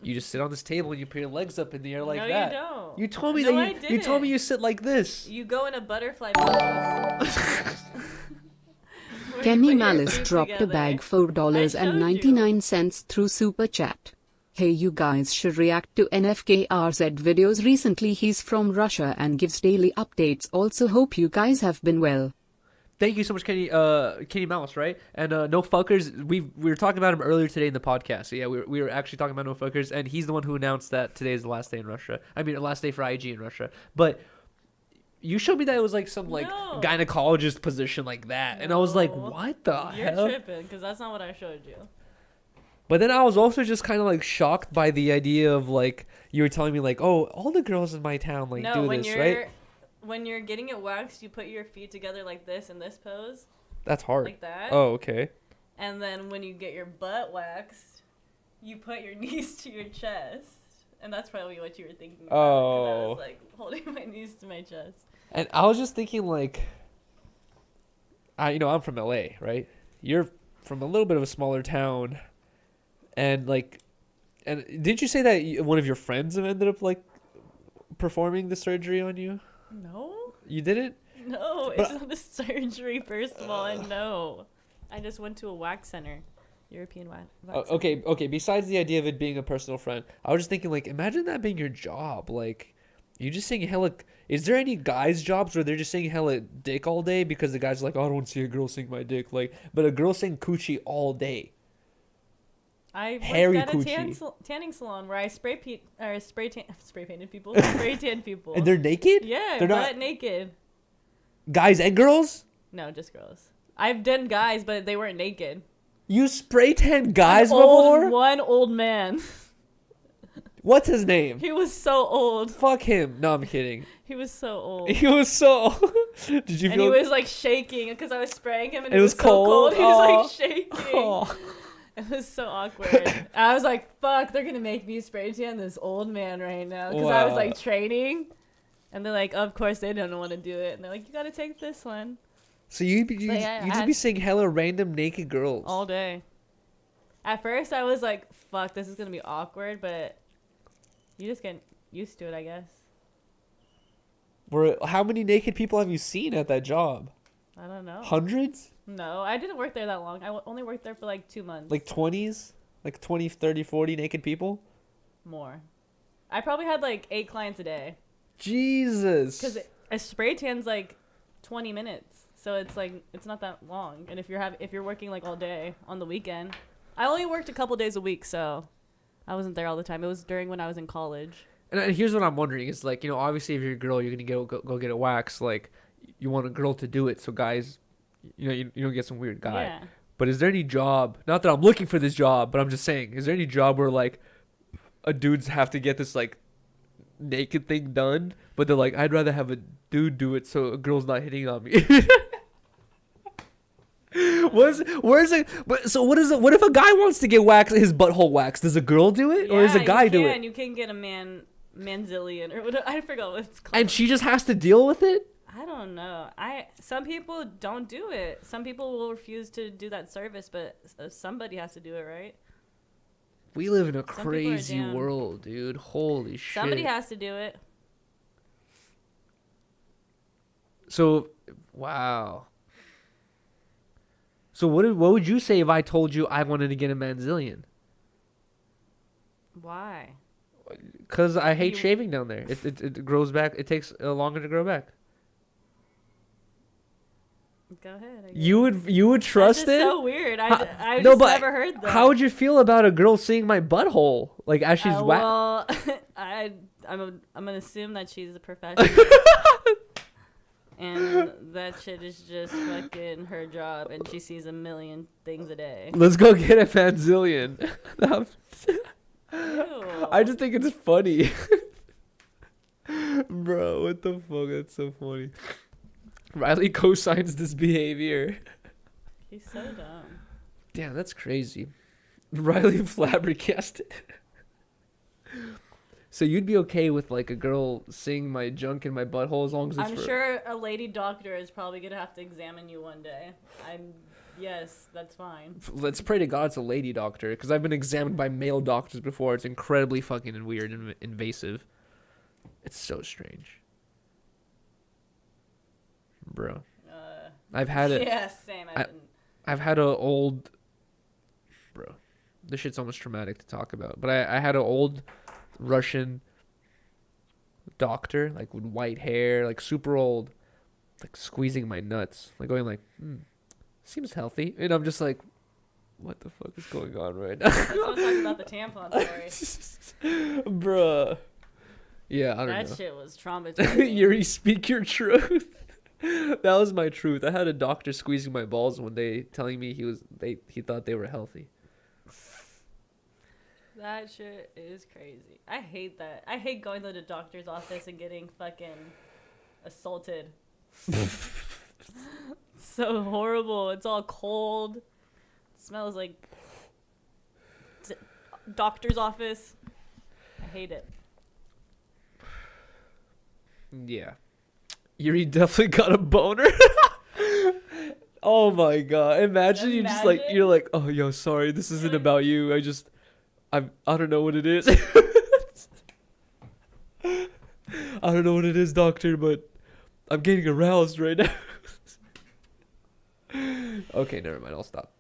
you just sit on this table and you put your legs up in the air like no, that. you don't. You told me No, that I you told me didn't. you sit like this. You go in a butterfly pose. Where you Kenny put your Malice feet dropped together. a bag $4.99 through Super Chat. Hey, you guys should react to NFKRZ videos recently. He's from Russia and gives daily updates. Also hope you guys have been well. Thank you so much, Kenny Mouse, right? And no fuckers. We were talking about him earlier today in the podcast. So yeah, we were actually talking about no fuckers, and he's the one who announced that today is the last day in Russia. I mean, the last day for IG in Russia. But you showed me that it was like some like No. gynecologist position like that, and I was like, No. what the You're hell? tripping because that's not what I showed you. But then I was also just kind of like shocked by the idea of like you were telling me like, oh, all the girls in my town like No, do when this, you're right? when you're getting it waxed, you put your feet together like this in this pose, That's hard. like that. Oh, okay. And then when you get your butt waxed, you put your knees to your chest. And that's probably what you were thinking about. 'cause I was Oh. like holding my knees to my chest. And I was just thinking like, I'm from LA, right? You're from a little bit of a smaller town, and didn't you say that one of your friends have ended up like performing the surgery on you? No? You didn't? No, But- it's not a surgery, first of all, and no. I just went to a wax center. European wax center. Okay. Besides the idea of it being a personal friend, I was just thinking like, imagine that being your job. Like, you just saying hella. Is there any guys' jobs where they're just saying hella dick all day because the guy's like, oh, I don't want to see a girl sing my dick. Like, but a girl saying coochie all day. I Hairy worked at a coochie. tanning salon where I spray painted people, spray tan people. And they're naked? yeah, They're butt not naked. guys and girls? No, just girls. I've done guys, but they weren't naked. You spray tan guys One before? old man. What's his name? He was so old. Fuck him. No, I'm kidding. He was so old. He was so. Did you And feel? he was like shaking because I was spraying him and It it was was so cold. He was Aw. like shaking. Oh. It was so awkward. I was like, fuck, they're going to make me spray tan this old man right now. Because I was Wow. like training. And they're like, of course they don't want to do it. And they're like, you got to take this one. So you yeah, you I just be had- seeing hella random naked girls. All day. At first, I was like, fuck, this is going to be awkward. But you just get used to it, I guess. How many naked people have you seen at that job? I don't know. Hundreds? No, I didn't work there that long. I only worked there for like 2 months. Like 20s? Like 20, 30, 40 naked people? More. I probably had like 8 clients a day. Jesus. Because a spray tan's like 20 minutes. So it's like, it's not that long. And if you're working like all day on the weekend. I only worked a couple days a week, so I wasn't there all the time. It was during when I was in college. And here's what I'm wondering. It's like, obviously if you're a girl, you're going to go get a wax. Like, you want a girl to do it. So guys, you don't get some weird guy. Yeah. But is there any job, not that I'm looking for this job, but I'm just saying, is there any job where like a dudes have to get this like naked thing done, but they're like, I'd rather have a dude do it so a girl's not hitting on me? Where's it? But so what is it? What if a guy wants to get his butthole waxed? Does a girl do it, or does a guy do it? You can get a manzillion or whatever. I forgot what it's called. And she just has to deal with it. I don't know. Some people don't do it. Some people will refuse to do that service, but somebody has to do it, right? We live in a crazy world, dude. Holy shit. Somebody has to do it. So, wow. So what would you say if I told you I wanted to get a manzillion? Why? Because I hate shaving down there. It grows back. It takes longer to grow back. Go ahead. You would trust That's it? so weird. I just never heard that. How would you feel about a girl seeing my butthole like as she's Well, I'm gonna assume that she's a professional, and that shit is just fucking her job, and she sees a million things a day. Let's go get a manzillion. Ew. I just think it's funny. Bro, what the fuck? That's so funny. Riley co-signs this behavior. He's so dumb. Damn, that's crazy. Riley flabbergasted. So you'd be okay with like a girl seeing my junk in my butthole as long as it's I'm sure a lady doctor is probably gonna have to examine you one day. Yes, that's fine. Let's pray to God it's a lady doctor, because I've been examined by male doctors before. It's incredibly fucking weird and invasive. It's so strange. Bro. I've had it. Yeah, same. I've had a old. Bro. This shit's almost traumatic to talk about. But I had an old Russian doctor, like with white hair, like super old, like squeezing my nuts, like going like, seems healthy. And I'm just like, what the fuck is going on right now? Let's not talk about the tampon story. Bruh. Yeah, I don't know. That shit was traumatizing. Yuri, speak your truth. That was my truth. I had a doctor squeezing my balls one day, telling me he thought they were healthy. That shit is crazy. I hate that. I hate going to the doctor's office and getting fucking assaulted. So horrible. It's all cold. It smells like doctor's office. I hate it. Yeah. Yuri definitely got a boner. Oh my god. Imagine you just like, you're like, oh, yo, sorry, this isn't about you. I don't know what it is. I don't know what it is, doctor, but I'm getting aroused right now. Okay, never mind. I'll stop.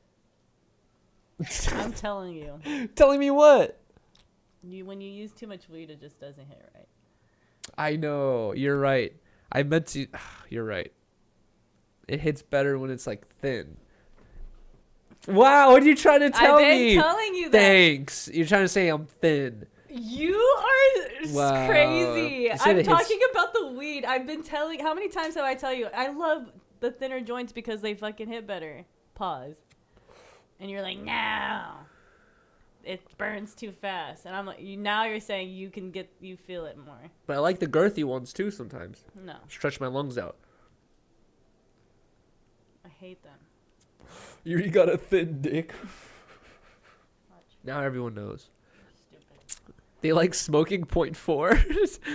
I'm telling you. Telling me what? When you use too much weed, it just doesn't hit right. I know. You're right. I meant to. You're right. It hits better when it's like thin. Wow, what are you trying to tell me? I've been telling you that. Thanks. You're trying to say I'm thin. You are Wow. crazy. You said I'm it hits- talking about the weed. I've been telling. How many times have I tell you? I love the thinner joints because they fucking hit better. Pause. And you're like, no. It burns too fast. And I'm like, now you're saying you feel it more. But I like the girthy ones too sometimes. No. Stretch my lungs out. I hate them. You got a thin dick. Now everyone knows. Stupid. They like smoking .4.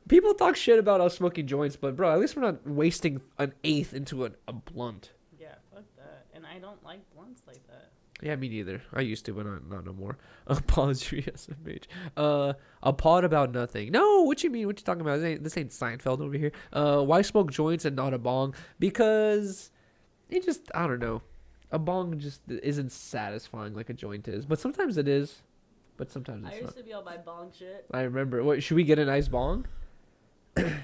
People talk shit about us smoking joints, but bro, at least we're not wasting an eighth into a blunt. Yeah, fuck that. And I don't like blunts like that. Yeah, me neither. I used to, but not no more. Apology, SMH. A pod about nothing. No, what you mean? What you talking about? This ain't Seinfeld over here. Why smoke joints and not a bong? Because it just, I don't know. A bong just isn't satisfying like a joint is. But sometimes it is. But sometimes it's I not. used to be all by bong shit. I remember. What, should we get a nice bong?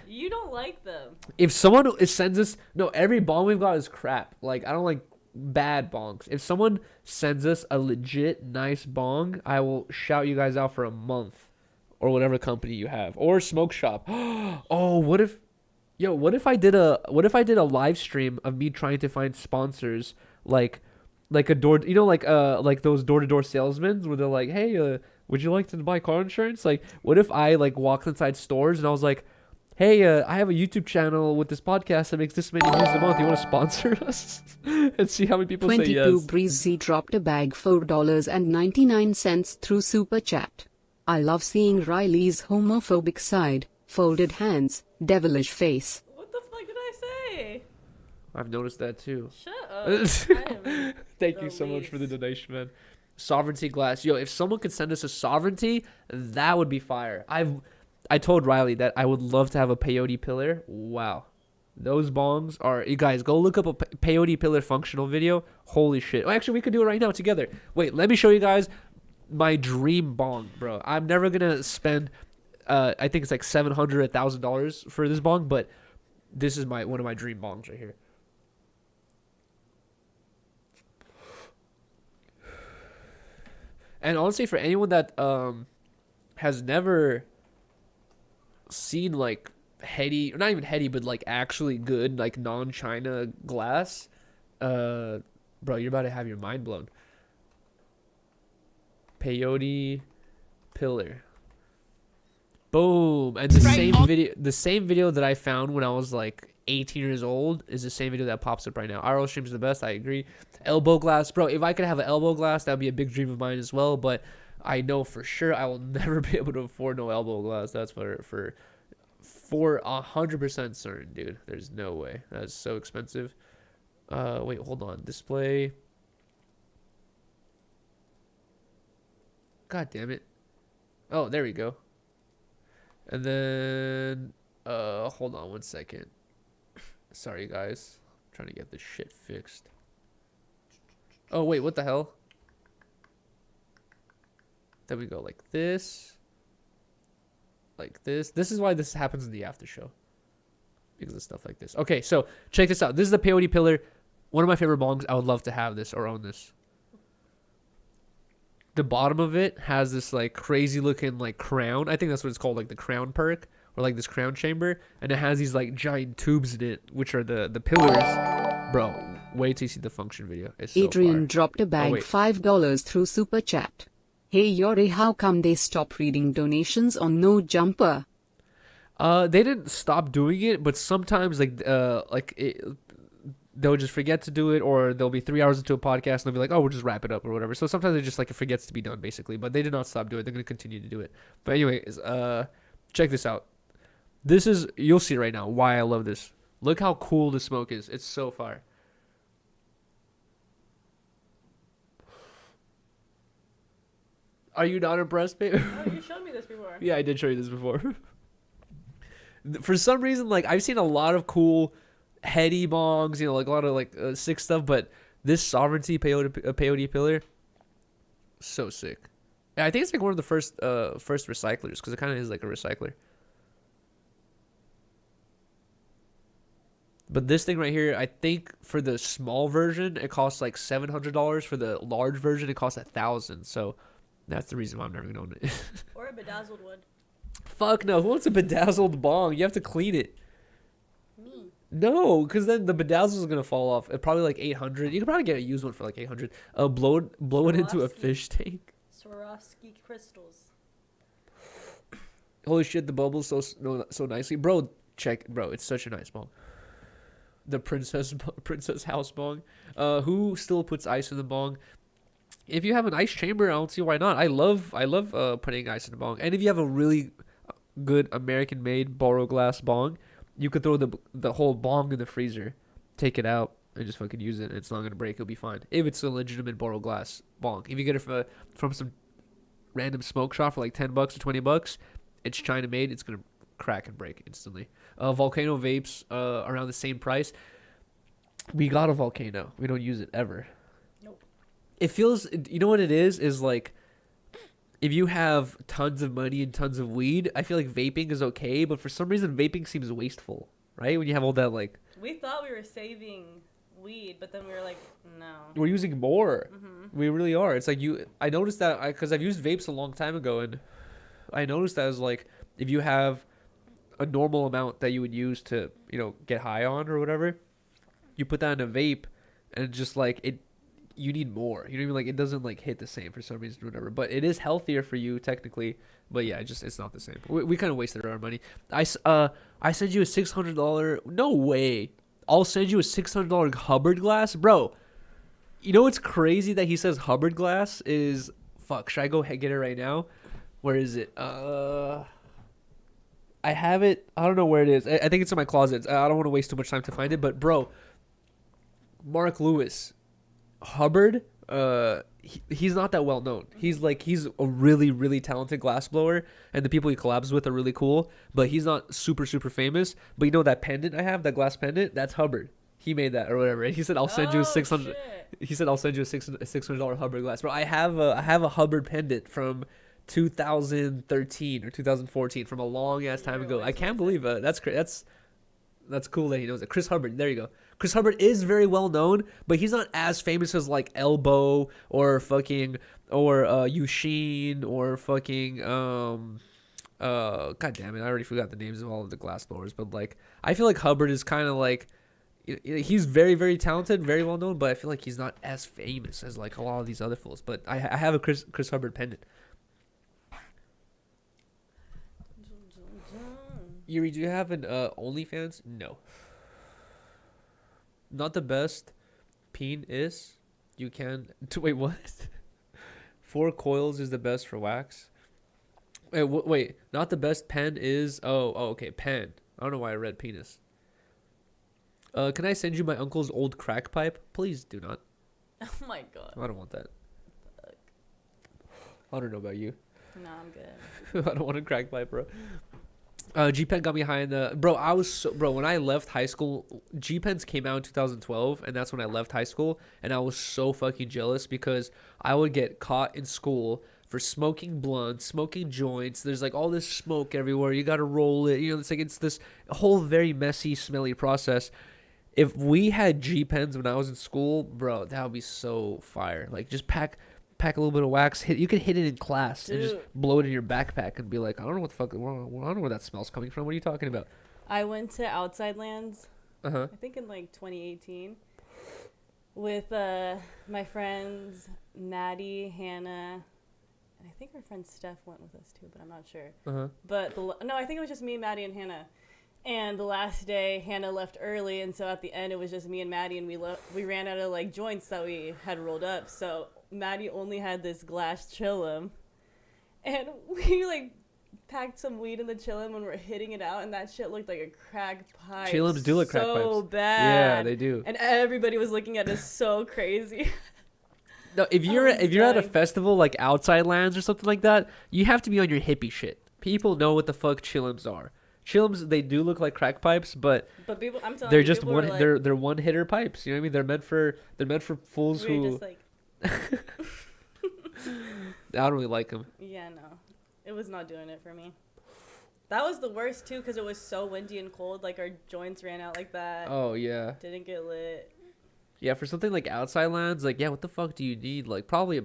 You don't like them. If someone sends us... No, every bong we've got is crap. Like, I don't like bad bongs. If someone sends us a legit nice bong, I will shout you guys out for a month. Or whatever company you have. Or smoke shop. Oh, what if... Yo, what if I did a live stream of me trying to find sponsors like a door, you know, like those door-to-door salesmen where they're like, hey, would you like to buy car insurance? Like, what if I like walked inside stores and I was like, hey, I have a YouTube channel with this podcast that makes this many views a month. You want to sponsor us? And see how many people say 22 yes. Breezy dropped a bag $4.99 through Super Chat. I love seeing Riley's homophobic side, folded hands, devilish face. What the fuck did I say? I've noticed that too. Shut up. I am Thank the you so much for the least. donation, man. Sovereignty glass. Yo, if someone could send us a sovereignty, that would be fire. I told Riley that I would love to have a peyote pillar. Wow. Those bongs are... You guys, go look up a peyote pillar functional video. Holy shit. Oh, actually, we could do it right now together. Wait, let me show you guys my dream bong, bro. I'm never going to spend... I think it's like $700, $1,000 for this bong, but this is one of my dream bongs right here. And honestly, for anyone that has never seen like heady, or not even heady, but like actually good like non-China glass, bro, you're about to have your mind blown. Peyote pillar. Boom. And the same video that I found when I was like 18 years old is the same video that pops up right now. RL streams are the best, I agree. Elbow glass, bro. If I could have an elbow glass, that would be a big dream of mine as well, but I know for sure I will never be able to afford no elbow glass. That's for 100% certain, dude. There's no way. That's so expensive. Wait, hold on. Display. God damn it. Oh, there we go. And then hold on one second. Sorry guys. I'm trying to get this shit fixed. Oh wait, what the hell? Then we go like this. Like this. This is why this happens in the after show. Because of stuff like this. Okay, so check this out. This is the peyote pillar. One of my favorite bongs. I would love to have this or own this. The bottom of it has this like crazy looking like crown. I think that's what it's called, like the crown perk or like this crown chamber, and it has these like giant tubes in it, which are the pillars. Bro, wait till you see the function video. It's so Adrian fire. dropped a bag wait. $5 through Super Chat. Hey Yori, how come they stop reading donations on No Jumper? They didn't stop doing it, but sometimes they'll just forget to do it, or they'll be 3 hours into a podcast and they'll be like, oh, we'll just wrap it up or whatever. So sometimes it just like it forgets to be done basically, but they did not stop doing it. They're going to continue to do it. But anyways, check this out. This is, you'll see right now why I love this. Look how cool the smoke is. It's so fire. Are you not impressed, babe? Oh, you showed me this before. Yeah, I did show you this before. For some reason, like I've seen a lot of cool heady bongs, you know, like a lot of like sick stuff, but this sovereignty peyote pillar, so sick. And I think it's like one of the first recyclers, because it kind of is like a recycler. But this thing right here, I think for the small version it costs like $700. For the large version it costs $1,000. So that's the reason why I'm never gonna own it. Or a bedazzled one. Fuck no! Who wants a bedazzled bong? You have to clean it. Me. No, because then the bedazzle is gonna fall off. At probably like 800. You could probably get a used one for like 800. Blow it into a Swarovski. fish tank. Swarovski crystals. Holy shit! The bubbles so nicely, bro. Check, bro. It's such a nice bong. The princess house bong. Who still puts ice in the bong? If you have an ice chamber, I don't see why not. I love putting ice in the bong. And if you have a really good American-made Boro glass bong, you could throw the whole bong in the freezer, take it out, and just fucking use it. And it's not gonna break. It'll be fine. If it's a legitimate Boro glass bong. If you get it from some random smoke shop for like $10 or $20, it's China made. It's gonna crack and break instantly. Volcano vapes around the same price. We got a Volcano. We don't use it ever. Nope. It feels, you know what it is like if you have tons of money and tons of weed, I feel like vaping is okay, but for some reason vaping seems wasteful, right? When you have all that like, We thought we were saving weed, but then we were like, no. we're using more. Mm-hmm. We really are. It's like I noticed that because I've used vapes a long time ago, and I noticed that as like if you have a normal amount that you would use to, you know, get high on or whatever, you put that in a vape, and just like it you need more. You know what I mean? Like it doesn't like hit the same for some reason or whatever. But it is healthier for you technically. But yeah, it's not the same. We kind of wasted our money. I sent you a $600. No way. I'll send you a $600 Hubbard glass, bro. You know what's crazy that he says Hubbard glass is? Fuck. Should I go get it right now? Where is it? I have it. I don't know where it is. I think it's in my closet. I don't want to waste too much time to find it. But bro, Mark Lewis, Hubbard. He's not that well known. He's a really, really talented glassblower, and the people he collabs with are really cool. But he's not super, super famous. But you know that pendant I have, that glass pendant, that's Hubbard. He made that or whatever. And he said I'll send you a 600. He said I'll send you a $600 Hubbard glass. Bro, I have a Hubbard pendant from 2013 or 2014 from a long ass time ago. I can't believe it. That's cool that he knows it. Chris Hubbard. There you go. Chris Hubbard is very well known, but he's not as famous as like Elbow or fucking Yushin or fucking god damn it, I already forgot the names of all of the glass blowers, but like I feel like Hubbard is kind of like he's very, very talented, very well known, but I feel like he's not as famous as like a lot of these other fools. But I have a Chris Hubbard pendant. Yuri, do you have an OnlyFans? No. Not the best peen is. You can... Wait, what? 4 coils is the best for wax. Wait. Not the best pen is... Oh, okay. Pen. I don't know why I read penis. Can I send you my uncle's old crack pipe? Please do not. Oh my god. I don't want that. Fuck. I don't know about you. No, I'm good. I don't want a crack pipe, bro. G-Pen got me high in the... Bro, when I left high school, G-Pens came out in 2012, and that's when I left high school, and I was so fucking jealous because I would get caught in school for smoking blunts, smoking joints. There's like all this smoke everywhere. You gotta roll it. You know, it's this whole very messy, smelly process. If we had G-Pens when I was in school, bro, that would be so fire. Like, just pack a little bit of wax. You could hit it in class and just blow it in your backpack and be like, I don't know what the fuck, I don't know where that smell's coming from. What are you talking about? I went to Outside Lands, I think in like 2018, with my friends Maddie, Hannah, and I think our friend Steph went with us too, but I'm not sure. But no, I think it was just me, Maddie, and Hannah. And the last day, Hannah left early, and so at the end, it was just me and Maddie, and we ran out of like joints that we had rolled up. So Maddie only had this glass chillum, and we like packed some weed in the chillum when we're hitting it out, and that shit looked like a crack pipe. Chillums do look crack pipes. So bad. Yeah, they do. And everybody was looking at us so crazy. No, if you're at a festival like Outside Lands or something like that, you have to be on your hippie shit. People know what the fuck chillums are. Chillums, they do look like crack pipes, but people, I'm telling they're you, just one. Like, they're one hitter pipes. You know what I mean? They're meant for fools who. Just like, I don't really like them. Yeah, no, it was not doing it for me. That was the worst too, because it was so windy and cold. Like our joints ran out like that. Oh yeah. Didn't get lit. Yeah, for something like Outside Lands, like, yeah, what the fuck do you need? Like, probably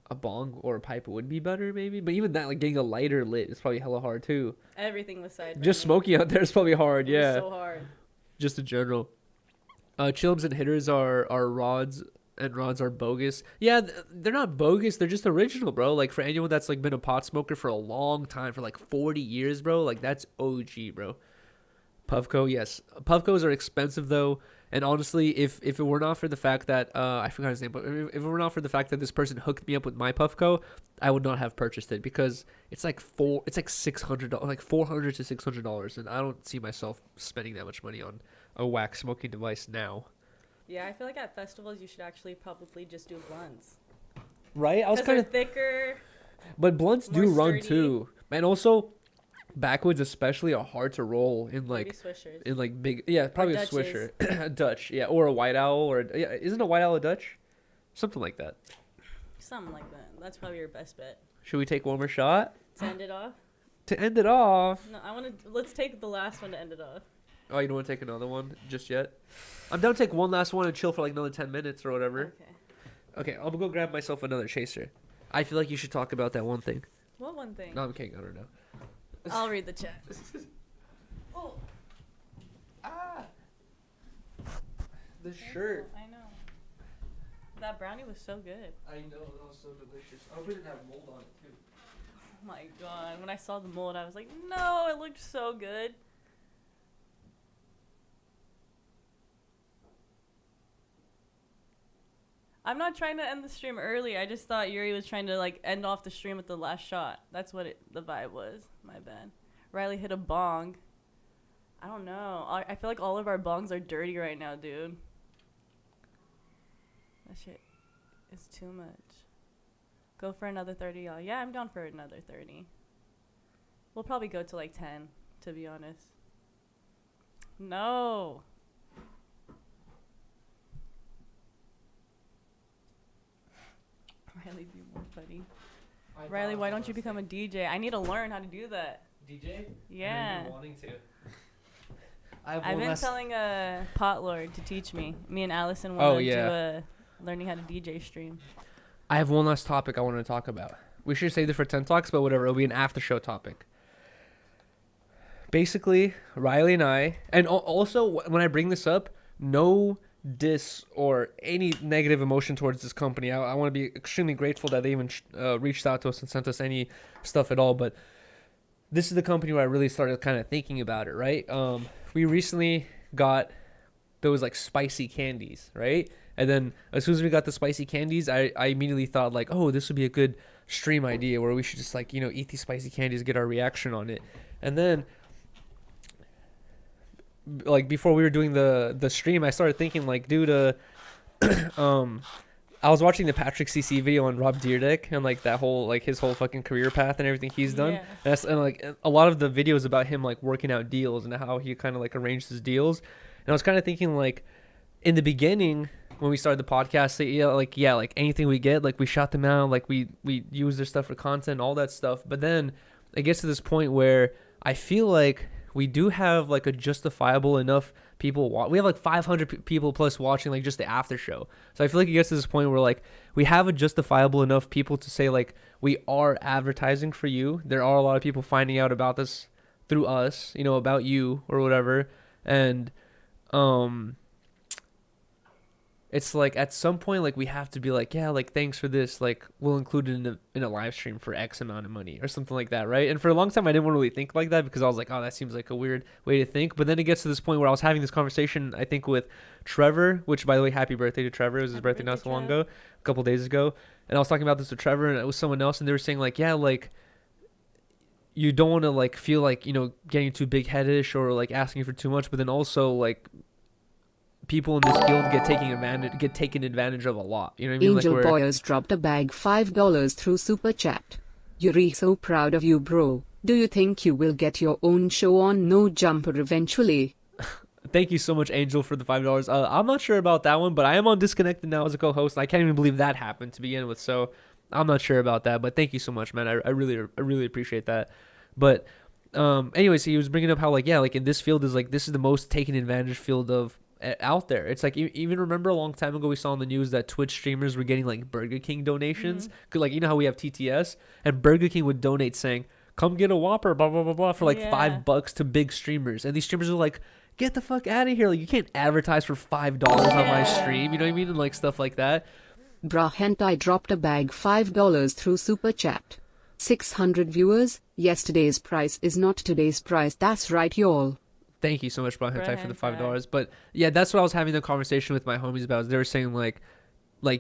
a bong or a pipe would be better, maybe. But even that, like, getting a lighter lit is probably hella hard, too. Everything was side. Just smoking out there is probably hard, yeah. It was so hard. Just in general. Chillums and hitters are rods, and rods are bogus. Yeah, they're not bogus. They're just original, bro. Like, for anyone that's, like, been a pot smoker for a long time, for, like, 40 years, bro, like, that's OG, bro. Puffco, yes. Puffcos are expensive, though. And honestly, if it were not for the fact that I forgot his name, but if it were not for the fact that this person hooked me up with my Puffco, I would not have purchased it because it's like $600, like $400 to $600, and I don't see myself spending that much money on a wax smoking device now. Yeah, I feel like at festivals you should actually probably just do blunts. Right? I was kind of thicker. But blunts do run sturdy. too, and also. Backwoods especially are hard to roll in like big, yeah, probably a Swisher. Dutch, yeah, or a White Owl, or yeah, isn't a White Owl a Dutch? Something like that. Something like that. That's probably your best bet. Should we take one more shot? To end it off? To end it off? No, let's take the last one to end it off. Oh, you don't want to take another one just yet? I'm down to take one last one and chill for like another 10 minutes or whatever. Okay, I'll go grab myself another chaser. I feel like you should talk about that one thing. What one thing? No, I'm kidding. I don't know. I'll read the chat. Oh. Ah. The shirt. I know. That brownie was so good. I know, that was so delicious. I hope it didn't have mold on it too. Oh my god. When I saw the mold, I was like, no, it looked so good. I'm not trying to end the stream early. I just thought Yuri was trying to like end off the stream with the last shot. That's what the vibe was. My bad. Riley hit a bong. I don't know. I feel like all of our bongs are dirty right now, dude. That shit is too much. Go for another 30, y'all. Yeah, I'm down for another 30. We'll probably go to like 10, to be honest. No. Riley, be more funny. Riley, why don't you become a DJ? I need to learn how to do that. DJ? Yeah. I've been wanting to. I've been telling Potlord to teach me. Me and Allison want to do a learning how to DJ stream. I have one last topic I want to talk about. We should save this for 10 talks, but whatever. It'll be an after show topic. Basically, Riley and I, and also when I bring this up, no diss or any negative emotion towards this company. I want to be extremely grateful that they even reached out to us and sent us any stuff at all. But this is the company where I really started kind of thinking about it, right? We recently got those like spicy candies, right? And then as soon as we got the spicy candies, I immediately thought like, oh, this would be a good stream idea where we should just like, eat these spicy candies, get our reaction on it. And then like before we were doing the stream, I started thinking like, dude, I was watching the Patrick CC video on Rob Dyrdek and like that whole like his whole fucking career path and everything he's done. Yeah. And like a lot of the videos about him like working out deals and how he kind of like arranged his deals. And I was kind of thinking like in the beginning when we started the podcast, like anything we get, like we shout them out, like we use their stuff for content, all that stuff. But then it gets to this point where I feel like we do have like a justifiable enough people we have like 500 people plus watching like just the after show. So I feel like it gets to this point where like we have a justifiable enough people to say like we are advertising for you. There are a lot of people finding out about this through us, about you or whatever. And it's like at some point like we have to be like, yeah, like thanks for this, like we'll include it in a live stream for X amount of money or something like that, right? And for a long time I didn't want to really think like that because I was like, oh, that seems like a weird way to think. But then it gets to this point where I was having this conversation, I think, with Trevor, which by the way, happy birthday to Trevor. It was his birthday not so long ago, a couple days ago. And I was talking about this with Trevor and it was someone else and they were saying like, yeah, like you don't want to like feel like, getting too big headish or like asking for too much, but then also like people in this field get taken advantage of a lot. You know what I mean? Angel like Boyers dropped a bag $5 through Super Chat. Yuri, so proud of you, bro. Do you think you will get your own show on No Jumper eventually? Thank you so much, Angel, for the $5. I'm not sure about that one, but I am on Disconnected now as a co-host. I can't even believe that happened to begin with, so I'm not sure about that. But thank you so much, man. I really appreciate that. But anyways, he was bringing up how like, yeah, like in this field is like this is the most taken advantage field of out there. It's like even remember a long time ago we saw on the news that Twitch streamers were getting like Burger King donations. Like how we have TTS and Burger King would donate saying come get a Whopper blah blah blah blah for like $5 to big streamers, and these streamers are like, get the fuck out of here, like you can't advertise for $5 on my stream, you know what I mean, and like stuff like that. Bra Hentai dropped a bag $5 through Super Chat. 600 viewers. Yesterday's price is not today's price. That's right, y'all. Thank you so much, Bra Hentai, for the $5. But yeah, that's what I was having the conversation with my homies about. They were saying like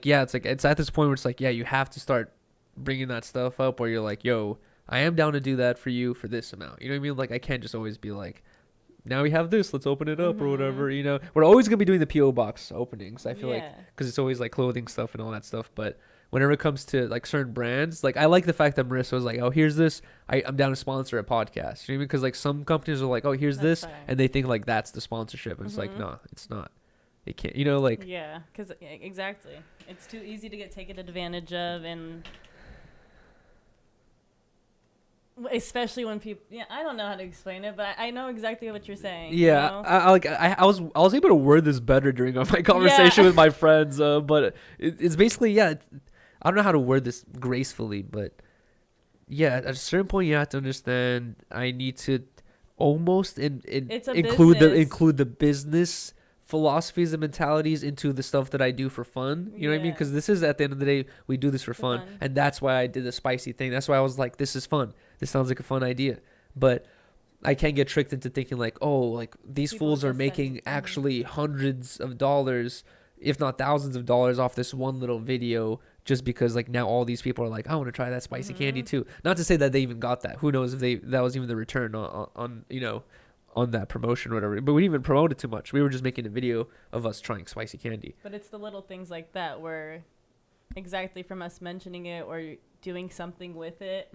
yeah, it's like it's at this point where it's like, yeah, you have to start bringing that stuff up where you're like, yo, I am down to do that for you for this amount. You know what I mean? Like I can't just always be like, now we have this, let's open it up or whatever. We're always gonna be doing the PO box openings. I feel like because it's always like clothing stuff and all that stuff, but whenever it comes to like certain brands, like I like the fact that Marissa was like, oh, here's this, I'm down to sponsor a podcast. You know what I mean? Because like some companies are like, oh, here's this, and they think like that's the sponsorship. And it's like, no, it's not. It can't, like. Yeah, because exactly. It's too easy to get taken advantage of, and especially when people, I don't know how to explain it, but I know exactly what you're saying. Yeah, I was able to word this better during my conversation with my friends, but it's basically, I don't know how to word this gracefully, but yeah, at a certain point you have to understand I need to almost include the business philosophies and mentalities into the stuff that I do for fun. You know what I mean? Yeah. Because this is, at the end of the day, we do this for fun. fun. And that's why I did the spicy thing. That's why I was like, this is fun. This sounds like a fun idea. But I can't get tricked into thinking like, oh, like these People fools are just making send- actually hundreds of dollars, if not thousands of dollars off this one little video, just because like now all these people are like, I want to try that spicy candy too. Not to say that they even got that. Who knows if that was even the return on you know, on that promotion or whatever. But we didn't even promote it too much. We were just making a video of us trying spicy candy. But it's the little things like that where exactly from us mentioning it or doing something with it,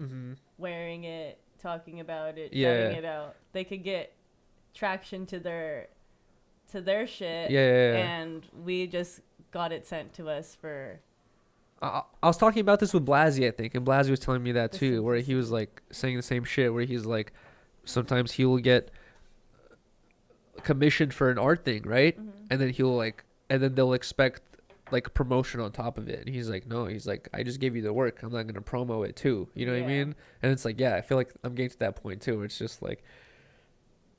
wearing it, talking about it, shouting it out, they could get traction to their shit. Yeah. And we just got it sent to us for I was talking about this with Blasey, I think, and Blasey was telling me that The too, where he was like saying the same shit, where he's like, sometimes he will get commissioned for an art thing, right? And then he'll like, and then they'll expect like promotion on top of it, and he's like, no, he's like, I just gave you the work, I'm not gonna promo it too, you know what I mean? And it's like, yeah, I feel like I'm getting to that point too, where it's just like,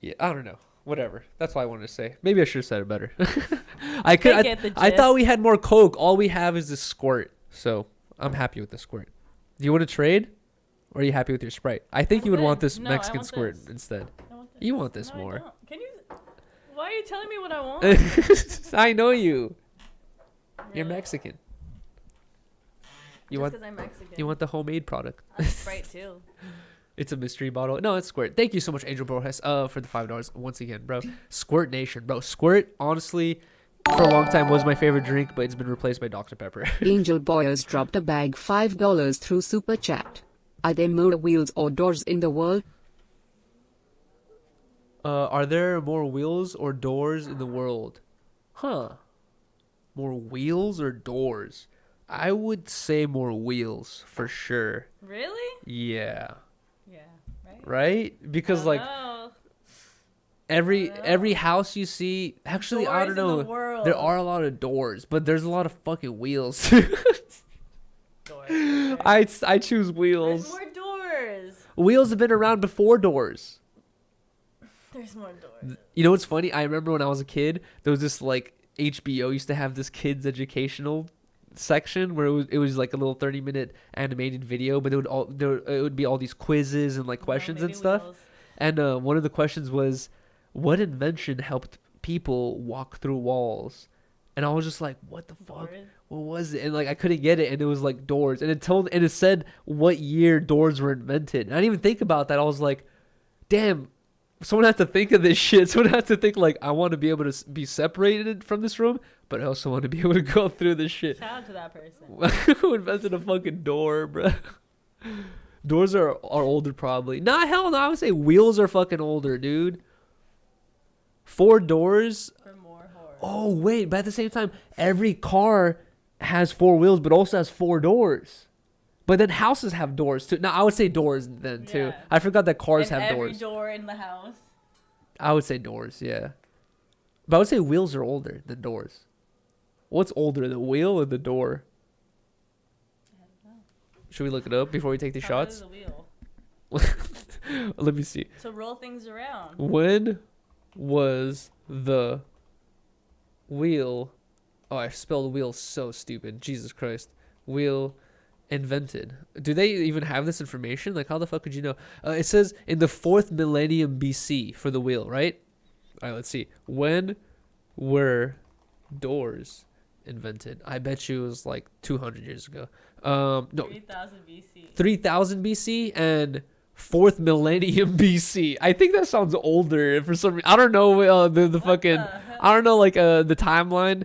yeah, I don't know. Whatever. That's all I wanted to say. Maybe I should have said it better. I get the I thought gist. we had more Coke. All we have is this squirt. So I'm happy with the squirt. Do you want to trade? Or are you happy with your Sprite? I think you would want this No, I Mexican want squirt this. instead. I want this. You want this No, I more. don't. Can you? Why are you telling me what I want? I know you. You're Really? Mexican. You Just want 'cause I'm Mexican. you want the homemade product. I'm Sprite too. It's a mystery bottle. No, it's Squirt. Thank you so much, Angel Borges, for the $5 once again, bro. Squirt Nation, bro. Squirt, honestly, for a long time was my favorite drink, but it's been replaced by Dr. Pepper. Angel Boyers dropped a bag $5 through Super Chat. Are there more wheels or doors in the world? Are there more wheels or doors in the world? Huh. More wheels or doors? I would say more wheels, for sure. Really? Yeah. Yeah. Right. Right? Because, like, No. every house you see, actually, I don't Doors in know. the world. There are a lot of doors, but there's a lot of fucking wheels. Doors. I choose There's wheels. more doors. Wheels have been around before doors. There's more doors. You know what's funny? I remember when I was a kid, there was this like HBO used to have this kids educational section where it was like a little 30-minute animated video, but it would be all these quizzes and like questions and maybe stuff. wheels. And one of the questions was, what invention helped people walk through walls? And I was just like, what the fuck? Doors. What was it? And like I couldn't get it, and it was like doors, and it said what year doors were invented. And I didn't even think about that. I was like, damn, someone had to think of this shit. Someone had to think like, I want to be able to be separated from this room, but I also want to be able to go through this shit. Shout out to that person. Who invented a fucking door, bro? Doors are older probably. Nah, hell no. I would say wheels are fucking older, dude. 4 doors. For more horror. Oh wait, but at the same time, every car has 4 wheels, but also has 4 doors. But then houses have doors too. No, I would say doors then too. Yeah. I forgot that cars And have every doors. door in the house. I would say doors, yeah. But I would say wheels are older than doors. What's older, the wheel or the door? I don't know. Should we look it up before we take the Probably shots? the wheel. Let me see. To roll things around. When was the wheel? Oh, I spelled wheel so stupid. Jesus Christ. Wheel invented. Do they even have this information? Like, how the fuck could you know? It says in the 4th millennium BC for the wheel, right? All right, let's see. When were doors invented? I bet you it was like 200 years ago. No, 3000 BC. 3000 BC and 4th millennium BC. I think that sounds older for some reason. I don't know the fucking the hell? I don't know like the timeline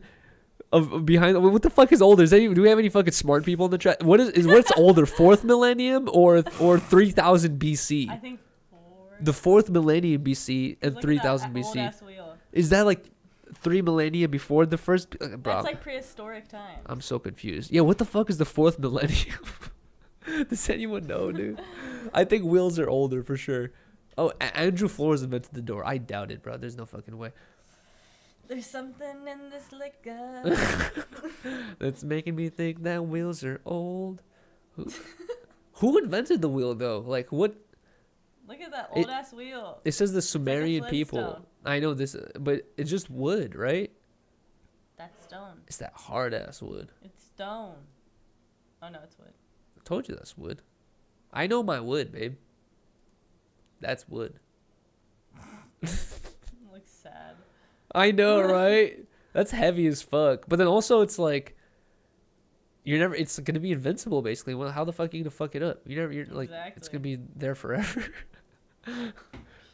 of behind what the fuck is older? Do we have any fucking smart people in the chat? What's older? 4th millennium or 3000 BC? I think 4. The 4th millennium BC and Look at that 3000 old BC. ass wheel. Is that like 3 millennia before the first bro? That's like prehistoric times. I'm so confused. Yeah, what the fuck is the 4th millennium? Does anyone know, dude? I think wheels are older for sure. Oh, Andrew Flores invented the door. I doubt it, bro. There's no fucking way. There's something in this liquor. That's making me think that wheels are old. Who invented the wheel though? Like what? Look at that old ass wheel. It says the Sumerian people. Flintstone. I know this, but it's just wood, right? That's stone. It's that hard ass wood. It's stone. Oh no, it's wood. I told you that's wood. I know my wood, babe. That's wood. Looks sad. I know, right? That's heavy as fuck. But then also it's like you're never. It's gonna be invincible, basically. Well, how the fuck are you gonna fuck it up? You're like it's gonna be there forever. Shout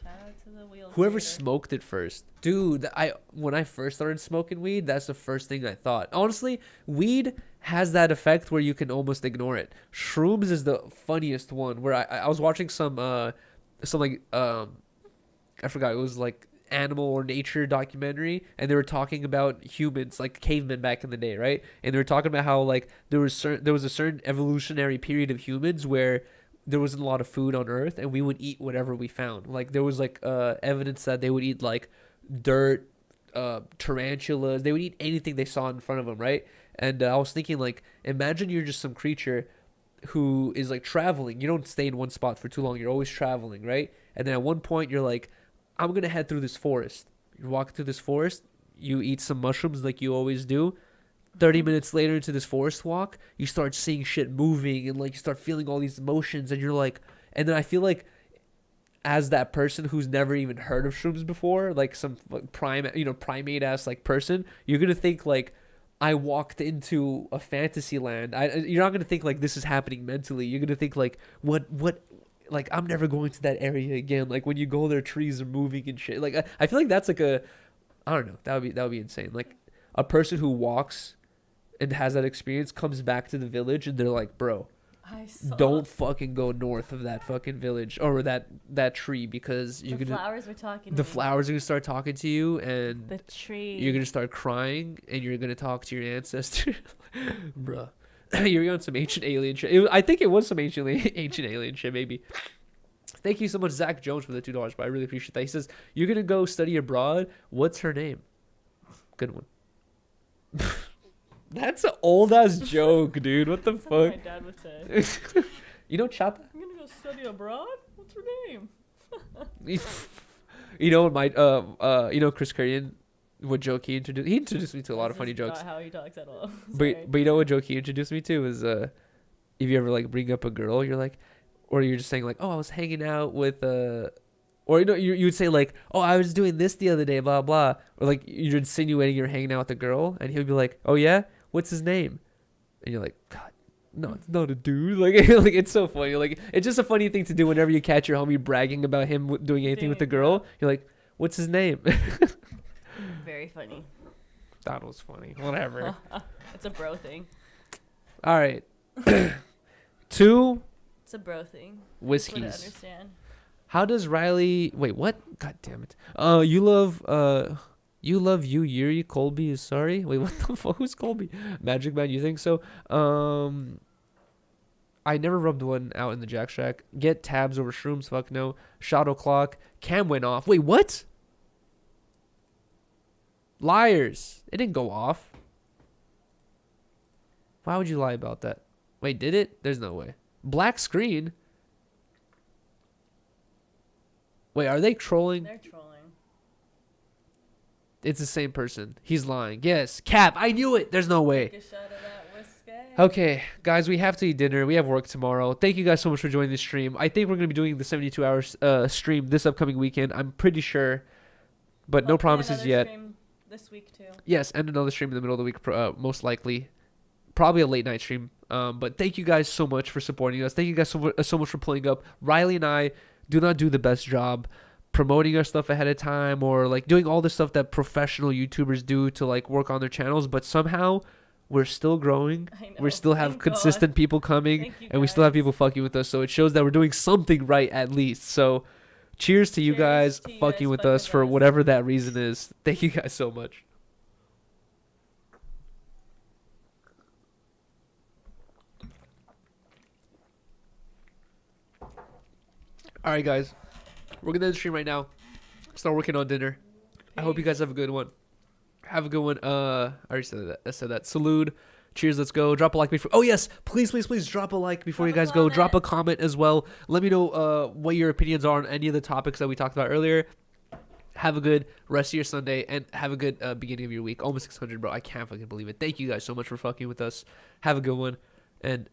out to the wheel. Whoever creator. smoked it first, dude. When I first started smoking weed, that's the first thing I thought. Honestly, weed has that effect where you can almost ignore it. Shrooms is the funniest one. Where I was watching some like I forgot, it was like animal or nature documentary, and they were talking about humans, like cavemen back in the day, right? And they were talking about how like there was a certain evolutionary period of humans where there wasn't a lot of food on Earth, and we would eat whatever we found. Like there was like evidence that they would eat like dirt, tarantulas. They would eat anything they saw in front of them, right? And I was thinking, like, imagine you're just some creature who is like traveling. You don't stay in one spot for too long. You're always traveling, right? And then at one point you're like, I'm gonna head through this forest. You're walking through this forest. You eat some mushrooms like you always do. 30 minutes later into this forest walk, you start seeing shit moving and like you start feeling all these emotions, and you're like, and then I feel like as that person who's never even heard of shrooms before, like some primate ass like person, you're gonna think like I walked into a fantasy land. You're not gonna think like this is happening mentally. You're gonna think like what like I'm never going to that area again. Like when you go there, trees are moving and shit. Like I feel like that's like I don't know. That would be insane. Like a person who walks and has that experience comes back to the village and they're like, bro, don't fucking go north of that fucking village or that tree, because you're gonna flowers were talking. The flowers are gonna start talking to you, and the tree. You're gonna start crying, and you're gonna talk to your ancestors, bruh. You're on some ancient alien shit. I think it was some ancient alien shit, maybe. Thank you so much, Zach Jones, for the $2, but I really appreciate that. He says, you're gonna go study abroad. What's her name? Good one. That's an old ass joke, dude. What the fuck? What my dad would say. You know Chapa? I'm gonna go study abroad. What's her name? You know my Chris Currian, what joke he introduced me to a lot of funny jokes. Not how he talks at all. But you know what joke he introduced me to is if you ever like bring up a girl, you're like, or you're just saying like, oh, I was hanging out with or you would say like, oh, I was doing this the other day, blah blah, or like you're insinuating you're hanging out with a girl, and he'll be like, oh yeah, what's his name? And you're like, God, no, it's not a dude. Like it's so funny. Like it's just a funny thing to do whenever you catch your homie bragging about him doing anything with a girl. You're like, what's his name? Very funny. That was funny. Whatever. It's a bro thing. All right. 2 It's a bro thing. whiskeys. I understand. How does Riley? Wait, what? God damn it. You love Yuri Colby is sorry. Wait, what the fuck? Who's Colby? Magic Man, you think so? I never rubbed one out in the Jack Shack. Get tabs over shrooms? Fuck no. Shadow clock. Cam went off. Wait, what? Liars. It didn't go off. Why would you lie about that? Wait, did it? There's no way. Black screen. Wait, are they trolling? They're trolling. It's the same person. He's lying. Yes, Cap. I knew it. There's no way. Take a shot of that whiskey. Okay, guys, we have to eat dinner. We have work tomorrow. Thank you guys so much for joining the stream. I think we're going to be doing the 72-hour stream this upcoming weekend. I'm pretty sure, but no promises yet. Stream this week too. Yes, and another stream in the middle of the week, most likely. Probably a late night stream. But thank you guys so much for supporting us. Thank you guys so much for pulling up. Riley and I do not do the best job promoting our stuff ahead of time or like doing all the stuff that professional YouTubers do to like work on their channels, but somehow we're still growing. We still have consistent people coming, and we still have people fucking with us, so it shows that we're doing something right at least. So cheers to you guys fucking with us for whatever that reason is. Thank you guys so much. All right, guys. We're going to end the stream right now. Start working on dinner. I hope you guys have a good one. Have a good one. I already said that. Salute. Cheers. Let's go. Drop a like before. Oh, yes. Please drop a like before you guys go. Drop a comment as well. Let me know what your opinions are on any of the topics that we talked about earlier. Have a good rest of your Sunday and have a good beginning of your week. Almost 600, bro. I can't fucking believe it. Thank you guys so much for fucking with us. Have a good one and